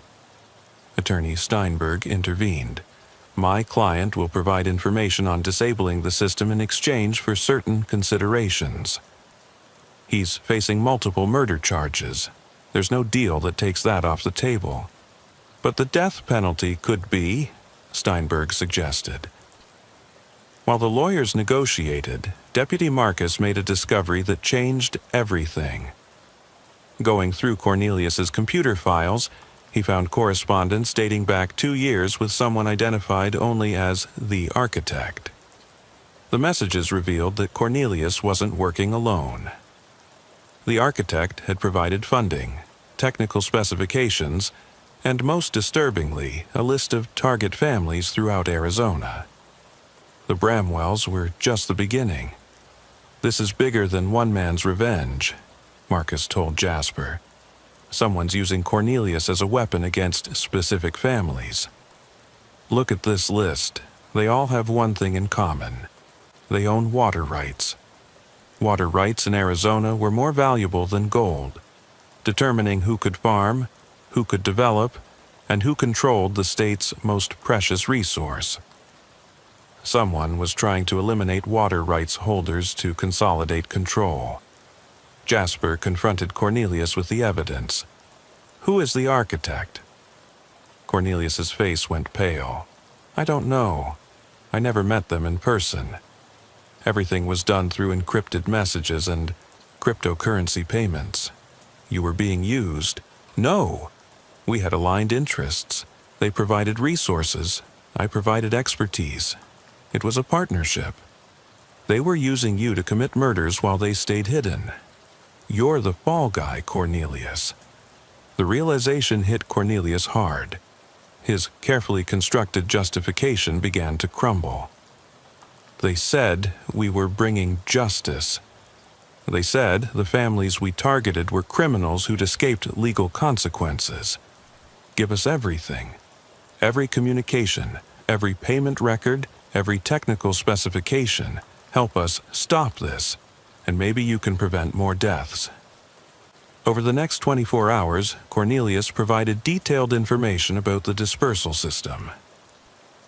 Attorney Steinberg intervened. My client will provide information on disabling the system in exchange for certain considerations. He's facing multiple murder charges. There's no deal that takes that off the table. But the death penalty could be, Steinberg suggested. While the lawyers negotiated, Deputy Marcus made a discovery that changed everything. Going through Cornelius's computer files, he found correspondence dating back 2 years with someone identified only as the architect. The messages revealed that Cornelius wasn't working alone. The architect had provided funding, technical specifications, and most disturbingly, a list of target families throughout Arizona. The Bramwells were just the beginning. This is bigger than one man's revenge, Marcus told Jasper. Someone's using Cornelius as a weapon against specific families. Look at this list. They all have one thing in common. They own water rights. Water rights in Arizona were more valuable than gold, determining who could farm, who could develop, and who controlled the state's most precious resource. Someone was trying to eliminate water rights holders to consolidate control. Jasper confronted Cornelius with the evidence. Who is the architect? Cornelius's face went pale. I don't know. I never met them in person. Everything was done through encrypted messages and cryptocurrency payments. You were being used. No! We had aligned interests. They provided resources. I provided expertise. It was a partnership. They were using you to commit murders while they stayed hidden. You're the fall guy, Cornelius. The realization hit Cornelius hard. His carefully constructed justification began to crumble. They said we were bringing justice. They said the families we targeted were criminals who'd escaped legal consequences. Give us everything. Every communication, every payment record, every technical specification. Help us stop this, and maybe you can prevent more deaths. Over the next 24 hours, Cornelius provided detailed information about the dispersal system.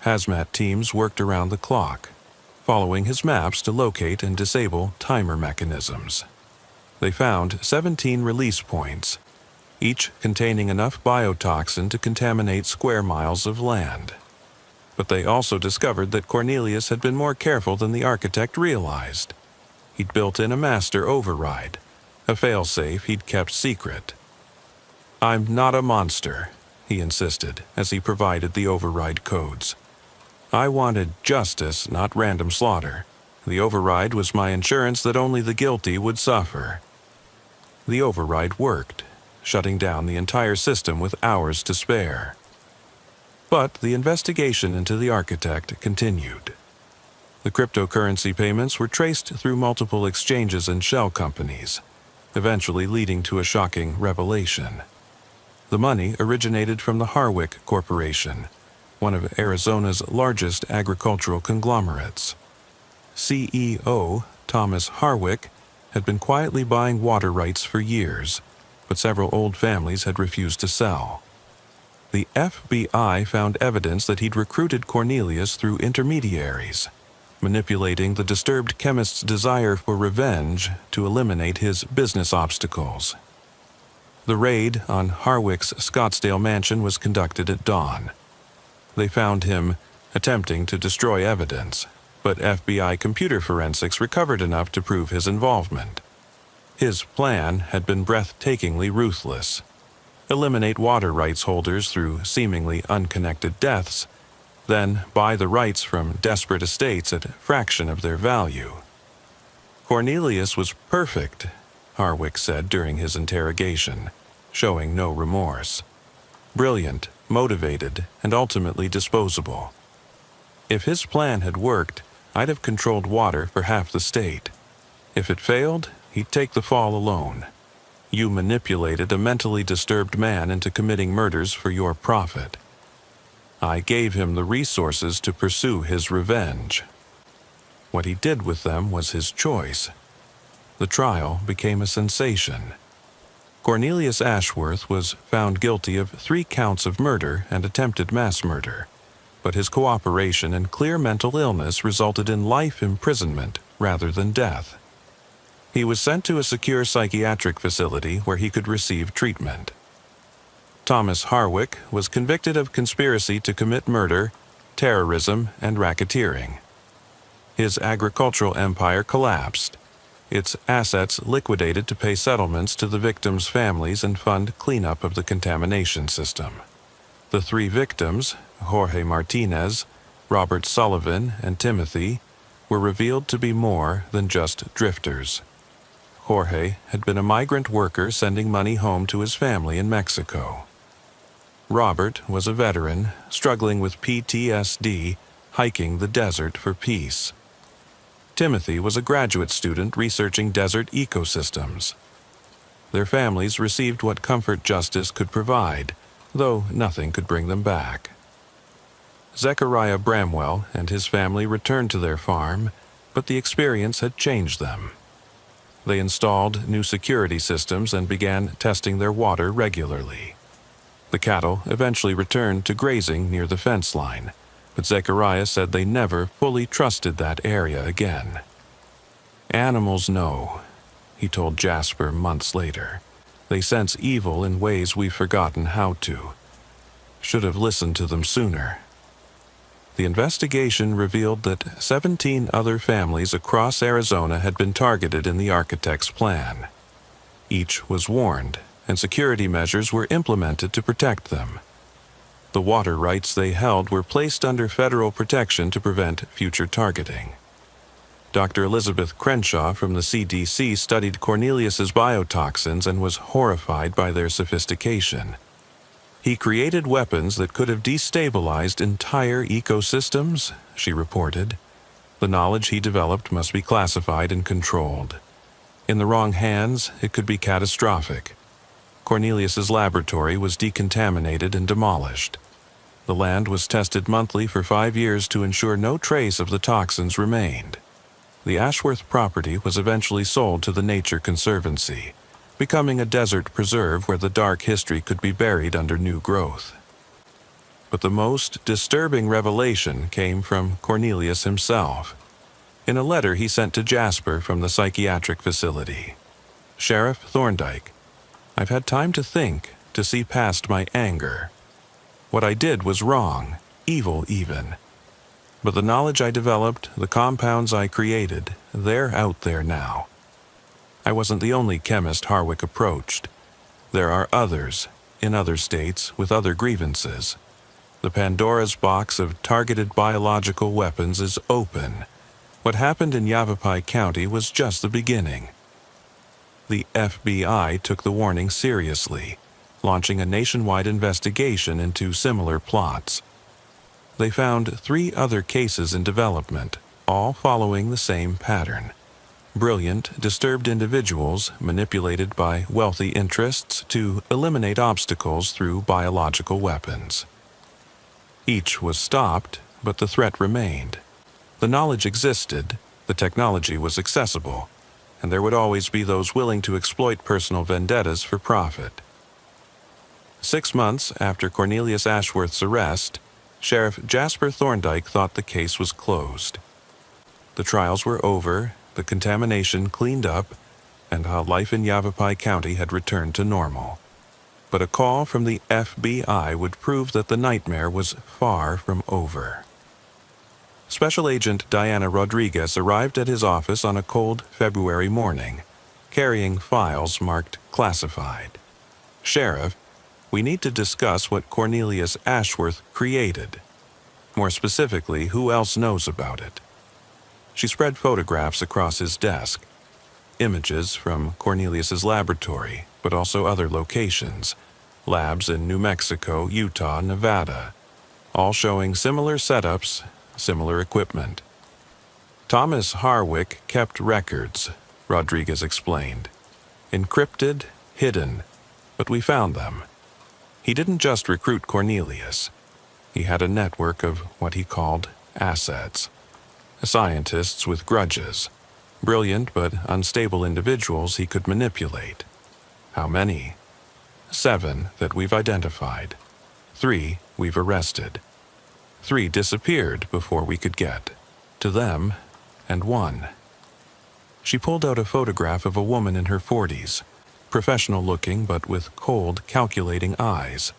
Hazmat teams worked around the clock, following his maps to locate and disable timer mechanisms. They found 17 release points, each containing enough biotoxin to contaminate square miles of land. But they also discovered that Cornelius had been more careful than the architect realized. He'd built in a master override, a failsafe he'd kept secret. I'm not a monster, he insisted as he provided the override codes. I wanted justice, not random slaughter. The override was my insurance that only the guilty would suffer. The override worked, shutting down the entire system with hours to spare. But the investigation into the architect continued. The cryptocurrency payments were traced through multiple exchanges and shell companies, eventually leading to a shocking revelation. The money originated from the Harwick Corporation, one of Arizona's largest agricultural conglomerates. CEO Thomas Harwick had been quietly buying water rights for years, but several old families had refused to sell. The FBI found evidence that he'd recruited Cornelius through intermediaries, manipulating the disturbed chemist's desire for revenge to eliminate his business obstacles. The raid on Harwick's Scottsdale mansion was conducted at dawn. They found him attempting to destroy evidence, but FBI computer forensics recovered enough to prove his involvement. His plan had been breathtakingly ruthless. Eliminate water rights holders through seemingly unconnected deaths, then buy the rights from desperate estates at a fraction of their value. Cornelius was perfect, Harwick said during his interrogation, showing no remorse. Brilliant, motivated, and ultimately disposable. If his plan had worked, I'd have controlled water for half the state. If it failed, he'd take the fall alone. You manipulated a mentally disturbed man into committing murders for your profit. I gave him the resources to pursue his revenge. What he did with them was his choice. The trial became a sensation. Cornelius Ashworth was found guilty of 3 counts of murder and attempted mass murder, but his cooperation and clear mental illness resulted in life imprisonment rather than death. He was sent to a secure psychiatric facility where he could receive treatment. Thomas Harwick was convicted of conspiracy to commit murder, terrorism, and racketeering. His agricultural empire collapsed, its assets liquidated to pay settlements to the victims' families and fund cleanup of the contamination system. The 3 victims, Jorge Martinez, Robert Sullivan, and Timothy, were revealed to be more than just drifters. Jorge had been a migrant worker sending money home to his family in Mexico. Robert was a veteran, struggling with PTSD, hiking the desert for peace. Timothy was a graduate student researching desert ecosystems. Their families received what comfort justice could provide, though nothing could bring them back. Zechariah Bramwell and his family returned to their farm, but the experience had changed them. They installed new security systems and began testing their water regularly. The cattle eventually returned to grazing near the fence line, but Zechariah said they never fully trusted that area again. "Animals know," he told Jasper months later. "They sense evil in ways we've forgotten how to. Should have listened to them sooner." The investigation revealed that 17 other families across Arizona had been targeted in the architect's plan. Each was warned, and security measures were implemented to protect them. The water rights they held were placed under federal protection to prevent future targeting. Dr. Elizabeth Crenshaw from the CDC studied Cornelius's biotoxins and was horrified by their sophistication. He created weapons that could have destabilized entire ecosystems, she reported. The knowledge he developed must be classified and controlled. In the wrong hands, it could be catastrophic. Cornelius's laboratory was decontaminated and demolished. The land was tested monthly for 5 years to ensure no trace of the toxins remained. The Ashworth property was eventually sold to the Nature Conservancy, becoming a desert preserve where the dark history could be buried under new growth. But the most disturbing revelation came from Cornelius himself, in a letter he sent to Jasper from the psychiatric facility. "Sheriff Thorndike, I've had time to think, to see past my anger. What I did was wrong, evil even. But the knowledge I developed, the compounds I created, they're out there now. I wasn't the only chemist Harwick approached. There are others, in other states, with other grievances. The Pandora's box of targeted biological weapons is open. What happened in Yavapai County was just the beginning." The FBI took the warning seriously, launching a nationwide investigation into similar plots. They found 3 other cases in development, all following the same pattern. Brilliant, disturbed individuals manipulated by wealthy interests to eliminate obstacles through biological weapons. Each was stopped, but the threat remained. The knowledge existed, the technology was accessible, and there would always be those willing to exploit personal vendettas for profit. 6 months after Cornelius Ashworth's arrest, Sheriff Jasper Thorndike thought the case was closed. The trials were over, the contamination cleaned up, and how life in Yavapai County had returned to normal. But a call from the FBI would prove that the nightmare was far from over. Special Agent Diana Rodriguez arrived at his office on a cold February morning, carrying files marked classified. "Sheriff, we need to discuss what Cornelius Ashworth created. More specifically, who else knows about it?" She spread photographs across his desk. Images from Cornelius's laboratory, but also other locations, labs in New Mexico, Utah, Nevada, all showing similar setups, similar equipment. Thomas Harwick kept records, Rodriguez explained. Encrypted, hidden, but we found them. He didn't just recruit Cornelius. He had a network of what he called assets. Scientists with grudges, brilliant but unstable individuals he could manipulate. How many? 7 that we've identified. 3 we've arrested. 3 disappeared before we could get to them, and 1. She pulled out a photograph of a woman in her 40s, professional-looking but with cold, calculating eyes.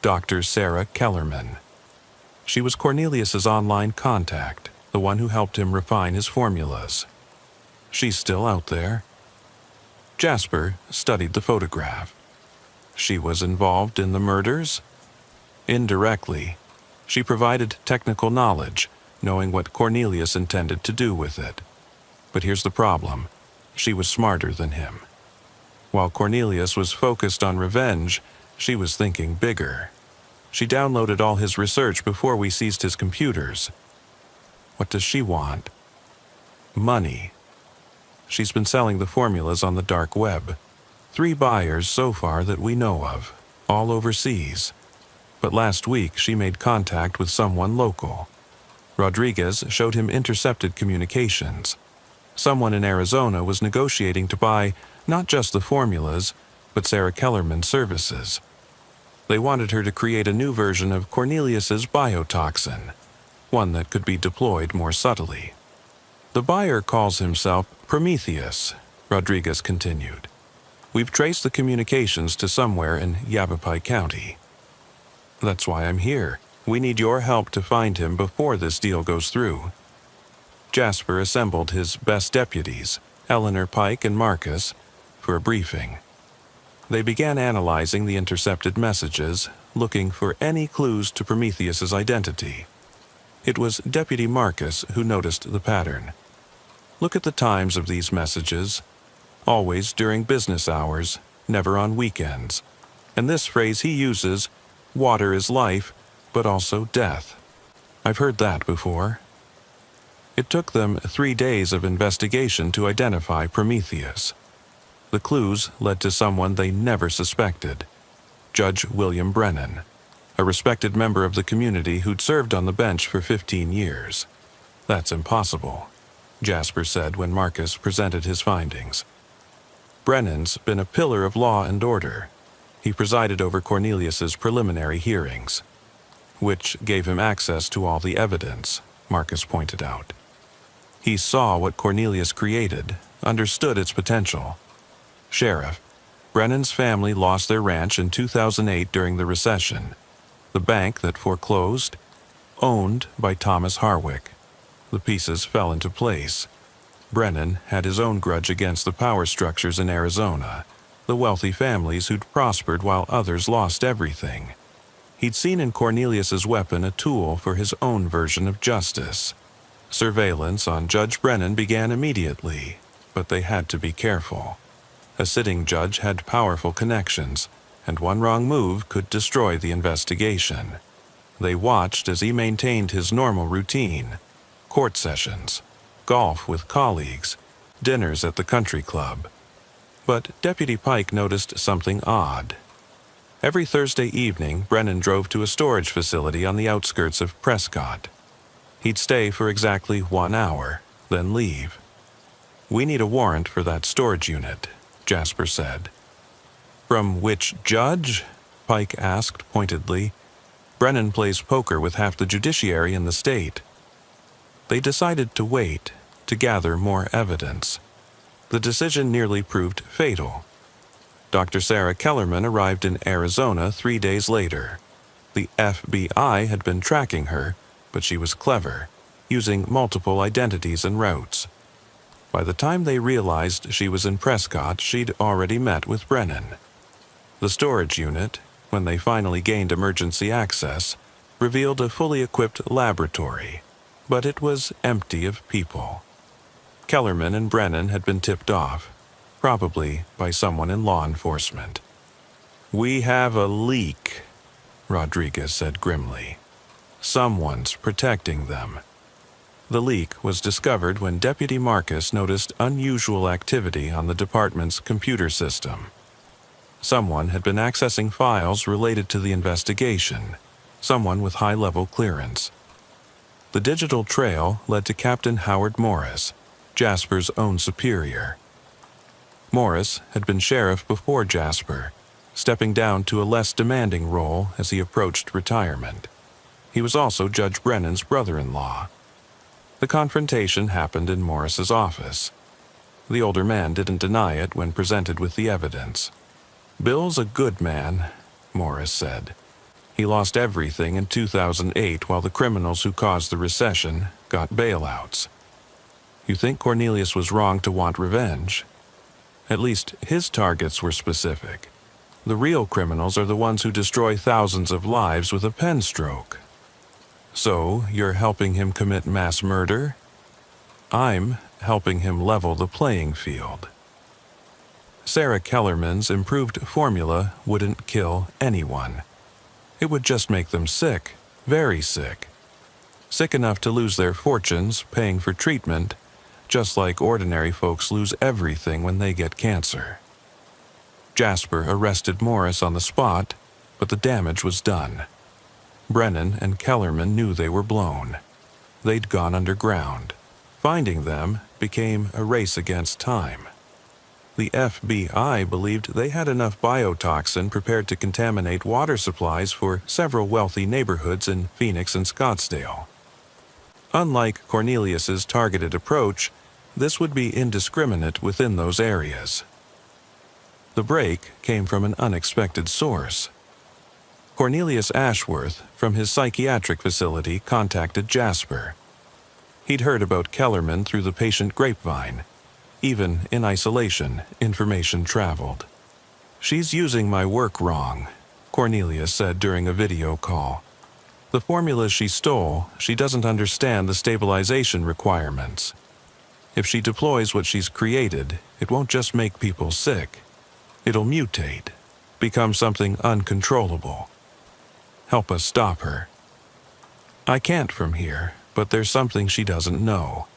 Dr. Sarah Kellerman. She was Cornelius's online contact, the one who helped him refine his formulas. She's still out there. Jasper studied the photograph. She was involved in the murders? Indirectly. She provided technical knowledge, knowing what Cornelius intended to do with it. But here's the problem. She was smarter than him. While Cornelius was focused on revenge, she was thinking bigger. She downloaded all his research before we seized his computers. What does she want? Money. She's been selling the formulas on the dark web. 3 buyers so far that we know of, all overseas. But last week she made contact with someone local. Rodriguez showed him intercepted communications. Someone in Arizona was negotiating to buy not just the formulas, but Sarah Kellerman's services. They wanted her to create a new version of Cornelius's biotoxin, one that could be deployed more subtly. The buyer calls himself Prometheus, Rodriguez continued. We've traced the communications to somewhere in Yavapai County. That's why I'm here. We need your help to find him before this deal goes through. Jasper assembled his best deputies, Eleanor Pike and Marcus, for a briefing. They began analyzing the intercepted messages, looking for any clues to Prometheus's identity. It was Deputy Marcus who noticed the pattern. Look at the times of these messages. Always during business hours, never on weekends. And this phrase he uses, water is life, but also death. I've heard that before. It took them 3 days of investigation to identify Prometheus. The clues led to someone they never suspected, Judge William Brennan, a respected member of the community who'd served on the bench for 15 years. That's impossible, Jasper said when Marcus presented his findings. Brennan's been a pillar of law and order. He presided over Cornelius's preliminary hearings, which gave him access to all the evidence, Marcus pointed out. He saw what Cornelius created, understood its potential. Sheriff, Brennan's family lost their ranch in 2008 during the recession. The bank that foreclosed, owned by Thomas Harwick. The pieces fell into place. Brennan had his own grudge against the power structures in Arizona, the wealthy families who'd prospered while others lost everything. He'd seen in Cornelius's weapon a tool for his own version of justice. Surveillance on Judge Brennan began immediately, but they had to be careful. A sitting judge had powerful connections, and one wrong move could destroy the investigation. They watched as he maintained his normal routine, court sessions, golf with colleagues, dinners at the country club. But Deputy Pike noticed something odd. Every Thursday evening, Brennan drove to a storage facility on the outskirts of Prescott. He'd stay for exactly 1 hour, then leave. "We need a warrant for that storage unit," Jasper said. "From which judge?" Pike asked pointedly. "Brennan plays poker with half the judiciary in the state." They decided to wait, to gather more evidence. The decision nearly proved fatal. Dr. Sarah Kellerman arrived in Arizona 3 days later. The FBI had been tracking her, but she was clever, using multiple identities and routes. By the time they realized she was in Prescott, she'd already met with Brennan. The storage unit, when they finally gained emergency access, revealed a fully equipped laboratory, but it was empty of people. Kellerman and Brennan had been tipped off, probably by someone in law enforcement. "We have a leak," Rodriguez said grimly. "Someone's protecting them." The leak was discovered when Deputy Marcus noticed unusual activity on the department's computer system. Someone had been accessing files related to the investigation, someone with high-level clearance. The digital trail led to Captain Howard Morris, Jasper's own superior. Morris had been sheriff before Jasper, stepping down to a less demanding role as he approached retirement. He was also Judge Brennan's brother-in-law. The confrontation happened in Morris's office. The older man didn't deny it when presented with the evidence. "Bill's a good man," Morris said. "He lost everything in 2008 while the criminals who caused the recession got bailouts. You think Cornelius was wrong to want revenge? At least his targets were specific. The real criminals are the ones who destroy thousands of lives with a pen stroke. So, you're helping him commit mass murder? I'm helping him level the playing field." Sarah Kellerman's improved formula wouldn't kill anyone. It would just make them sick, very sick. Sick enough to lose their fortunes paying for treatment, just like ordinary folks lose everything when they get cancer. Jasper arrested Morris on the spot, but the damage was done. Brennan and Kellerman knew they were blown. They'd gone underground. Finding them became a race against time. The FBI believed they had enough biotoxin prepared to contaminate water supplies for several wealthy neighborhoods in Phoenix and Scottsdale. Unlike Cornelius's targeted approach, this would be indiscriminate within those areas. The break came from an unexpected source. Cornelius Ashworth, from his psychiatric facility, contacted Jasper. He'd heard about Kellerman through the patient grapevine. Even in isolation, information traveled. "She's using my work wrong," Cornelius said during a video call. "The formulas she stole, she doesn't understand the stabilization requirements. If she deploys what she's created, it won't just make people sick. It'll mutate, become something uncontrollable. Help us stop her." "I can't from here, but there's something she doesn't know.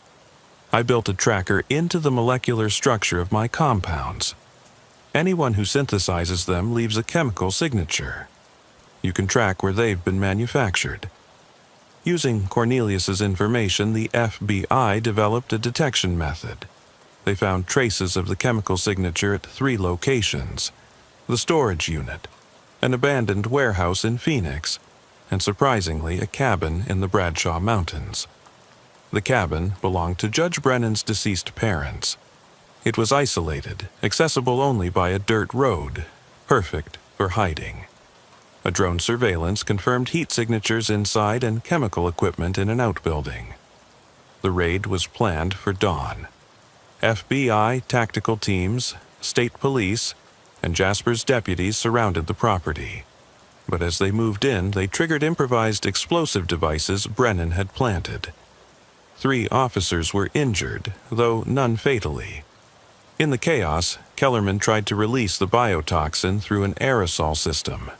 I built a tracker into the molecular structure of my compounds. Anyone who synthesizes them leaves a chemical signature. You can track where they've been manufactured." Using Cornelius's information, the FBI developed a detection method. They found traces of the chemical signature at 3 locations: the storage unit, an abandoned warehouse in Phoenix, and surprisingly a cabin in the Bradshaw Mountains. The cabin belonged to Judge Brennan's deceased parents. It was isolated, accessible only by a dirt road, perfect for hiding. A drone surveillance confirmed heat signatures inside and chemical equipment in an outbuilding. The raid was planned for dawn. FBI tactical teams, state police, and Jasper's deputies surrounded the property. But as they moved in, they triggered improvised explosive devices Brennan had planted. 3 officers were injured, though none fatally. In the chaos, Kellerman tried to release the biotoxin through an aerosol system.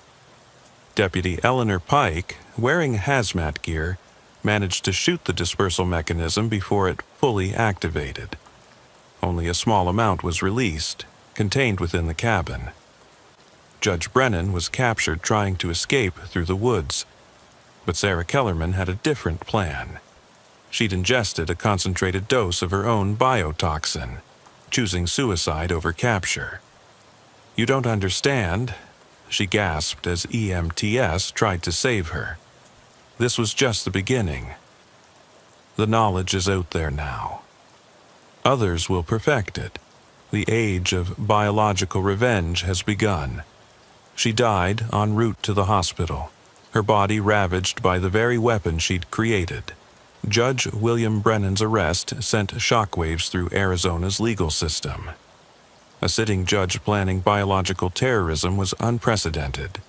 Deputy Eleanor Pike, wearing hazmat gear, managed to shoot the dispersal mechanism before it fully activated. Only a small amount was released, contained within the cabin. Judge Brennan was captured trying to escape through the woods, but Sarah Kellerman had a different plan. She'd ingested a concentrated dose of her own biotoxin, choosing suicide over capture. "You don't understand," she gasped as EMTS tried to save her. This was just the beginning. The knowledge is out there now. Others will perfect it. The age of biological revenge has begun. She died en route to the hospital, her body ravaged by the very weapon she'd created. Judge William Brennan's arrest sent shockwaves through Arizona's legal system. A sitting judge planning biological terrorism was unprecedented.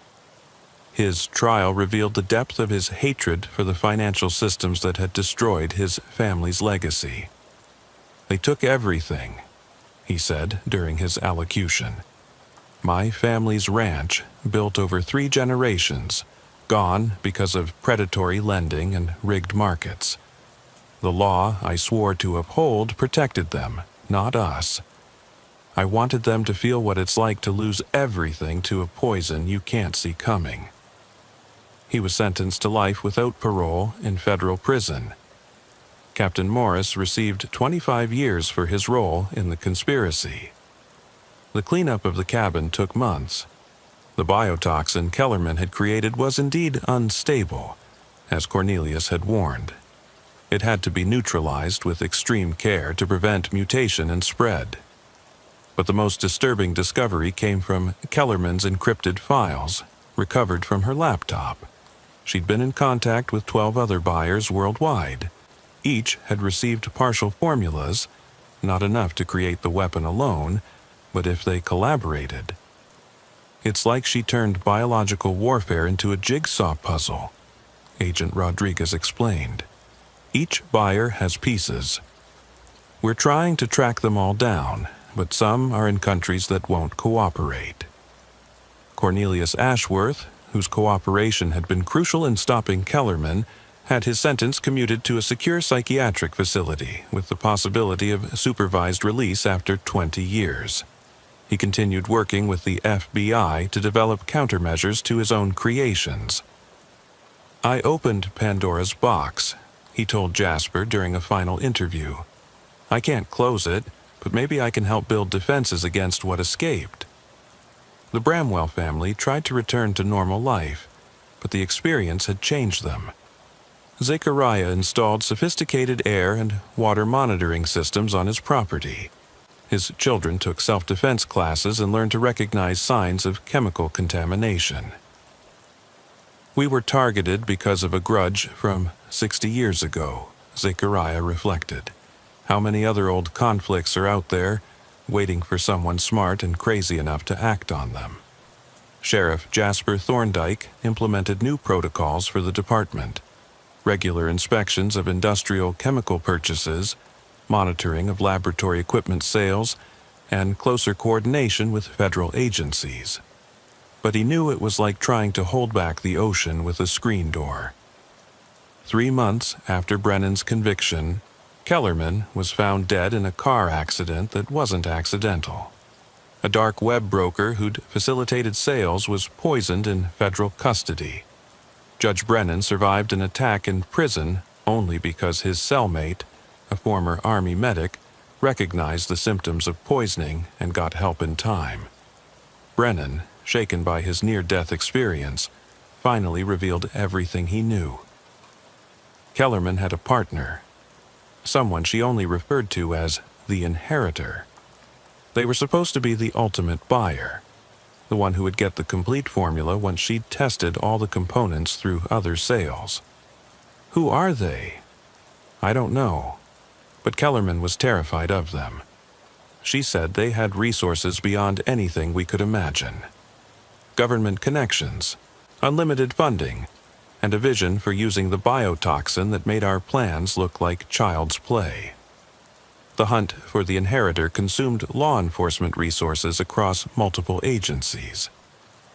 His trial revealed the depth of his hatred for the financial systems that had destroyed his family's legacy. "They took everything," he said during his allocution. "My family's ranch, built over 3 generations, gone because of predatory lending and rigged markets. The law I swore to uphold protected them, not us. I wanted them to feel what it's like to lose everything to a poison you can't see coming." He was sentenced to life without parole in federal prison. Captain Morris received 25 years for his role in the conspiracy. The cleanup of the cabin took months. The biotoxin Kellerman had created was indeed unstable, as Cornelius had warned. It had to be neutralized with extreme care to prevent mutation and spread. But the most disturbing discovery came from Kellerman's encrypted files, recovered from her laptop. She'd been in contact with 12 other buyers worldwide. Each had received partial formulas, not enough to create the weapon alone, but if they collaborated. "It's like she turned biological warfare into a jigsaw puzzle," Agent Rodriguez explained. "Each buyer has pieces. We're trying to track them all down, but some are in countries that won't cooperate." Cornelius Ashworth, whose cooperation had been crucial in stopping Kellerman, had his sentence commuted to a secure psychiatric facility with the possibility of supervised release after 20 years. He continued working with the FBI to develop countermeasures to his own creations. "I opened Pandora's box," he told Jasper during a final interview. "I can't close it, but maybe I can help build defenses against what escaped." The Bramwell family tried to return to normal life, but the experience had changed them. Zechariah installed sophisticated air and water monitoring systems on his property. His children took self-defense classes and learned to recognize signs of chemical contamination. "We were targeted because of a grudge from 60 years ago," Zechariah reflected. "How many other old conflicts are out there, waiting for someone smart and crazy enough to act on them?" Sheriff Jasper Thorndike implemented new protocols for the department: regular inspections of industrial chemical purchases, monitoring of laboratory equipment sales, and closer coordination with federal agencies. But he knew it was like trying to hold back the ocean with a screen door. 3 months after Brennan's conviction, Kellerman was found dead in a car accident that wasn't accidental. A dark web broker who'd facilitated sales was poisoned in federal custody. Judge Brennan survived an attack in prison only because his cellmate, a former Army medic, recognized the symptoms of poisoning and got help in time. Brennan, shaken by his near-death experience, finally revealed everything he knew. Kellerman had a partner, someone she only referred to as the inheritor. They were supposed to be the ultimate buyer, the one who would get the complete formula once she'd tested all the components through other sales. Who are they? I don't know, but Kellerman was terrified of them. She said they had resources beyond anything we could imagine. Government connections, unlimited funding, and a vision for using the biotoxin that made our plans look like child's play. The hunt for the inheritor consumed law enforcement resources across multiple agencies.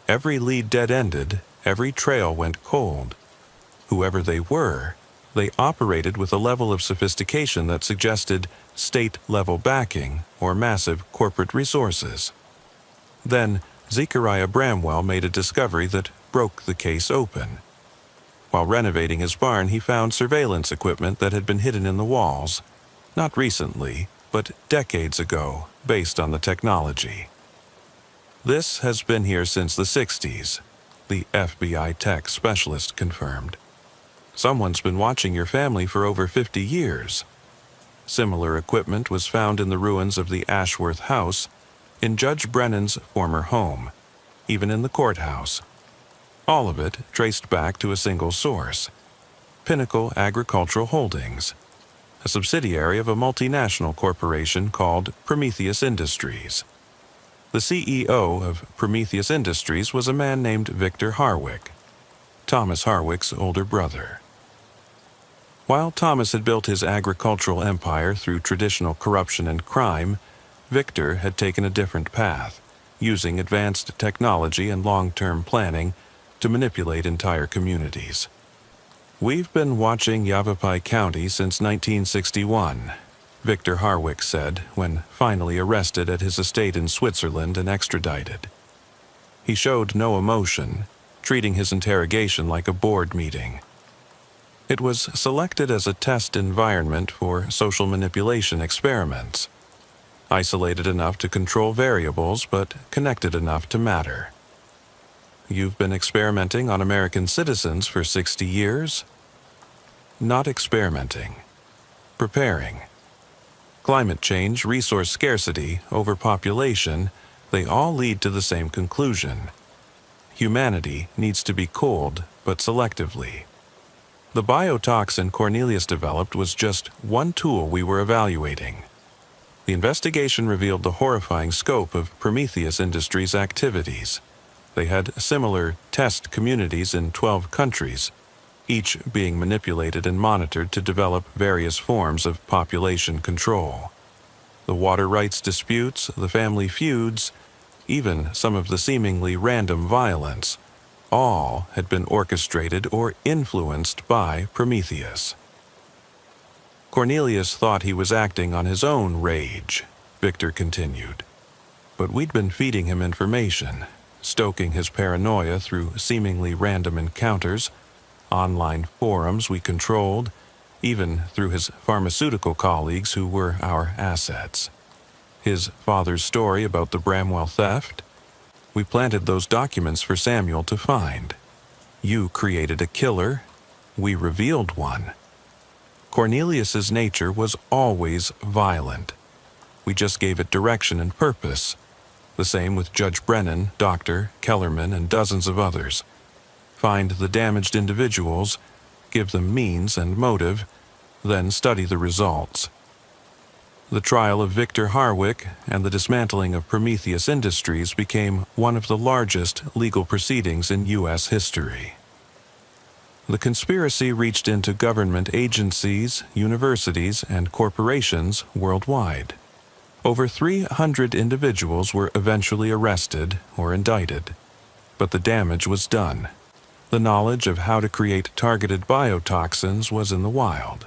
Every lead dead-ended, every trail went cold. Whoever they were, they operated with a level of sophistication that suggested state-level backing or massive corporate resources. Then, Zechariah Bramwell made a discovery that broke the case open. While renovating his barn, he found surveillance equipment that had been hidden in the walls, not recently, but decades ago, based on the technology. This has been here since the 60s, the FBI tech specialist confirmed. Someone's been watching your family for over 50 years. Similar equipment was found in the ruins of the Ashworth House, in Judge Brennan's former home, even in the courthouse. All of it traced back to a single source, Pinnacle Agricultural Holdings, a subsidiary of a multinational corporation called Prometheus Industries. The CEO of Prometheus Industries was a man named Victor Harwick, Thomas Harwick's older brother. While Thomas had built his agricultural empire through traditional corruption and crime, Victor had taken a different path, using advanced technology and long-term planning to manipulate entire communities. "We've been watching Yavapai County since 1961, Victor Harwick said when finally arrested at his estate in Switzerland and extradited. He showed no emotion, treating his interrogation like a board meeting. It was selected as a test environment for social manipulation experiments, isolated enough to control variables but connected enough to matter. You've been experimenting on American citizens for 60 years? Not experimenting. Preparing. Climate change, resource scarcity, overpopulation, they all lead to the same conclusion. Humanity needs to be cooled, but selectively. The biotoxin Cornelius developed was just one tool we were evaluating. The investigation revealed the horrifying scope of Prometheus Industries' activities. They had similar test communities in 12 countries, each being manipulated and monitored to develop various forms of population control. The water rights disputes, the family feuds, even some of the seemingly random violence, all had been orchestrated or influenced by Prometheus. Cornelius thought he was acting on his own rage, Victor continued. But we'd been feeding him information, stoking his paranoia through seemingly random encounters, online forums we controlled, even through his pharmaceutical colleagues who were our assets. His father's story about the Bramwell theft? We planted those documents for Samuel to find. You created a killer. We revealed one. Cornelius's nature was always violent. We just gave it direction and purpose. The same with Judge Brennan, Dr. Kellerman, and dozens of others. Find the damaged individuals, give them means and motive, then study the results. The trial of Victor Harwick and the dismantling of Prometheus Industries became one of the largest legal proceedings in U.S. history. The conspiracy reached into government agencies, universities, and corporations worldwide. Over 300 individuals were eventually arrested or indicted, but the damage was done. The knowledge of how to create targeted biotoxins was in the wild.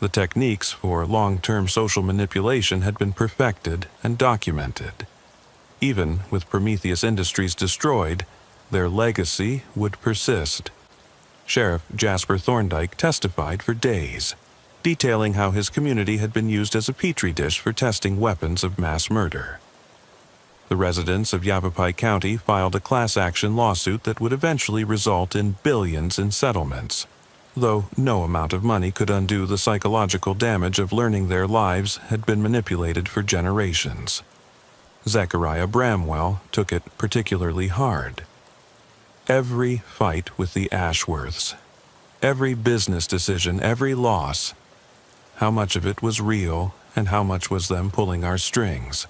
The techniques for long-term social manipulation had been perfected and documented. Even with Prometheus Industries destroyed, their legacy would persist. Sheriff Jasper Thorndike testified for days, detailing how his community had been used as a petri dish for testing weapons of mass murder. The residents of Yavapai County filed a class-action lawsuit that would eventually result in billions in settlements, though no amount of money could undo the psychological damage of learning their lives had been manipulated for generations. Zechariah Bramwell took it particularly hard. Every fight with the Ashworths, every business decision, every loss, how much of it was real and how much was them pulling our strings?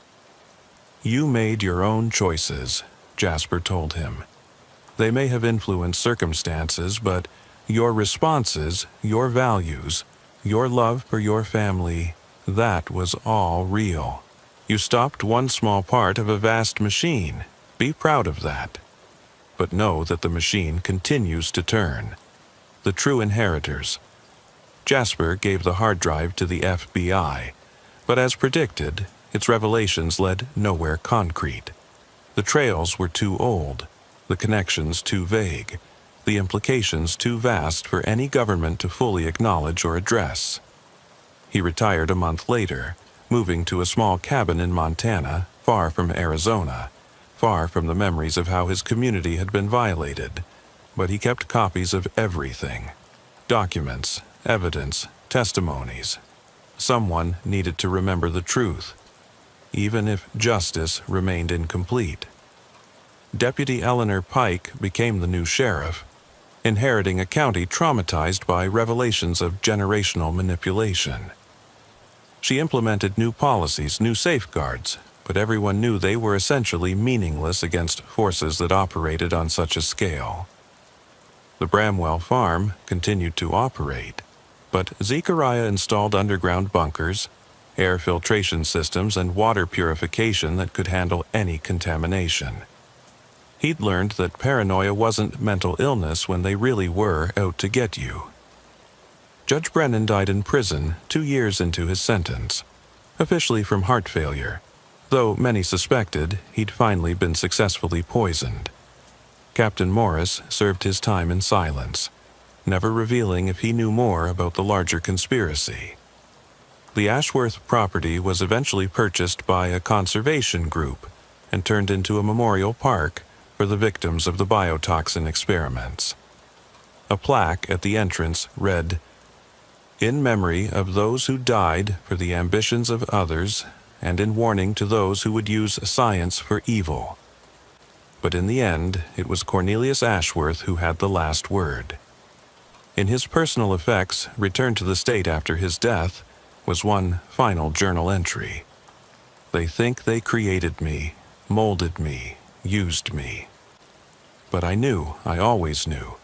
You made your own choices, Jasper told him. They may have influenced circumstances, but your responses, your values, your love for your family, that was all real. You stopped one small part of a vast machine. Be proud of that. But know that the machine continues to turn. The true inheritors. Jasper gave the hard drive to the FBI, But as predicted, its revelations led nowhere concrete. The trails were too old, the connections too vague, the implications too vast for any government to fully acknowledge or address. He retired a month later, moving to a small cabin in Montana, far from Arizona, far from the memories of how his community had been violated. But he kept copies of everything: documents, evidence, testimonies. Someone needed to remember the truth, even if justice remained incomplete. Deputy Eleanor Pike became the new sheriff, inheriting a county traumatized by revelations of generational manipulation. She implemented new policies, new safeguards, but everyone knew they were essentially meaningless against forces that operated on such a scale. The Bramwell farm continued to operate, but Zechariah installed underground bunkers, air filtration systems, and water purification that could handle any contamination. He'd learned that paranoia wasn't mental illness when they really were out to get you. Judge Brennan died in prison 2 years into his sentence, officially from heart failure, though many suspected he'd finally been successfully poisoned. Captain Morris served his time in silence, never revealing if he knew more about the larger conspiracy. The Ashworth property was eventually purchased by a conservation group and turned into a memorial park for the victims of the biotoxin experiments. A plaque at the entrance read, "In memory of those who died for the ambitions of others, and in warning to those who would use science for evil." But in the end, it was Cornelius Ashworth who had the last word. In his personal effects, returned to the state after his death, was one final journal entry. "They think they created me, molded me, used me. But I knew, I always knew.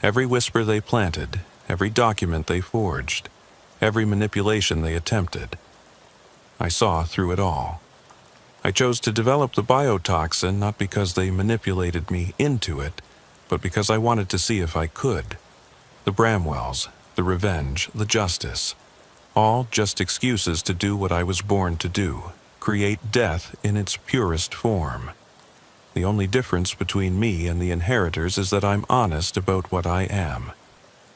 Every whisper they planted, every document they forged, every manipulation they attempted. I saw through it all. I chose to develop the biotoxin not because they manipulated me into it, but because I wanted to see if I could. The Bramwells, the revenge, the justice, all just excuses to do what I was born to do, create death in its purest form. The only difference between me and the inheritors is that I'm honest about what I am.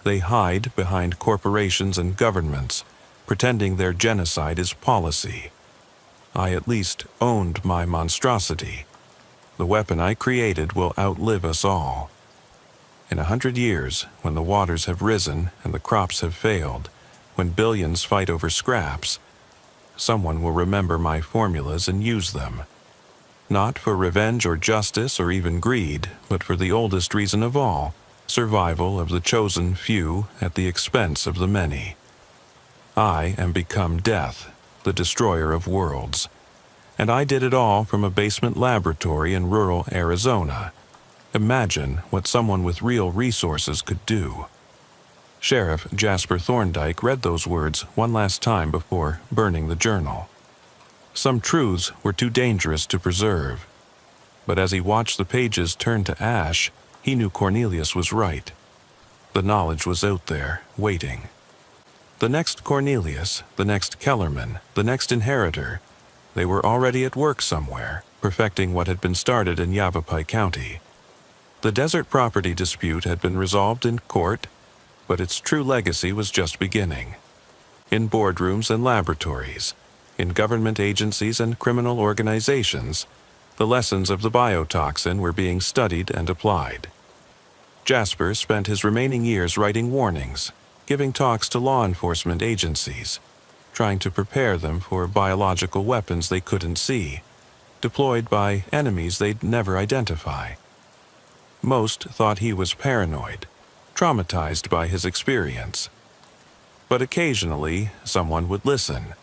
They hide behind corporations and governments, pretending their genocide is policy. I at least owned my monstrosity. The weapon I created will outlive us all. In 100 years, when the waters have risen and the crops have failed, when billions fight over scraps, someone will remember my formulas and use them. Not for revenge or justice or even greed, but for the oldest reason of all, survival of the chosen few at the expense of the many. I am become death, the destroyer of worlds. And I did it all from a basement laboratory in rural Arizona. Imagine what someone with real resources could do. Sheriff Jasper Thorndike read those words one last time before burning the journal. Some truths were too dangerous to preserve. But as he watched the pages turn to ash, he knew Cornelius was right. The knowledge was out there, waiting. The next Cornelius, the next Kellerman, the next inheritor, they were already at work somewhere, perfecting what had been started in Yavapai County. The desert property dispute had been resolved in court, but its true legacy was just beginning. In boardrooms and laboratories, in government agencies and criminal organizations, the lessons of the biotoxin were being studied and applied. Jasper spent his remaining years writing warnings, giving talks to law enforcement agencies, trying to prepare them for biological weapons they couldn't see, deployed by enemies they'd never identify. Most thought he was paranoid, traumatized by his experience. But occasionally, someone would listen.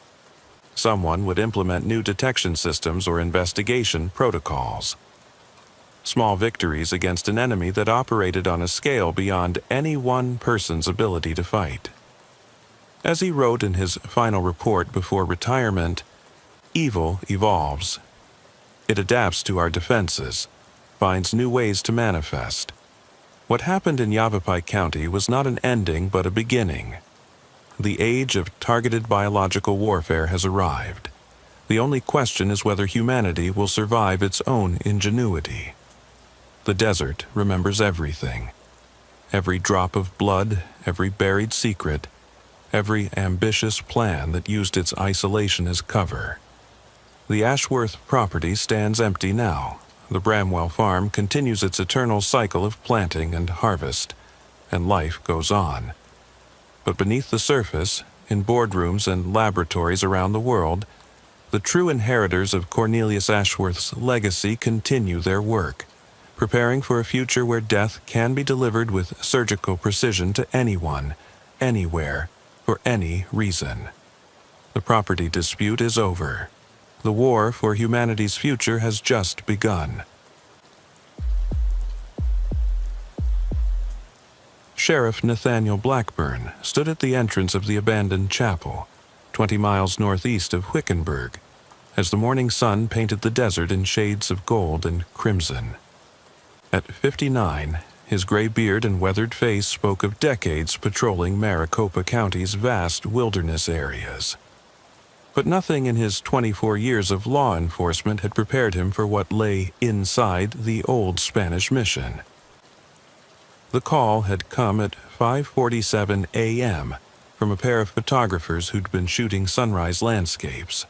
Someone would implement new detection systems or investigation protocols. Small victories against an enemy that operated on a scale beyond any one person's ability to fight. As he wrote in his final report before retirement, evil evolves. It adapts to our defenses, finds new ways to manifest. What happened in Yavapai County was not an ending but a beginning. The age of targeted biological warfare has arrived. The only question is whether humanity will survive its own ingenuity. The desert remembers everything. Every drop of blood, every buried secret, every ambitious plan that used its isolation as cover. The Ashworth property stands empty now. The Bramwell farm continues its eternal cycle of planting and harvest, and life goes on. But beneath the surface, in boardrooms and laboratories around the world, the true inheritors of Cornelius Ashworth's legacy continue their work, preparing for a future where death can be delivered with surgical precision to anyone, anywhere, for any reason. The property dispute is over. The war for humanity's future has just begun. Sheriff Nathaniel Blackburn stood at the entrance of the abandoned chapel, 20 miles northeast of Wickenburg, as the morning sun painted the desert in shades of gold and crimson. At 59, his gray beard and weathered face spoke of decades patrolling Maricopa County's vast wilderness areas. But nothing in his 24 years of law enforcement had prepared him for what lay inside the old Spanish mission. The call had come at 5:47 a.m. from a pair of photographers who'd been shooting sunrise landscapes.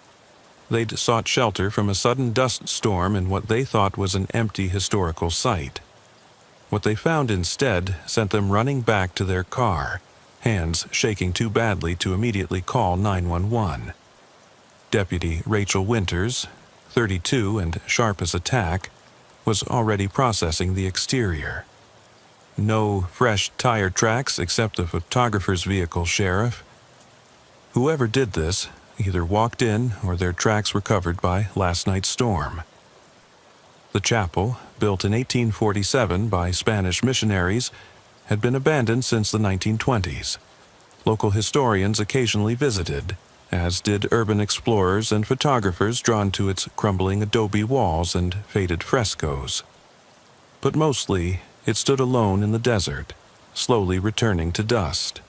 They'd sought shelter from a sudden dust storm in what they thought was an empty historical site. What they found instead sent them running back to their car, hands shaking too badly to immediately call 911. Deputy Rachel Winters, 32 and sharp as a tack, was already processing the exterior. No fresh tire tracks except the photographer's vehicle, Sheriff. Whoever did this either walked in or their tracks were covered by last night's storm. The chapel, built in 1847 by Spanish missionaries, had been abandoned since the 1920s. Local historians occasionally visited, as did urban explorers and photographers drawn to its crumbling adobe walls and faded frescoes. But mostly, it stood alone in the desert, slowly returning to dust.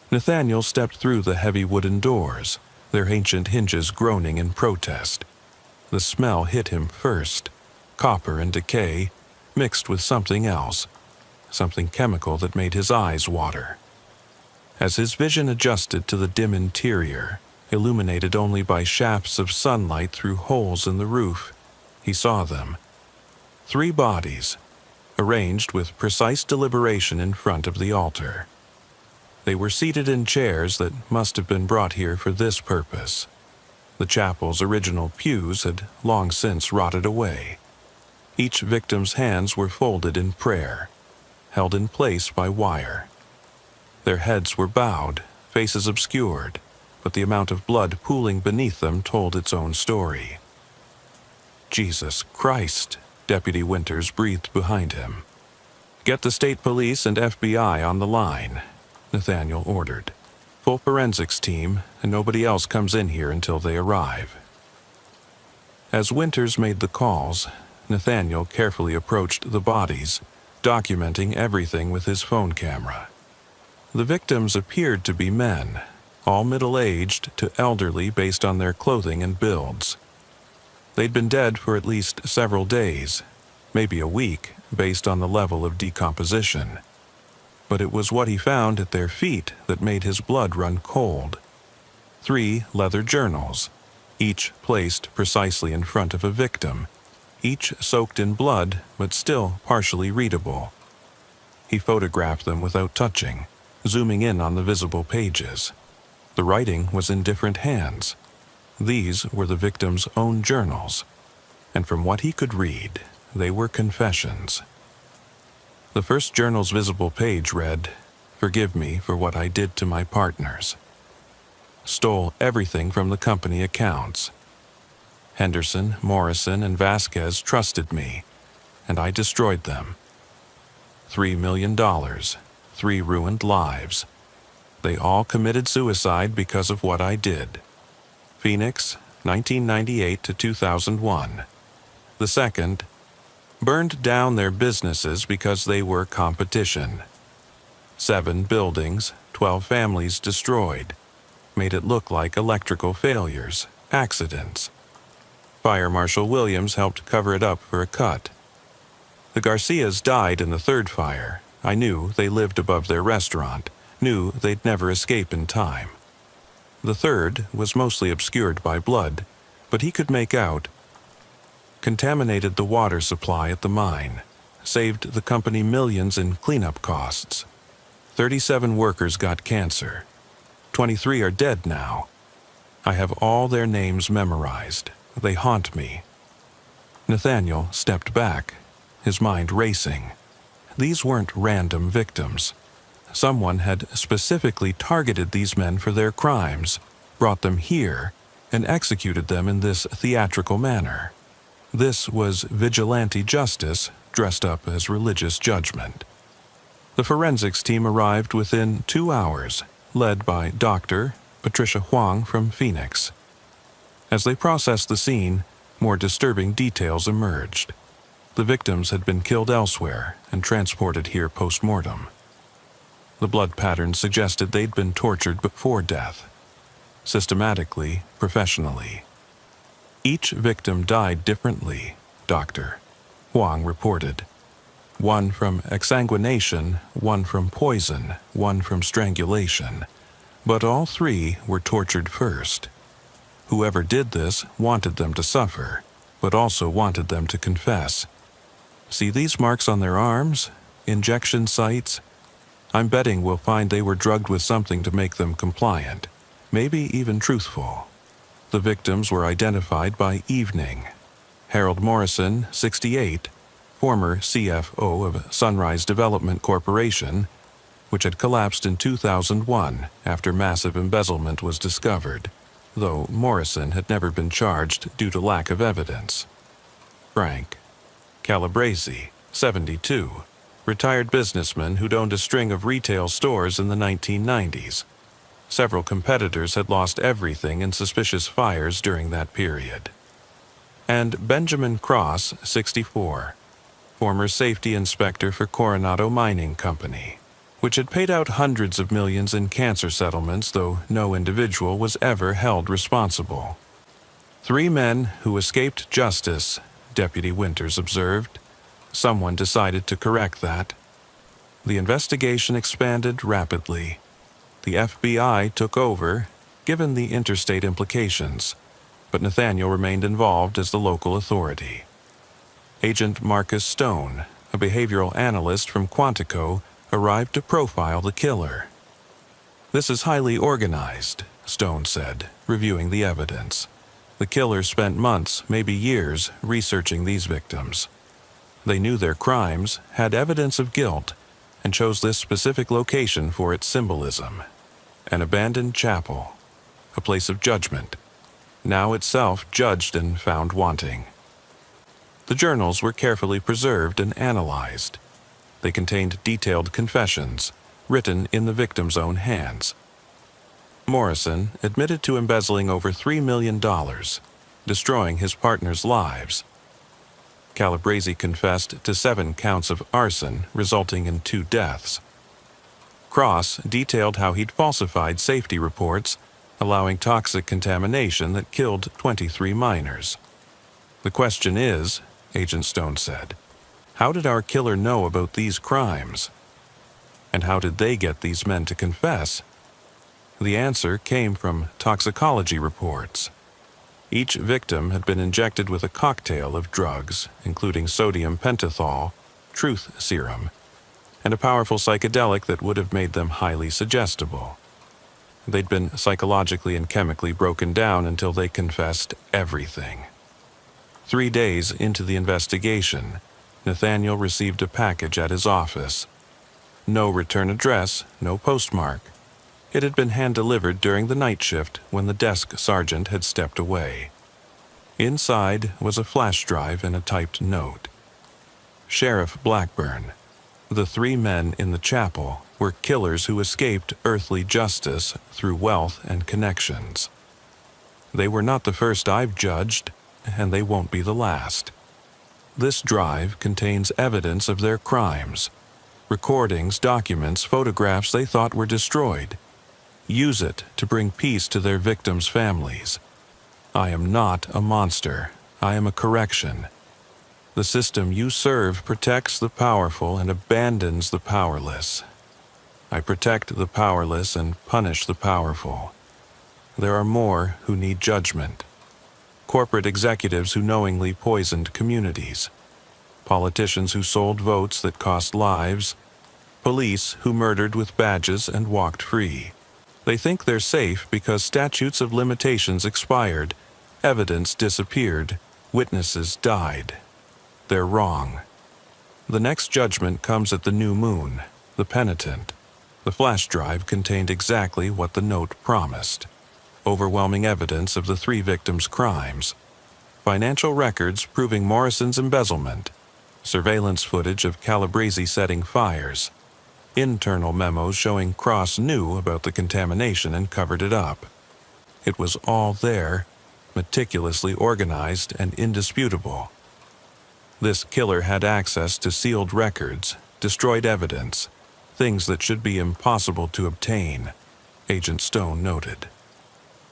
Nathaniel stepped through the heavy wooden doors, their ancient hinges groaning in protest. The smell hit him first, copper and decay, mixed with something else, something chemical that made his eyes water. As his vision adjusted to the dim interior, illuminated only by shafts of sunlight through holes in the roof, he saw them. 3 bodies, arranged with precise deliberation in front of the altar. They were seated in chairs that must have been brought here for this purpose. The chapel's original pews had long since rotted away. Each victim's hands were folded in prayer, held in place by wire. Their heads were bowed, faces obscured, but the amount of blood pooling beneath them told its own story. Jesus Christ, Deputy Winters breathed behind him. Get the state police and FBI on the line, Nathaniel ordered. Full forensics team, and nobody else comes in here until they arrive. As Winters made the calls, Nathaniel carefully approached the bodies, documenting everything with his phone camera. The victims appeared to be men, all middle-aged to elderly based on their clothing and builds. They'd been dead for at least several days, maybe a week, based on the level of decomposition. But it was what he found at their feet that made his blood run cold. 3 leather journals, each placed precisely in front of a victim, each soaked in blood but still partially readable. He photographed them without touching, zooming in on the visible pages. The writing was in different hands. These were the victim's own journals, and from what he could read, they were confessions. The first journal's visible page read, "Forgive me for what I did to my partners. Stole everything from the company accounts. Henderson, Morrison, and Vasquez trusted me, and I destroyed them. $3 million, 3 ruined lives. They all committed suicide because of what I did. Phoenix, 1998 to 2001. The second, burned down their businesses because they were competition. 7 buildings, 12 families destroyed, made it look like electrical failures, accidents. Fire Marshal Williams helped cover it up for a cut. The Garcias died in the third fire. I knew they lived above their restaurant, knew they'd never escape in time. The third was mostly obscured by blood, but he could make out. Contaminated the water supply at the mine, saved the company millions in cleanup costs. 37 workers got cancer. 23 are dead now. I have all their names memorized. They haunt me. Nathaniel stepped back, his mind racing. These weren't random victims. Someone had specifically targeted these men for their crimes, brought them here, and executed them in this theatrical manner. This was vigilante justice dressed up as religious judgment. The forensics team arrived within 2 hours, led by Dr. Patricia Huang from Phoenix. As they processed the scene, more disturbing details emerged. The victims had been killed elsewhere and transported here post-mortem. The blood patterns suggested they'd been tortured before death, systematically, professionally. Each victim died differently, Dr. Huang reported. One from exsanguination, one from poison, one from strangulation. But all three were tortured first. Whoever did this wanted them to suffer, but also wanted them to confess. See these marks on their arms? Injection sites? I'm betting we'll find they were drugged with something to make them compliant, maybe even truthful. The victims were identified by evening. Harold Morrison, 68, former CFO of Sunrise Development Corporation, which had collapsed in 2001 after massive embezzlement was discovered, though Morrison had never been charged due to lack of evidence. Frank Calabrese, 72, retired businessman who'd owned a string of retail stores in the 1990s. Several competitors had lost everything in suspicious fires during that period. And Benjamin Cross, 64, former safety inspector for Coronado Mining Company, which had paid out hundreds of millions in cancer settlements, though no individual was ever held responsible. 3 men who escaped justice, Deputy Winters observed. Someone decided to correct that. The investigation expanded rapidly. The FBI took over, given the interstate implications, but Nathaniel remained involved as the local authority. Agent Marcus Stone, a behavioral analyst from Quantico, arrived to profile the killer. "This is highly organized," Stone said, reviewing the evidence. The killer spent months, maybe years, researching these victims. They knew their crimes, had evidence of guilt, and chose this specific location for its symbolism. An abandoned chapel, a place of judgment, now itself judged and found wanting. The journals were carefully preserved and analyzed. They contained detailed confessions, written in the victim's own hands. Morrison admitted to embezzling over $3 million, destroying his partner's lives. Calabrese confessed to 7 counts of arson, resulting in 2 deaths. Cross detailed how he'd falsified safety reports, allowing toxic contamination that killed 23 miners. "The question is," Agent Stone said, "how did our killer know about these crimes? And how did they get these men to confess?" The answer came from toxicology reports. Each victim had been injected with a cocktail of drugs, including sodium pentothal, truth serum, and a powerful psychedelic that would have made them highly suggestible. They'd been psychologically and chemically broken down until they confessed everything. 3 days into the investigation, Nathaniel received a package at his office. No return address, no postmark. It had been hand-delivered during the night shift when the desk sergeant had stepped away. Inside was a flash drive and a typed note. Sheriff Blackburn, the 3 men in the chapel were killers who escaped earthly justice through wealth and connections. They were not the first I've judged, and they won't be the last. This drive contains evidence of their crimes. Recordings, documents, photographs they thought were destroyed. Use it to bring peace to their victims' families. I am not a monster. I am a correction. The system you serve protects the powerful and abandons the powerless. I protect the powerless and punish the powerful. There are more who need judgment. Corporate executives who knowingly poisoned communities. Politicians who sold votes that cost lives. Police who murdered with badges and walked free. They think they're safe because statutes of limitations expired, evidence disappeared, witnesses died. They're wrong. The next judgment comes at the new moon, the penitent. The flash drive contained exactly what the note promised. Overwhelming evidence of the 3 victims' crimes. Financial records proving Morrison's embezzlement. Surveillance footage of Calabrese setting fires. Internal memos showing Cross knew about the contamination and covered it up. It was all there, meticulously organized and indisputable. This killer had access to sealed records, destroyed evidence, things that should be impossible to obtain, Agent Stone noted.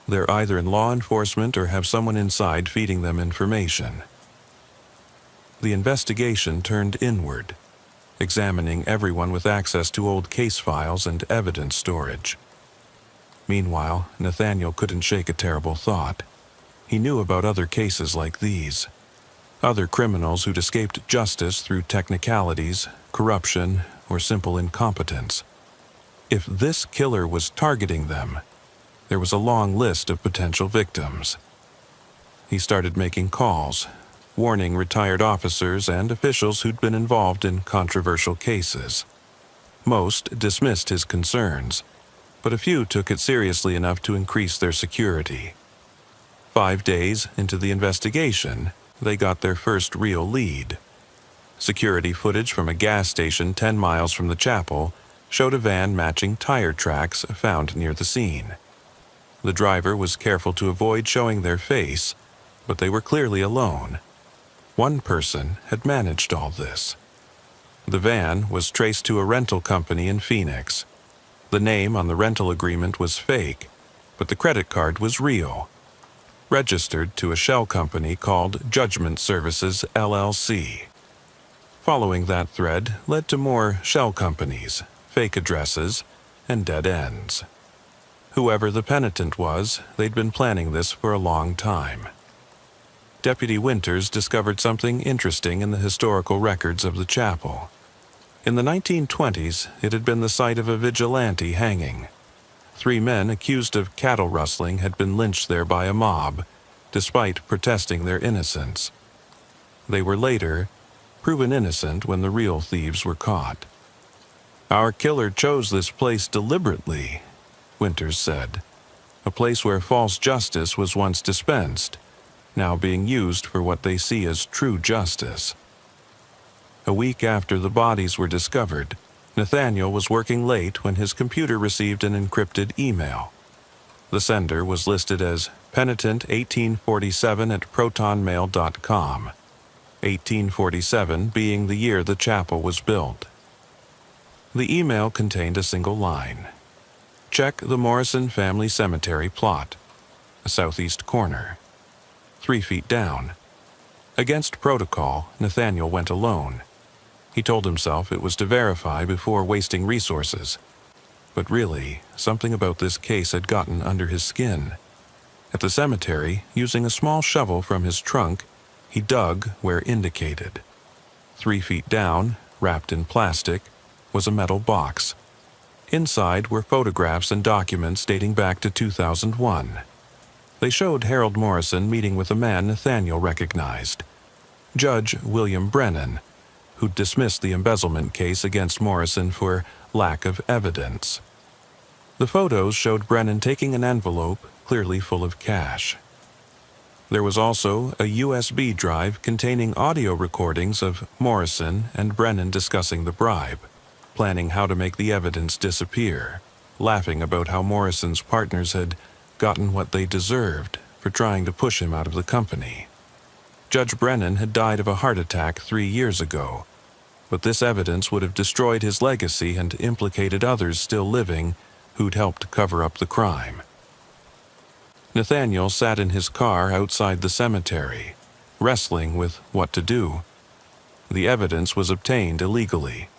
They're either in law enforcement or have someone inside feeding them information. The investigation turned inward, examining everyone with access to old case files and evidence storage. Meanwhile, Nathaniel couldn't shake a terrible thought. He knew about other cases like these. Other criminals who'd escaped justice through technicalities, corruption, or simple incompetence. If this killer was targeting them, there was a long list of potential victims. He started making calls, warning retired officers and officials who'd been involved in controversial cases. Most dismissed his concerns, but a few took it seriously enough to increase their security. 5 days into the investigation, they got their first real lead. Security footage from a gas station 10 miles from the chapel showed a van matching tire tracks found near the scene. The driver was careful to avoid showing their face, but they were clearly alone. One person had managed all this. The van was traced to a rental company in Phoenix. The name on the rental agreement was fake, but the credit card was real. Registered to a shell company called Judgment Services, LLC. Following that thread led to more shell companies, fake addresses, and dead ends. Whoever the penitent was, they'd been planning this for a long time. Deputy Winters discovered something interesting in the historical records of the chapel. In the 1920s, it had been the site of a vigilante hanging. 3 men accused of cattle rustling had been lynched there by a mob, despite protesting their innocence. They were later proven innocent when the real thieves were caught. Our killer chose this place deliberately, Winters said. A place where false justice was once dispensed, now being used for what they see as true justice. A week after the bodies were discovered, Nathaniel was working late when his computer received an encrypted email. The sender was listed as penitent1847@protonmail.com, 1847 being the year the chapel was built. The email contained a single line. Check the Morrison family cemetery plot, a southeast corner. 3 feet down. Against protocol, Nathaniel went alone. He told himself it was to verify before wasting resources. But really, something about this case had gotten under his skin. At the cemetery, using a small shovel from his trunk, he dug where indicated. 3 feet down, wrapped in plastic, was a metal box. Inside were photographs and documents dating back to 2001. They showed Harold Morrison meeting with a man Nathaniel recognized, Judge William Brennan, who dismissed the embezzlement case against Morrison for lack of evidence. The photos showed Brennan taking an envelope clearly full of cash. There was also a USB drive containing audio recordings of Morrison and Brennan discussing the bribe, planning how to make the evidence disappear, laughing about how Morrison's partners had gotten what they deserved for trying to push him out of the company. Judge Brennan had died of a heart attack 3 years ago. But this evidence would have destroyed his legacy and implicated others still living who'd helped cover up the crime. Nathaniel sat in his car outside the cemetery, wrestling with what to do. The evidence was obtained illegally.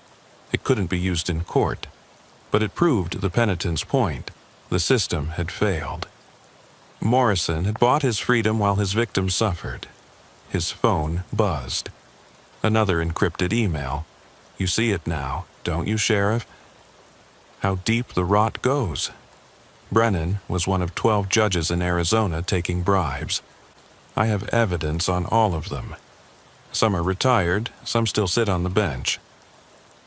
It couldn't be used in court, but it proved the penitent's point. The system had failed. Morrison had bought his freedom while his victim suffered. His phone buzzed. Another encrypted email. "You see it now, don't you, Sheriff?" How deep the rot goes. Brennan was one of 12 judges in Arizona taking bribes. I have evidence on all of them. Some are retired, some still sit on the bench.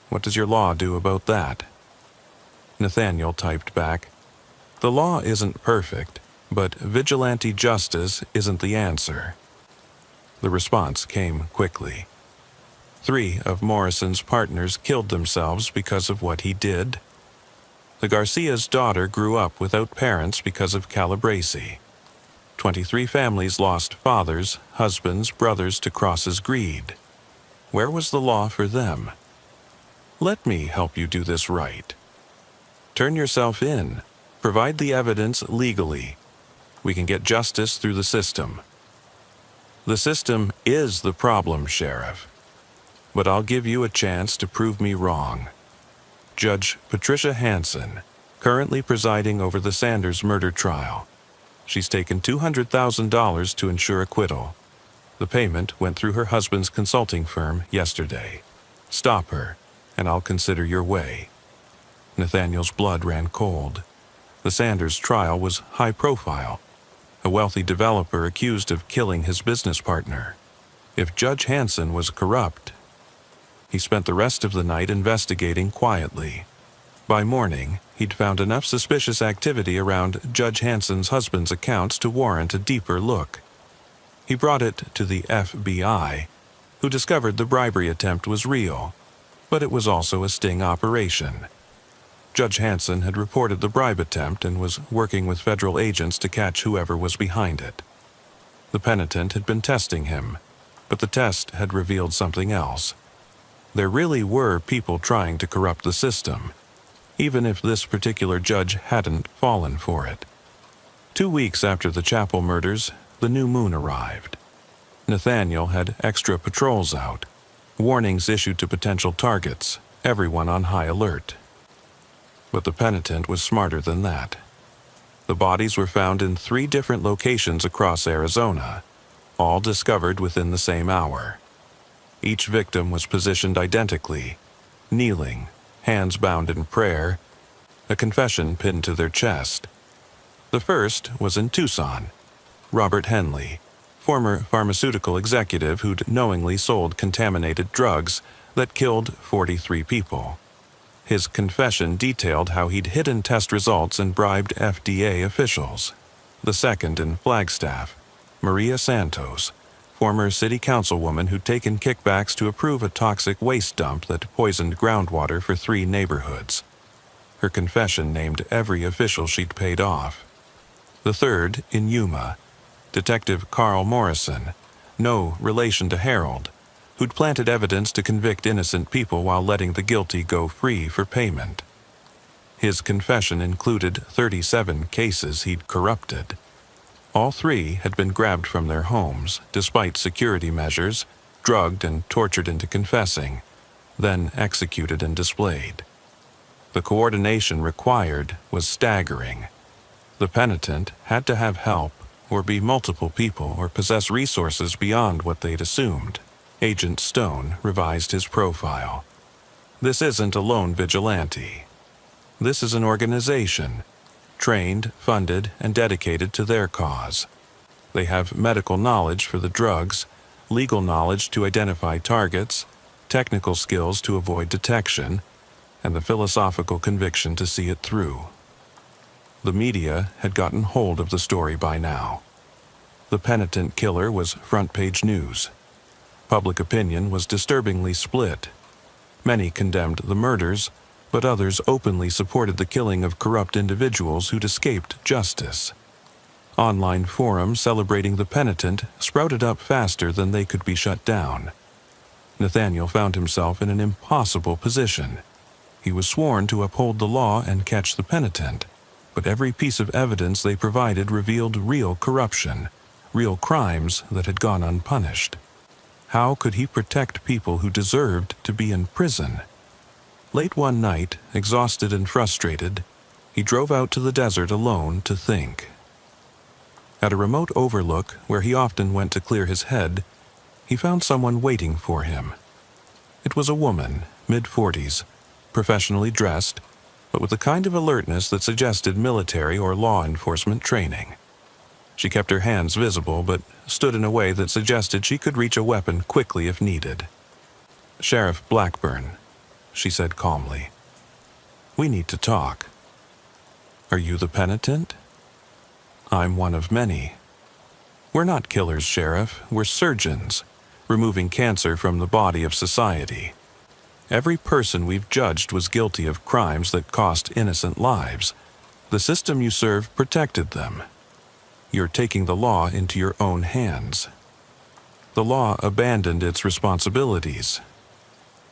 What does your law do about that? Nathaniel typed back, "The law isn't perfect, but vigilante justice isn't the answer." The response came quickly. 3 of Morrison's partners killed themselves because of what he did. The Garcia's daughter grew up without parents because of Calabrese. 23 families lost fathers, husbands, brothers to Cross's greed. Where was the law for them? Let me help you do this right. Turn yourself in. Provide the evidence legally. We can get justice through the system. The system is the problem, Sheriff. But I'll give you a chance to prove me wrong. Judge Patricia Hansen, currently presiding over the Sanders murder trial. She's taken $200,000 to ensure acquittal. The payment went through her husband's consulting firm yesterday. Stop her, and I'll consider your way. Nathaniel's blood ran cold. The Sanders trial was high profile. A wealthy developer accused of killing his business partner. If Judge Hansen was corrupt, he spent the rest of the night investigating quietly. By morning, he'd found enough suspicious activity around Judge Hansen's husband's accounts to warrant a deeper look. He brought it to the FBI, who discovered the bribery attempt was real, but it was also a sting operation. Judge Hansen had reported the bribe attempt and was working with federal agents to catch whoever was behind it. The penitent had been testing him, but the test had revealed something else. There really were people trying to corrupt the system, even if this particular judge hadn't fallen for it. 2 weeks after the chapel murders, the new moon arrived. Nathaniel had extra patrols out, warnings issued to potential targets, everyone on high alert. But the penitent was smarter than that. The bodies were found in 3 different locations across Arizona, all discovered within the same hour. Each victim was positioned identically, kneeling, hands bound in prayer, a confession pinned to their chest. The first was in Tucson. Robert Henley, former pharmaceutical executive who'd knowingly sold contaminated drugs that killed 43 people. His confession detailed how he'd hidden test results and bribed FDA officials. The second in Flagstaff, Maria Santos, former city councilwoman who'd taken kickbacks to approve a toxic waste dump that poisoned groundwater for 3 neighborhoods. Her confession named every official she'd paid off. The third in Yuma, Detective Carl Morrison, no relation to Harold, who'd planted evidence to convict innocent people while letting the guilty go free for payment. His confession included 37 cases he'd corrupted. All 3 had been grabbed from their homes, despite security measures, drugged and tortured into confessing, then executed and displayed. The coordination required was staggering. The penitent had to have help, or be multiple people, or possess resources beyond what they'd assumed. Agent Stone revised his profile. This isn't a lone vigilante. This is an organization, trained, funded, and dedicated to their cause. They have medical knowledge for the drugs, legal knowledge to identify targets, technical skills to avoid detection, and the philosophical conviction to see it through. The media had gotten hold of the story by now. The penitent killer was front-page news. Public opinion was disturbingly split. Many condemned the murders, but others openly supported the killing of corrupt individuals who'd escaped justice. Online forums celebrating the penitent sprouted up faster than they could be shut down. Nathaniel found himself in an impossible position. He was sworn to uphold the law and catch the penitent, but every piece of evidence they provided revealed real corruption, real crimes that had gone unpunished. How could he protect people who deserved to be in prison? Late one night, exhausted and frustrated, he drove out to the desert alone to think. At a remote overlook where he often went to clear his head, he found someone waiting for him. It was a woman, mid-40s, professionally dressed, but with the kind of alertness that suggested military or law enforcement training. She kept her hands visible, but stood in a way that suggested she could reach a weapon quickly if needed. "Sheriff Blackburn," she said calmly. "We need to talk." "Are you the penitent?" "I'm one of many." "We're not killers, Sheriff. We're surgeons, removing cancer from the body of society. Every person we've judged was guilty of crimes that cost innocent lives. The system you serve protected them. You're taking the law into your own hands. The law abandoned its responsibilities.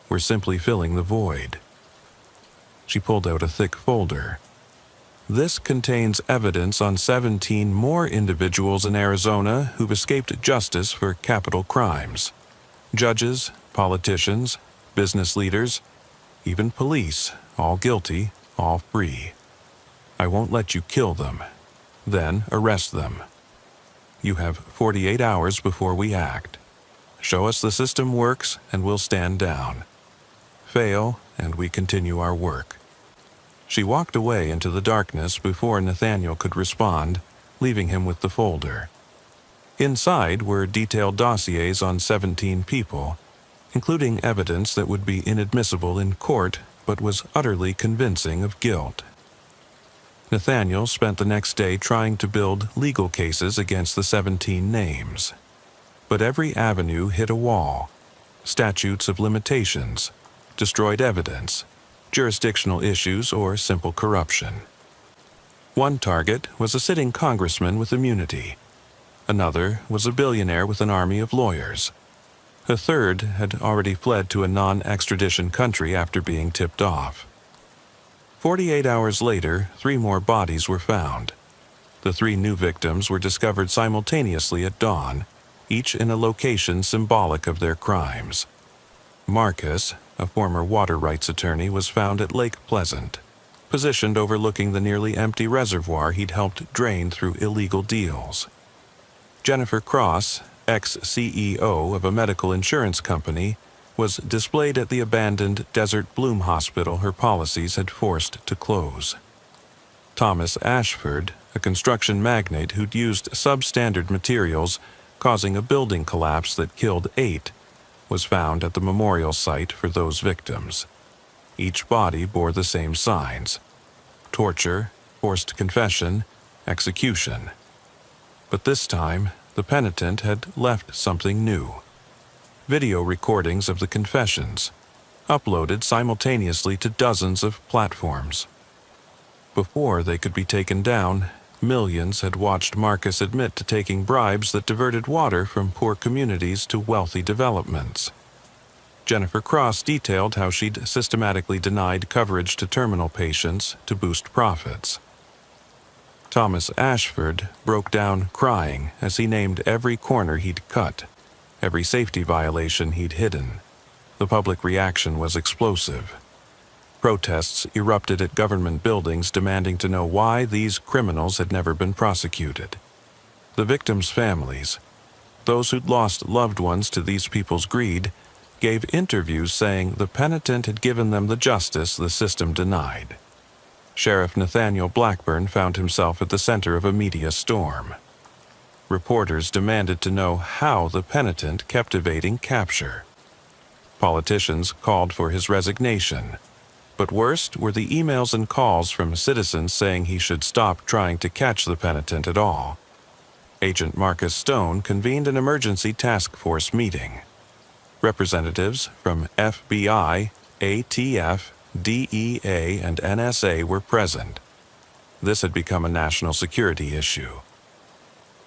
We're simply filling the void." She pulled out a thick folder. "This contains evidence on 17 more individuals in Arizona who've escaped justice for capital crimes. Judges, politicians, business leaders, even police, all guilty, all free. I won't let you kill them, then arrest them. You have 48 hours before we act. Show us the system works and we'll stand down. Fail and we continue our work." She walked away into the darkness before Nathaniel could respond, leaving him with the folder. Inside were detailed dossiers on 17 people, including evidence that would be inadmissible in court but was utterly convincing of guilt. Nathaniel spent the next day trying to build legal cases against the 17 names. But every avenue hit a wall: statutes of limitations, destroyed evidence, jurisdictional issues, or simple corruption. One target was a sitting congressman with immunity. Another was a billionaire with an army of lawyers. A third had already fled to a non-extradition country after being tipped off. 48 hours later, 3 more bodies were found. The 3 new victims were discovered simultaneously at dawn, each in a location symbolic of their crimes. Marcus, a former water rights attorney, was found at Lake Pleasant, positioned overlooking the nearly empty reservoir he'd helped drain through illegal deals. Jennifer Cross, ex-CEO of a medical insurance company, was displayed at the abandoned Desert Bloom Hospital her policies had forced to close. Thomas Ashford, a construction magnate who'd used substandard materials, causing a building collapse that killed 8, was found at the memorial site for those victims. Each body bore the same signs: torture, forced confession, execution. But this time, the penitent had left something new. Video recordings of the confessions, uploaded simultaneously to dozens of platforms. Before they could be taken down, millions had watched Marcus admit to taking bribes that diverted water from poor communities to wealthy developments. Jennifer Cross detailed how she'd systematically denied coverage to terminal patients to boost profits. Thomas Ashford broke down crying as he named every corner he'd cut, every safety violation he'd hidden. The public reaction was explosive. Protests erupted at government buildings demanding to know why these criminals had never been prosecuted. The victims' families, those who'd lost loved ones to these people's greed, gave interviews saying the penitent had given them the justice the system denied. Sheriff Nathaniel Blackburn found himself at the center of a media storm. Reporters demanded to know how the penitent kept evading capture. Politicians called for his resignation. But worst were the emails and calls from citizens saying he should stop trying to catch the penitent at all. Agent Marcus Stone convened an emergency task force meeting. Representatives from FBI, ATF, DEA, and NSA were present. This had become a national security issue.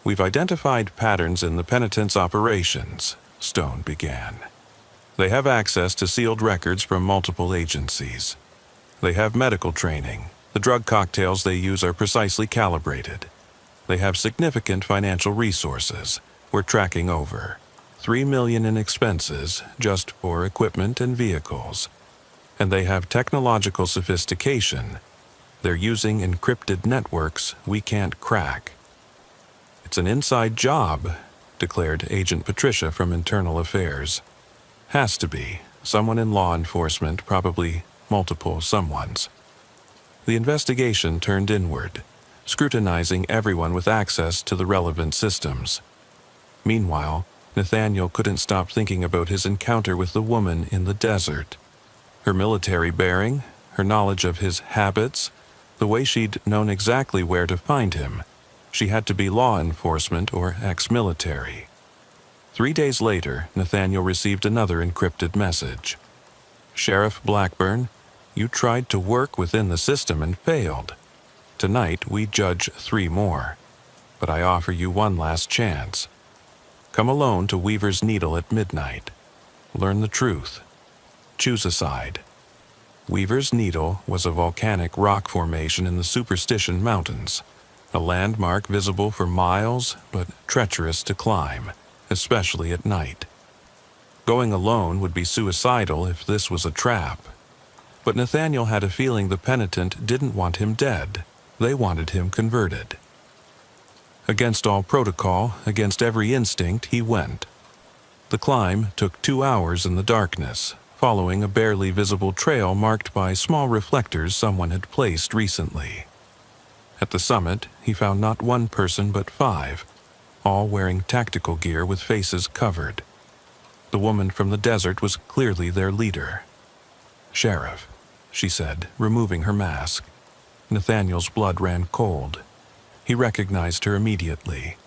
"We've identified patterns in the penitent's operations," Stone began. They have access to sealed records from multiple agencies. They have medical training. The drug cocktails they use are precisely calibrated. They have significant financial resources. We're tracking over $3 million in expenses just for equipment and vehicles. And they have technological sophistication. They're using encrypted networks we can't crack. It's an inside job, declared Agent Patricia from Internal Affairs. Has to be. Someone in law enforcement, probably multiple someones. The investigation turned inward, scrutinizing everyone with access to the relevant systems. Meanwhile, Nathaniel couldn't stop thinking about his encounter with the woman in the desert. Her military bearing, her knowledge of his habits, the way she'd known exactly where to find him. She had to be law enforcement or ex-military. 3 days later, Nathaniel received another encrypted message. Sheriff Blackburn, you tried to work within the system and failed. Tonight we judge 3 more, but I offer you one last chance. Come alone to Weaver's Needle at midnight. Learn the truth. Choose a side. Weaver's Needle was a volcanic rock formation in the Superstition Mountains, a landmark visible for miles but treacherous to climb, especially at night. Going alone would be suicidal if this was a trap. But Nathaniel had a feeling the penitent didn't want him dead. They wanted him converted. Against all protocol, against every instinct, he went. The climb took 2 hours in the darkness, following a barely visible trail marked by small reflectors someone had placed recently. At the summit, he found not one person but 5, all wearing tactical gear with faces covered. The woman from the desert was clearly their leader. "Sheriff," she said, removing her mask. Nathaniel's blood ran cold. He recognized her immediately.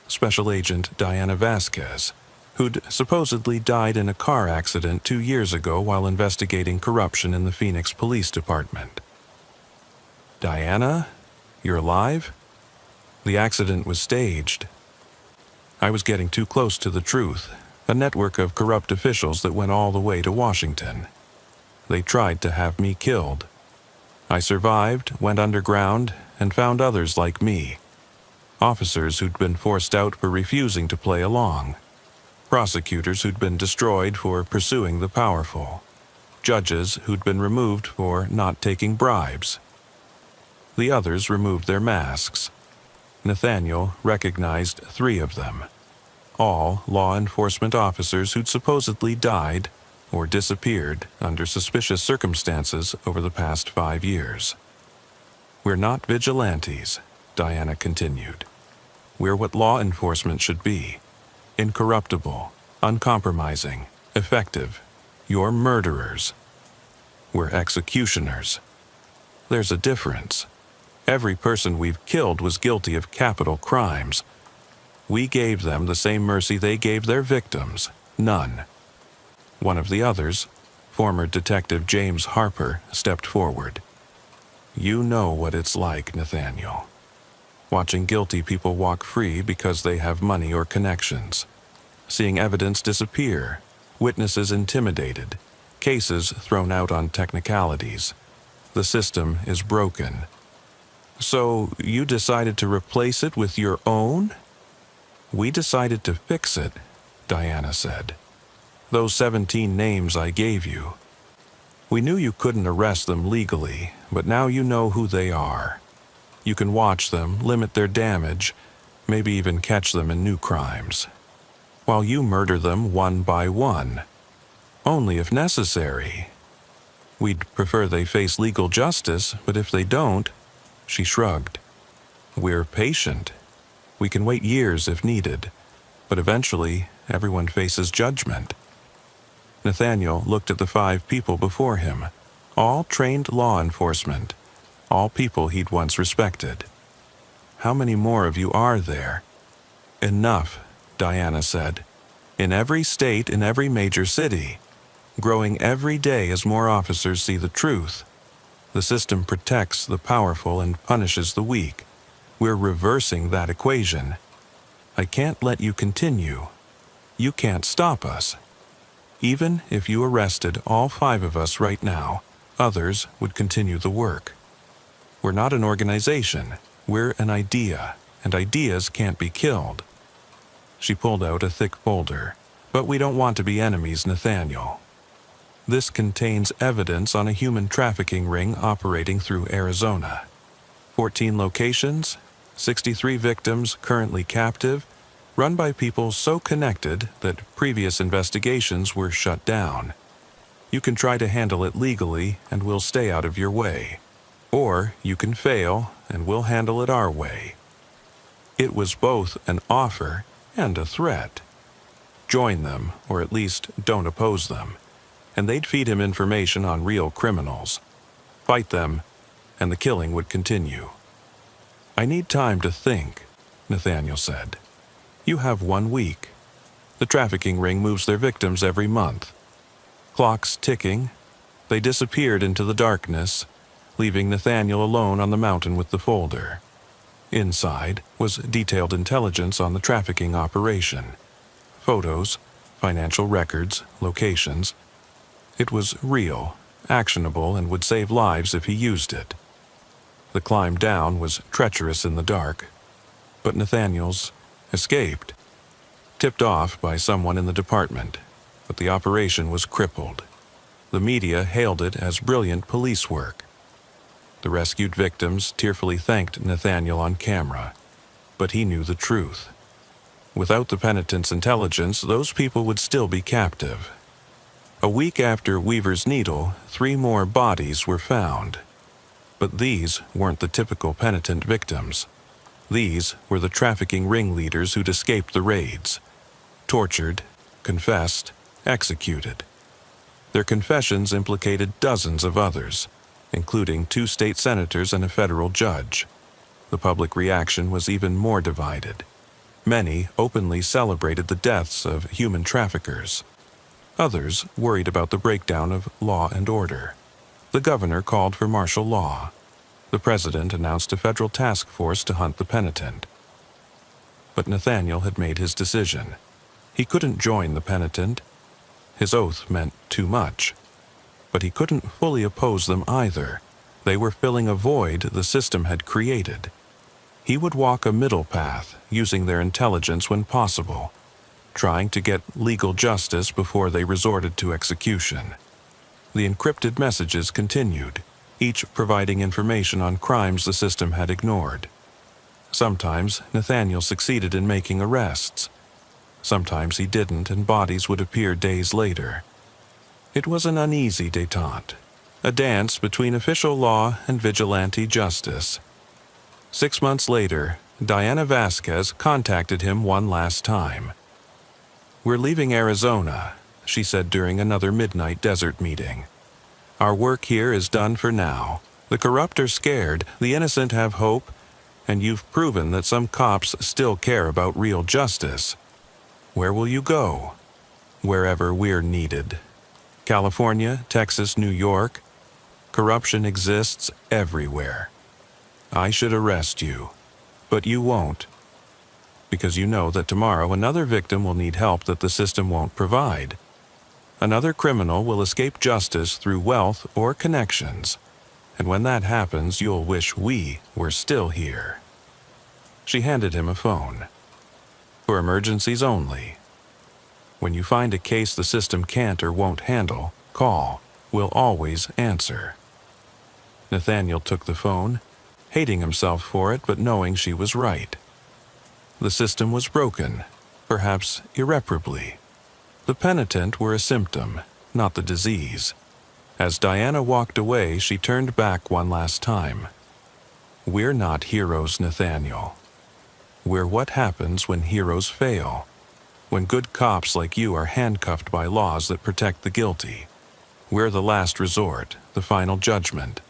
Special Agent Diana Vasquez, who'd supposedly died in a car accident 2 years ago while investigating corruption in the Phoenix Police Department. "Diana, you're alive?" "The accident was staged. I was getting too close to the truth, a network of corrupt officials that went all the way to Washington. They tried to have me killed. I survived, went underground, and found others like me. Officers who'd been forced out for refusing to play along. Prosecutors who'd been destroyed for pursuing the powerful. Judges who'd been removed for not taking bribes. The others removed their masks. Nathaniel recognized 3 of them. All law enforcement officers who'd supposedly died or disappeared under suspicious circumstances over the past 5 years. "We're not vigilantes," Diana continued. "We're what law enforcement should be. Incorruptible, uncompromising, effective. You're murderers. We're executioners. There's a difference. Every person we've killed was guilty of capital crimes. We gave them the same mercy they gave their victims. None." One of the others, former Detective James Harper, stepped forward. "You know what it's like, Nathaniel. Watching guilty people walk free because they have money or connections. Seeing evidence disappear, witnesses intimidated, cases thrown out on technicalities. The system is broken. So you decided to replace it with your own?" "We decided to fix it," Diana said. "Those 17 names I gave you. We knew you couldn't arrest them legally, but now you know who they are. You can watch them, limit their damage, maybe even catch them in new crimes. While you murder them one by one. Only if necessary. We'd prefer they face legal justice, but if they don't," she shrugged. "We're patient. We can wait years if needed, but eventually everyone faces judgment." Nathaniel looked at the 5 people before him, all trained law enforcement, all people he'd once respected. "How many more of you are there?" "Enough," Diana said. "In every state, in every major city. Growing every day as more officers see the truth. The system protects the powerful and punishes the weak. We're reversing that equation. I can't let you continue. You can't stop us." Even if you arrested all 5 of us right now, others would continue the work. We're not an organization. We're an idea, and ideas can't be killed." She pulled out a thick folder. "But we don't want to be enemies, Nathaniel. This contains evidence on a human trafficking ring operating through Arizona. 14 locations, 63 victims currently captive, run by people so connected that previous investigations were shut down. You can try to handle it legally and we'll stay out of your way. Or you can fail and we'll handle it our way." It was both an offer and a threat. Join them, or at least don't oppose them, and they'd feed him information on real criminals. Fight them, and the killing would continue. "I need time to think," Nathaniel said. "You have 1 week. The trafficking ring moves their victims every month. Clocks ticking, they disappeared into the darkness, leaving Nathaniel alone on the mountain with the folder. Inside was detailed intelligence on the trafficking operation. Photos, financial records, locations. It was real, actionable, and would save lives if he used it. The climb down was treacherous in the dark, but Nathaniel's escaped, tipped off by someone in the department, but the operation was crippled. The media hailed it as brilliant police work. The rescued victims tearfully thanked Nathaniel on camera, but he knew the truth. Without the penitent's intelligence, those people would still be captive. A week after Weaver's Needle, 3 more bodies were found. But these weren't the typical penitent victims. These were the trafficking ringleaders who'd escaped the raids. Tortured, confessed, executed. Their confessions implicated dozens of others, including 2 state senators and a federal judge. The public reaction was even more divided. Many openly celebrated the deaths of human traffickers. Others worried about the breakdown of law and order. The governor called for martial law. The president announced a federal task force to hunt the penitent. But Nathaniel had made his decision. He couldn't join the penitent. His oath meant too much. But he couldn't fully oppose them either. They were filling a void the system had created. He would walk a middle path, using their intelligence when possible, trying to get legal justice before they resorted to execution. The encrypted messages continued, each providing information on crimes the system had ignored. Sometimes Nathaniel succeeded in making arrests. Sometimes he didn't, and bodies would appear days later. It was an uneasy détente, a dance between official law and vigilante justice. 6 months later, Diana Vasquez contacted him one last time. "We're leaving Arizona," she said during another midnight desert meeting. "Our work here is done for now. The corrupt are scared, the innocent have hope, and you've proven that some cops still care about real justice. Where will you go?" "Wherever we're needed. California, Texas, New York. Corruption exists everywhere. I should arrest you, but you won't, because you know that tomorrow another victim will need help that the system won't provide. Another criminal will escape justice through wealth or connections, and when that happens, you'll wish we were still here." She handed him a phone. "For emergencies only. When you find a case the system can't or won't handle, call. We'll always answer." Nathaniel took the phone, hating himself for it but knowing she was right. The system was broken, perhaps irreparably. The penitent were a symptom, not the disease. As Diana walked away, she turned back one last time. "We're not heroes, Nathaniel. We're what happens when heroes fail. When good cops like you are handcuffed by laws that protect the guilty. We're the last resort, the final judgment.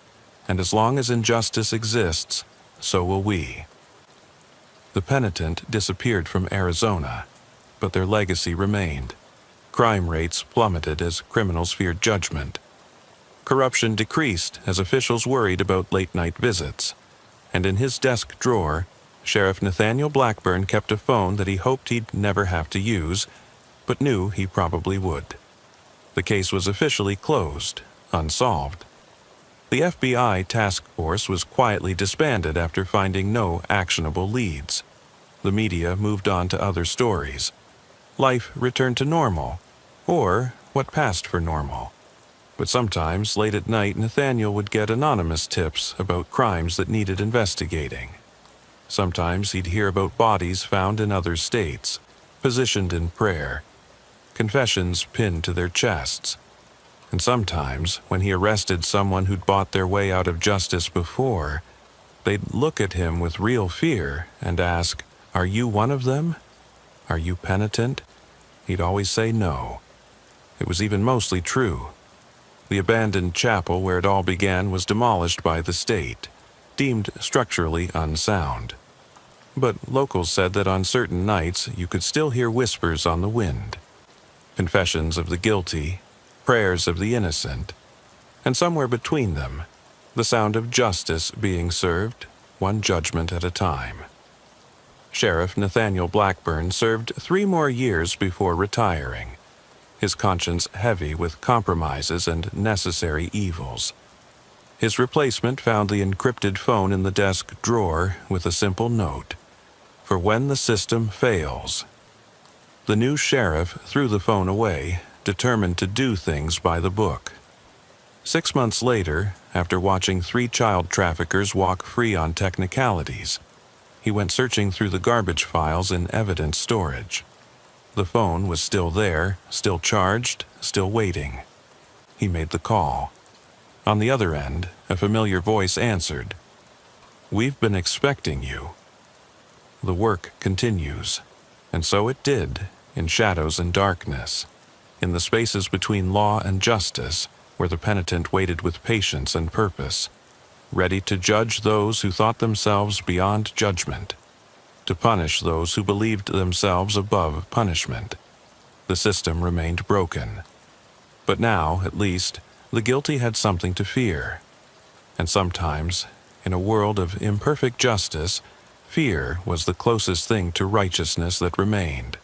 And as long as injustice exists, so will we." The penitent disappeared from Arizona, but their legacy remained. Crime rates plummeted as criminals feared judgment. Corruption decreased as officials worried about late-night visits. And in his desk drawer, Sheriff Nathaniel Blackburn kept a phone that he hoped he'd never have to use, but knew he probably would. The case was officially closed, unsolved. The FBI task force was quietly disbanded after finding no actionable leads. The media moved on to other stories. Life returned to normal, or what passed for normal. But sometimes, late at night, Nathaniel would get anonymous tips about crimes that needed investigating. Sometimes he'd hear about bodies found in other states, positioned in prayer, confessions pinned to their chests. And sometimes, when he arrested someone who'd bought their way out of justice before, they'd look at him with real fear and ask, "Are you one of them? Are you penitent?" He'd always say no. It was even mostly true. The abandoned chapel where it all began was demolished by the state, deemed structurally unsound. But locals said that on certain nights you could still hear whispers on the wind, confessions of the guilty, prayers of the innocent, and somewhere between them, the sound of justice being served, one judgment at a time. Sheriff Nathaniel Blackburn served 3 more years before retiring, his conscience heavy with compromises and necessary evils. His replacement found the encrypted phone in the desk drawer with a simple note, "For when the system fails." The new sheriff threw the phone away, determined to do things by the book. 6 months later, after watching 3 child traffickers walk free on technicalities, he went searching through the garbage files in evidence storage. The phone was still there, still charged, still waiting. He made the call. On the other end, a familiar voice answered, "We've been expecting you." The work continues, and so it did, in shadows and darkness, in the spaces between law and justice, where the penitent waited with patience and purpose, ready to judge those who thought themselves beyond judgment, to punish those who believed themselves above punishment. The system remained broken. But now, at least, the guilty had something to fear. And sometimes, in a world of imperfect justice, fear was the closest thing to righteousness that remained.